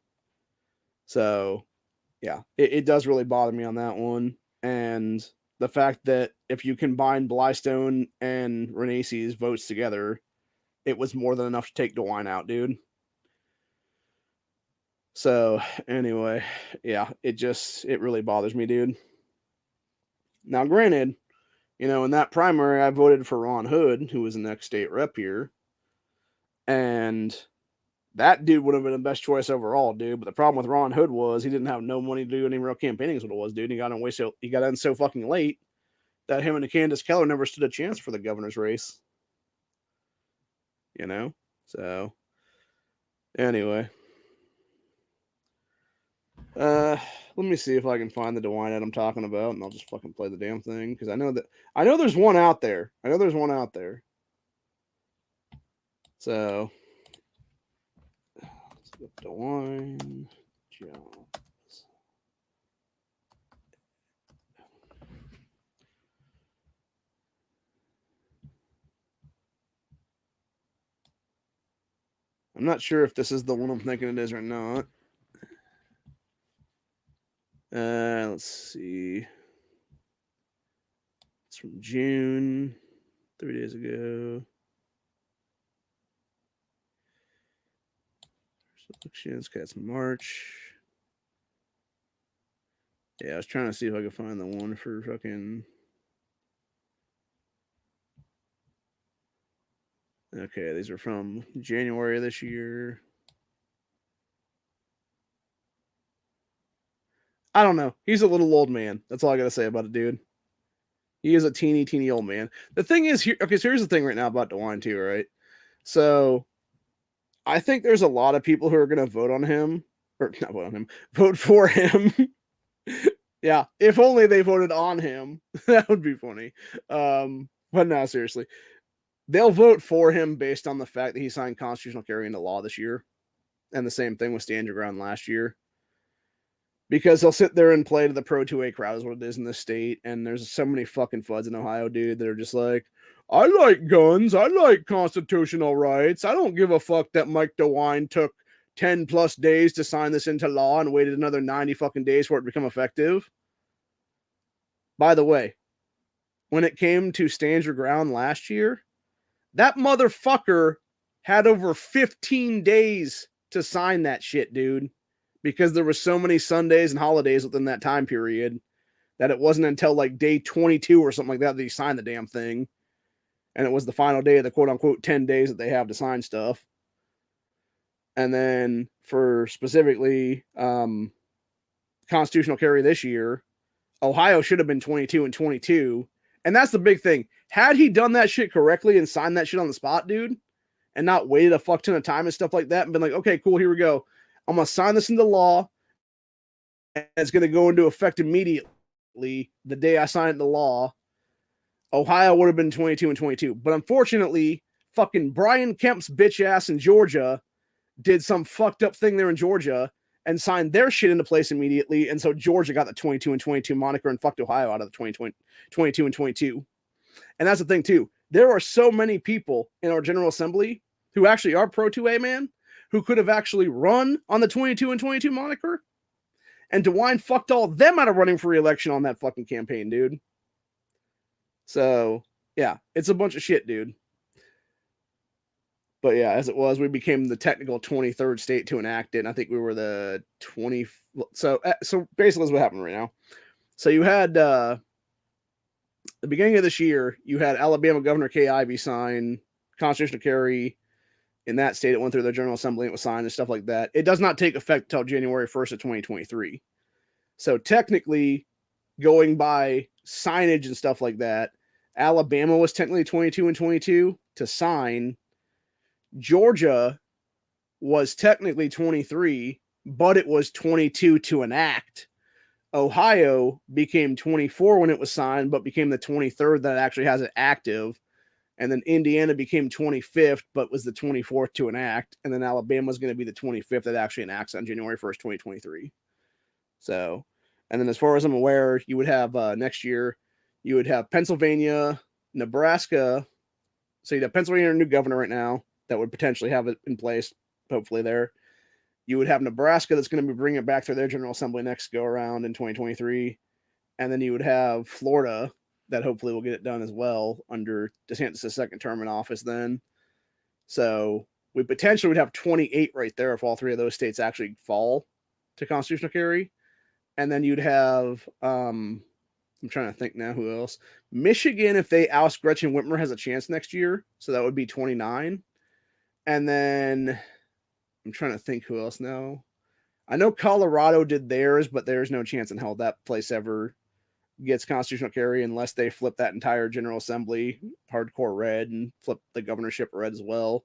So, yeah, it does really bother me on that one. And the fact that if you combine Blystone and Renacci's votes together, it was more than enough to take DeWine out, dude. So, anyway, yeah, it really bothers me, dude. Now, granted, you know, in that primary, I voted for Ron Hood, who was the next state rep here. And that dude would have been the best choice overall, dude. But the problem with Ron Hood was he didn't have no money to do any real campaigning, is what it was, dude. He got in so fucking late that him and Candace Keller never stood a chance for the governor's race. You know? So, anyway. Let me see if I can find the DeWine ad I'm talking about, and I'll just fucking play the damn thing, because I know there's one out there. So, let's get DeWine jobs. I'm not sure if this is the one I'm thinking it is or not. Let's see. It's from June, 3 days ago. Elections, okay, it's March. Yeah, I was trying to see if I could find the one for fucking. Okay, these are from January of this year. I don't know. He's a little old man. That's all I gotta say about it, dude. He is a teeny old man. The thing is, so here's the thing right now about DeWine too, right? So, I think there's a lot of people who are gonna vote on him, or not vote on him, vote for him. Yeah, if only they voted on him, that would be funny. But no, seriously, they'll vote for him based on the fact that he signed constitutional carry into law this year, and the same thing with Stand Your Ground last year. Because they'll sit there and play to the pro 2A crowd is what it is in this state, and there's so many fucking fuds in Ohio, dude, that are just like, I like guns, I like constitutional rights, I don't give a fuck that Mike DeWine took 10 plus days to sign this into law and waited another 90 fucking days for it to become effective. By the way, when it came to Stand Your Ground last year, that motherfucker had over 15 days to sign that shit, dude. Because there were so many Sundays and holidays within that time period that it wasn't until like day 22 or something like that he signed the damn thing. And it was the final day of the quote unquote 10 days that they have to sign stuff. And then for specifically constitutional carry this year, Ohio should have been 22 and 22. And that's the big thing. Had he done that shit correctly and signed that shit on the spot, dude, and not waited a fuck ton of time and stuff like that and been like, okay, cool, here we go. I'm going to sign this into law, and it's going to go into effect immediately the day I sign it into law. Ohio would have been 22 and 22. But unfortunately, fucking Brian Kemp's bitch ass in Georgia did some fucked up thing there in Georgia and signed their shit into place immediately. And so Georgia got the 22 and 22 moniker and fucked Ohio out of the 22 and 22. And that's the thing, too. There are so many people in our General Assembly who actually are pro 2A, man, who could have actually run on the 22 and 22 moniker. And DeWine fucked all of them out of running for re-election on that fucking campaign, dude. So, yeah, it's a bunch of shit, dude. But yeah, as it was, we became the technical 23rd state to enact it. And I think we were the 20. So basically, that's what happened right now. So you had the beginning of this year, you had Alabama Governor Kay Ivey sign constitutional carry in that state. It went through the General Assembly and it was signed and stuff like that. It does not take effect until January 1st of 2023. So technically, going by signage and stuff like that, Alabama was technically 22 and 22 to sign. Georgia was technically 23, but it was 22 to enact. Ohio became 24 when it was signed, but became the 23rd that actually has it active. And then Indiana became 25th, but was the 24th to enact. And then Alabama is going to be the 25th that actually enacts on January 1st, 2023. So, and then as far as I'm aware, you would have next year, you would have Pennsylvania, Nebraska. So you'd have Pennsylvania, a new governor right now that would potentially have it in place, hopefully there. You would have Nebraska that's going to be bringing it back to their General Assembly next go around in 2023. And then you would have Florida that hopefully will get it done as well under DeSantis' second term in office then. So we potentially would have 28 right there if all three of those states actually fall to constitutional carry. And then you'd have, I'm trying to think now who else. Michigan, if they oust Gretchen Whitmer, has a chance next year. So that would be 29. And then I'm trying to think who else now. I know Colorado did theirs, but there's no chance in hell that place ever gets constitutional carry unless they flip that entire General Assembly hardcore red and flip the governorship red as well.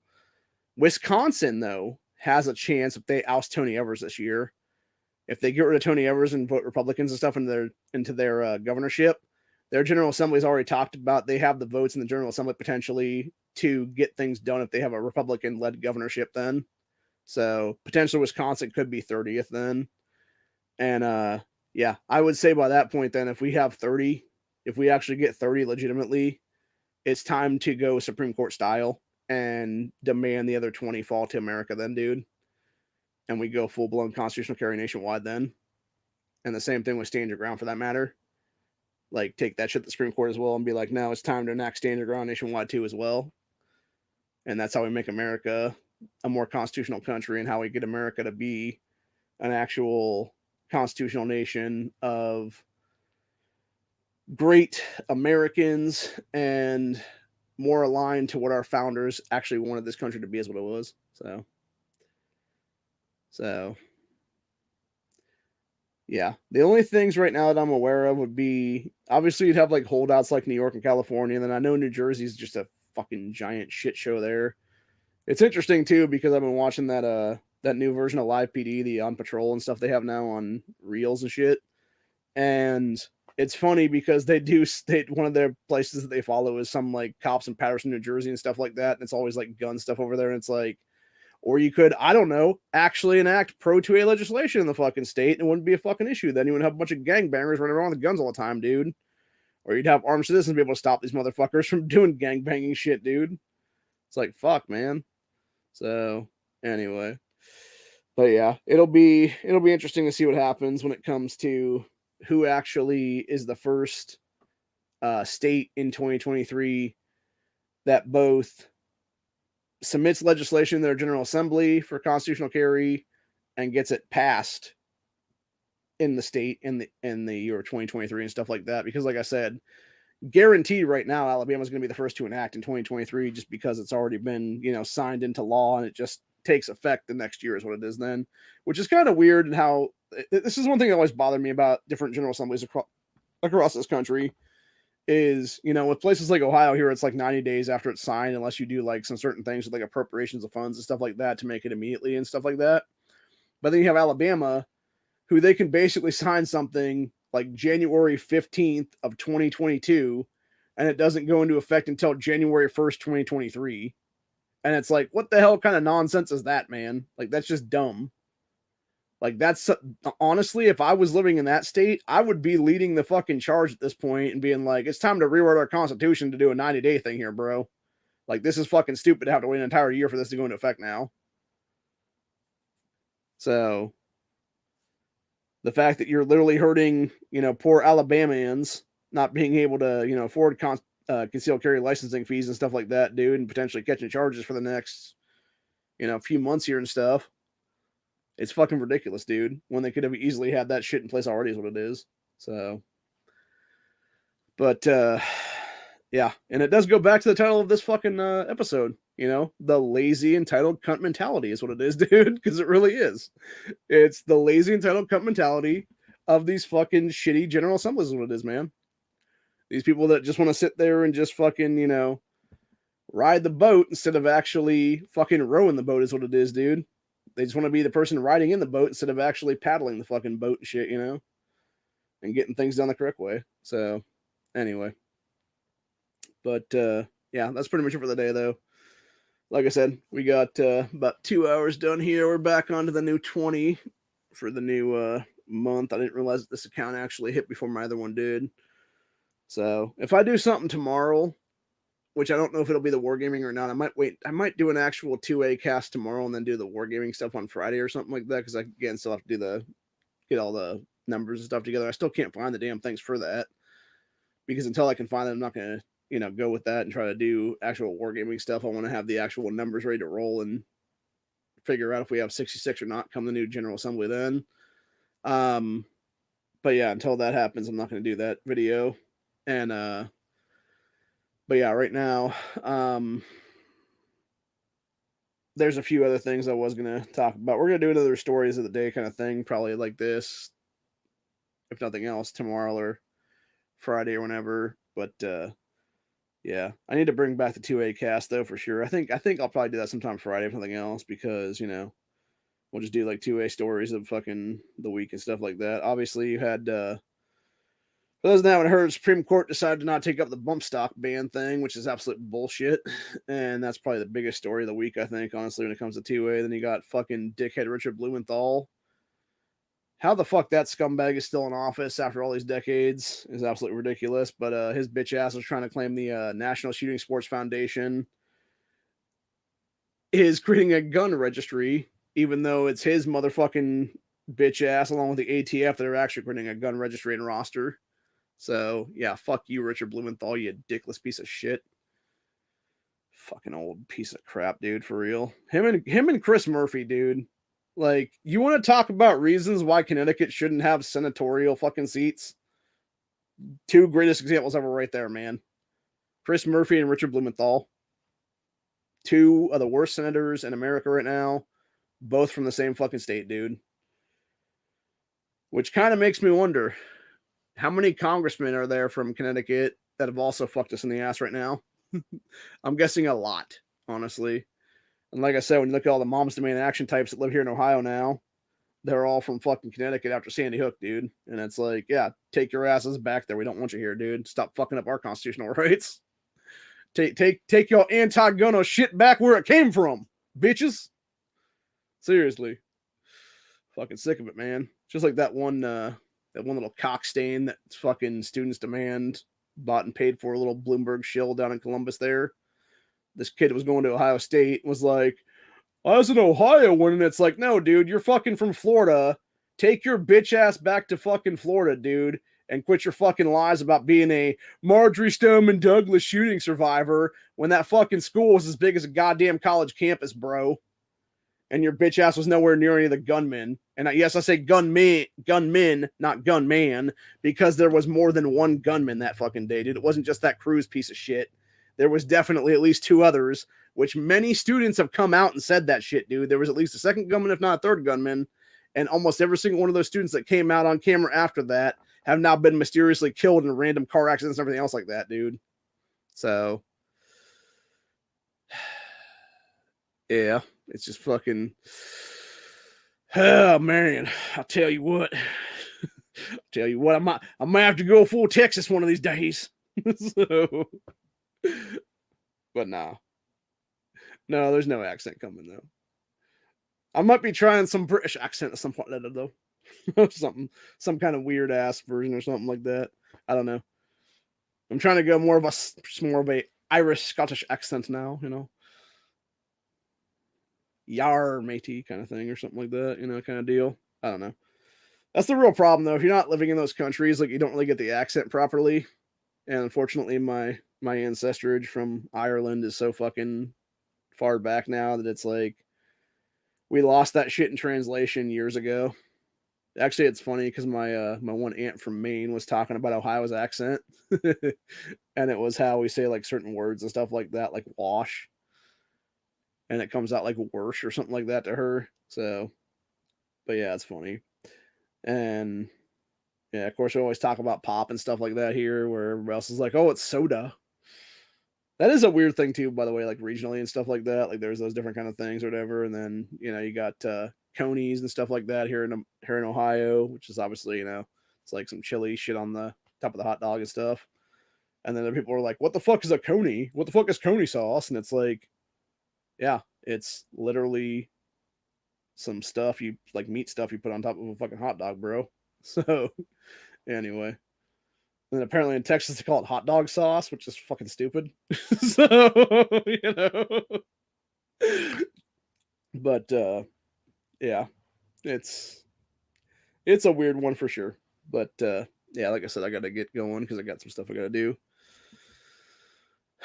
Wisconsin, though, has a chance if they oust Tony Evers this year. If they get rid of Tony Evers and vote Republicans and stuff into their governorship, their General Assembly has already talked about they have the votes in the General Assembly potentially to get things done if they have a Republican-led governorship then. So potentially Wisconsin could be 30th then. And yeah, I would say by that point then, if we have 30, if we actually get 30 legitimately, it's time to go Supreme Court style and demand the other 20 fall to America then, dude. And we go full-blown constitutional carry nationwide then. And the same thing with stand your ground for that matter. Like, take that shit to the Supreme Court as well and be like, no, it's time to enact stand your ground nationwide too as well. And that's how we make America a more constitutional country and how we get America to be an actual constitutional nation of great Americans and more aligned to what our founders actually wanted this country to be, is what it was. So yeah, the only things right now that I'm aware of would be, obviously you'd have like holdouts like New York and California, and then I know New Jersey's just a fucking giant shit show there. It's interesting too because I've been watching that new version of Live PD, the On Patrol and stuff they have now on Reels and shit. And it's funny because they do state one of their places that they follow is some like cops in Patterson, New Jersey and stuff like that. And it's always like gun stuff over there. And it's like, or you could, I don't know, actually enact pro 2A legislation in the fucking state and it wouldn't be a fucking issue. Then you would have a bunch of gangbangers running around with guns all the time, dude. Or you'd have armed citizens be able to stop these motherfuckers from doing gangbanging shit, dude. It's like, fuck, man. So anyway, but yeah, it'll be interesting to see what happens when it comes to who actually is the first state in 2023 that both submits legislation in their General Assembly for constitutional carry and gets it passed in the state in the year 2023 and stuff like that. Because like I said, guaranteed right now, Alabama is going to be the first to enact in 2023 just because it's already been, signed into law and it just takes effect the next year is what it is then, which is kind of weird. And how this is one thing that always bothered me about different General Assemblies across this country is, with places like Ohio here, it's like 90 days after it's signed, unless you do like some certain things with like appropriations of funds and stuff like that to make it immediately and stuff like that. But then you have Alabama, who they can basically sign something like January 15th of 2022 and it doesn't go into effect until January 1st, 2023. And it's like, what the hell kind of nonsense is that, man? Like, that's just dumb. Like, that's honestly, if I was living in that state, I would be leading the fucking charge at this point and being like, it's time to rewrite our constitution to do a 90-day thing here, bro. Like, this is fucking stupid to have to wait an entire year for this to go into effect now. So, the fact that you're literally hurting, poor Alabamians not being able to, afford concealed carry licensing fees and stuff like that, dude, and potentially catching charges for the next, few months here and stuff. It's fucking ridiculous, dude. When they could have easily had that shit in place already is what it is. So, but yeah, and it does go back to the title of this fucking episode. The lazy entitled cunt mentality is what it is, dude. Because it really is. It's the lazy entitled cunt mentality of these fucking shitty General Assemblies is what it is, man. These people that just want to sit there and just fucking, ride the boat instead of actually fucking rowing the boat is what it is, dude. They just want to be the person riding in the boat instead of actually paddling the fucking boat and shit, and getting things done the correct way. So, anyway. But, yeah, that's pretty much it for the day, though. Like I said, we got about 2 hours done here. We're back onto the new 20 for the new month. I didn't realize that this account actually hit before my other one did. So, if I do something tomorrow, which I don't know if it'll be the wargaming or not, I might wait. I might do an actual 2A cast tomorrow and then do the wargaming stuff on Friday or something like that, because I, again, still have to get all the numbers and stuff together. I still can't find the damn things for that, because until I can find them, I'm not going to go with that and try to do actual wargaming stuff. I want to have the actual numbers ready to roll and figure out if we have 66 or not come the new General Assembly then. But yeah, until that happens, I'm not going to do that video. And but yeah, right now, there's a few other things I was going to talk about. We're going to do another stories of the day kind of thing, probably like this, if nothing else, tomorrow or Friday or whenever. But yeah, I need to bring back the 2A cast though for sure. I think I'll probably do that sometime Friday if nothing else, because we'll just do like 2A stories of fucking the week and stuff like that. Obviously, you had for those that haven't heard, Supreme Court decided to not take up the bump stock ban thing, which is absolute bullshit, and that's probably the biggest story of the week, I think, honestly, when it comes to 2A. Then you got fucking dickhead Richard Blumenthal. How the fuck that scumbag is still in office after all these decades is absolutely ridiculous. But his bitch ass was trying to claim the National Shooting Sports Foundation is creating a gun registry, even though it's his motherfucking bitch ass along with the ATF that are actually creating a gun registry and roster. So yeah, fuck you, Richard Blumenthal, you dickless piece of shit. Fucking old piece of crap, dude, for real. Him and Chris Murphy, dude. Like, you want to talk about reasons why Connecticut shouldn't have senatorial fucking seats? Two greatest examples ever right there, man. Chris Murphy and Richard Blumenthal. Two of the worst senators in America right now. Both from the same fucking state, dude. Which kind of makes me wonder, how many congressmen are there from Connecticut that have also fucked us in the ass right now? I'm guessing a lot, honestly. And like I said, when you look at all the moms demand action types that live here in Ohio now, they're all from fucking Connecticut after Sandy Hook, dude. And it's like, yeah, take your asses back there. We don't want you here, dude. Stop fucking up our constitutional rights. Take your anti-gun shit back where it came from, bitches. Seriously. Fucking sick of it, man. Just like that one little cock stain that fucking students demand bought and paid for a little Bloomberg shill down in Columbus there. This kid was going to Ohio State, was like, I was an Ohioan, and it's like, no, dude, you're fucking from Florida. Take your bitch ass back to fucking Florida, dude, and quit your fucking lies about being a Marjorie Stoneman Douglas shooting survivor when that fucking school was as big as a goddamn college campus, bro. And your bitch ass was nowhere near any of the gunmen. And yes, I say gunmen, not gunman, because there was more than one gunman that fucking day, dude. It wasn't just that Cruz piece of shit. There was definitely at least two others, which many students have come out and said that shit, dude. There was at least a second gunman, if not a third gunman. And almost every single one of those students that came out on camera after that have now been mysteriously killed in random car accidents and everything else like that, dude. So, yeah, it's just fucking, oh, man, I'll tell you what. I might have to go full Texas one of these days. So, but nah. No, there's no accent coming though. I might be trying some British accent at some point later though. Some kind of weird ass version or something like that. I don't know. I'm trying to go more of a Irish Scottish accent now, Yar matey kind of thing or something like that, kind of deal. I don't know. That's the real problem though. If you're not living in those countries, like you don't really get the accent properly. And unfortunately, my ancestrage from Ireland is so fucking far back now that it's like we lost that shit in translation years ago. Actually, it's funny because my one aunt from Maine was talking about Ohio's accent, and it was how we say like certain words and stuff like that, like wash, and it comes out like worse or something like that to her. So, but yeah, it's funny. And yeah, of course, we always talk about pop and stuff like that here, where everybody else is like, "Oh, it's soda." That is a weird thing too, by the way, like regionally and stuff like that. Like there's those different kind of things or whatever, and then you got conies and stuff like that here in Ohio, which is obviously it's like some chili shit on the top of the hot dog and stuff. And then the people are like, "What the fuck is a coney? What the fuck is coney sauce?" And it's like, yeah, it's literally some stuff you like meat stuff you put on top of a fucking hot dog, bro. So anyway. And then apparently in Texas they call it hot dog sauce, which is fucking stupid. So but yeah, it's it's a weird one for sure. But yeah, like I said, I gotta get going because I got some stuff I gotta do.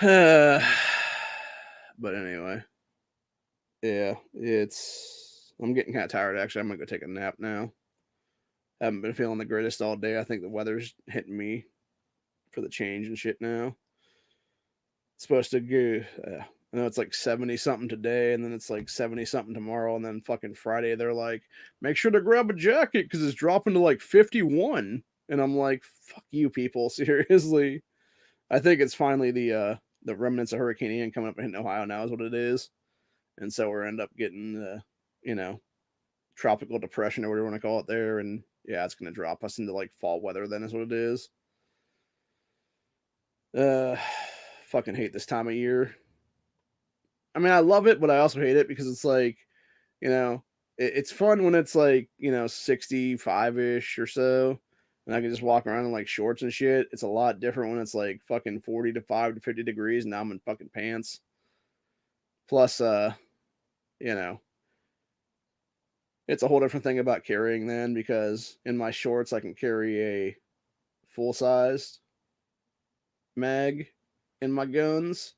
But anyway, yeah, I'm getting kind of tired actually. I'm gonna go take a nap now. Haven't been feeling the greatest all day. I think the weather's hitting me for the change and shit now. It's supposed to go. I know it's like 70 something today, and then it's like 70 something tomorrow, and then fucking Friday they're like, make sure to grab a jacket because it's dropping to like 51. And I'm like, fuck you people, seriously. I think it's finally the remnants of Hurricane Ian coming up and hitting Ohio now is what it is. And so we're end up getting you know, tropical depression or whatever you want to call it there, and yeah, it's gonna drop us into like fall weather then is what it is. Uh fucking hate this time of year. I mean, I love it, but I also hate it because it's like, you know, it's fun when it's like, 65 ish or so. And I can just walk around in like shorts and shit. It's a lot different when it's like fucking 40 to 5 to 50 degrees. And now I'm in fucking pants. Plus, you know, it's a whole different thing about carrying then because in my shorts, I can carry a full sized mag in my guns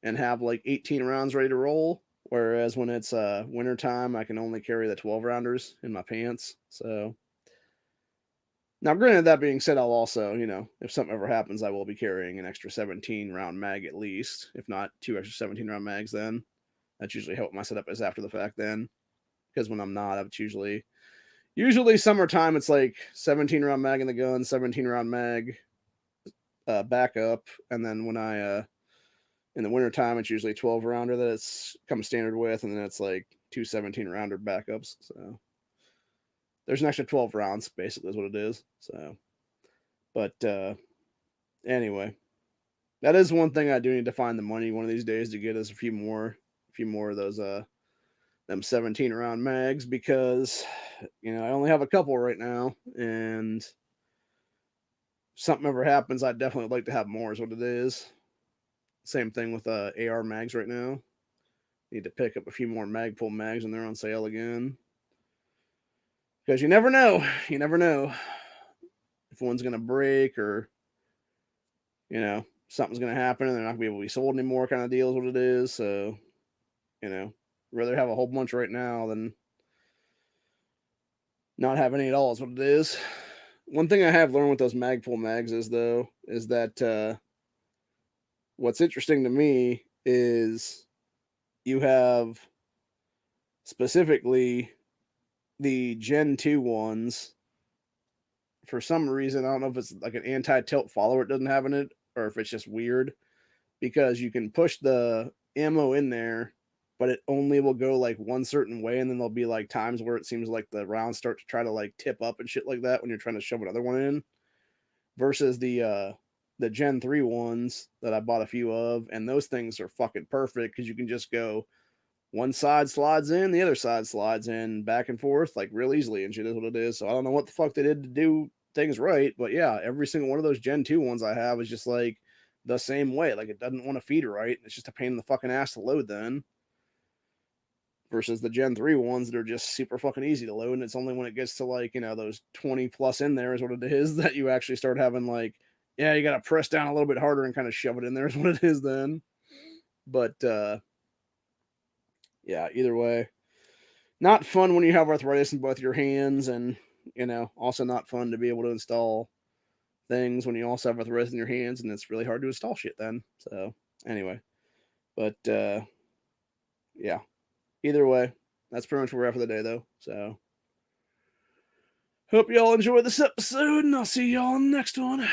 and have like 18 rounds ready to roll. Whereas when it's winter time, I can only carry the 12 rounders in my pants. So now, granted, that being said, I'll also, if something ever happens, I will be carrying an extra 17 round mag at least, if not two extra 17 round mags. Then that's usually how my setup is after the fact. Then because when I'm not, it's usually summertime. It's like 17 round mag in the gun, 17 round mag backup, and then when I in the wintertime, it's usually 12 rounder that it's come standard with, and then it's like two 17 rounder backups. So there's an extra 12 rounds, basically, is what it is. So, but anyway, that is one thing I do need to find the money one of these days to get us a few more of those them 17 round mags because I only have a couple right now, and if something ever happens, I'd definitely like to have more. Is what it is. Same thing with AR mags right now. Need to pick up a few more Magpul mags when they're on sale again. Because you never know. You never know if one's going to break or, something's going to happen and they're not going to be able to be sold anymore kind of deal is what it is. So, rather have a whole bunch right now than not have any at all is what it is. One thing I have learned with those Magpul mags is that what's interesting to me is you have specifically the Gen 2 ones. For some reason, I don't know if it's like an anti-tilt follower it doesn't have in it, or if it's just weird, because you can push the ammo in there, but it only will go like one certain way, and then there'll be like times where it seems like the rounds start to try to like tip up and shit like that when you're trying to shove another one in. Versus the the Gen 3 ones that I bought a few of, and those things are fucking perfect because you can just go one side slides in, the other side slides in, back and forth, like real easily, and shit is what it is. So I don't know what the fuck they did to do things right, but yeah, every single one of those Gen 2 ones I have is just like the same way. Like it doesn't want to feed right. It's just a pain in the fucking ass to load then. Versus the Gen 3 ones that are just super fucking easy to load. And it's only when it gets to like, those 20 plus in there is what it is that you actually start having like, yeah, you got to press down a little bit harder and kind of shove it in there is what it is then. But yeah, either way, not fun when you have arthritis in both your hands, and also not fun to be able to install things when you also have arthritis in your hands, and it's really hard to install shit then. So anyway, but yeah, either way, that's pretty much where we're at for the day though. So hope y'all enjoyed this episode, and I'll see y'all in the next one.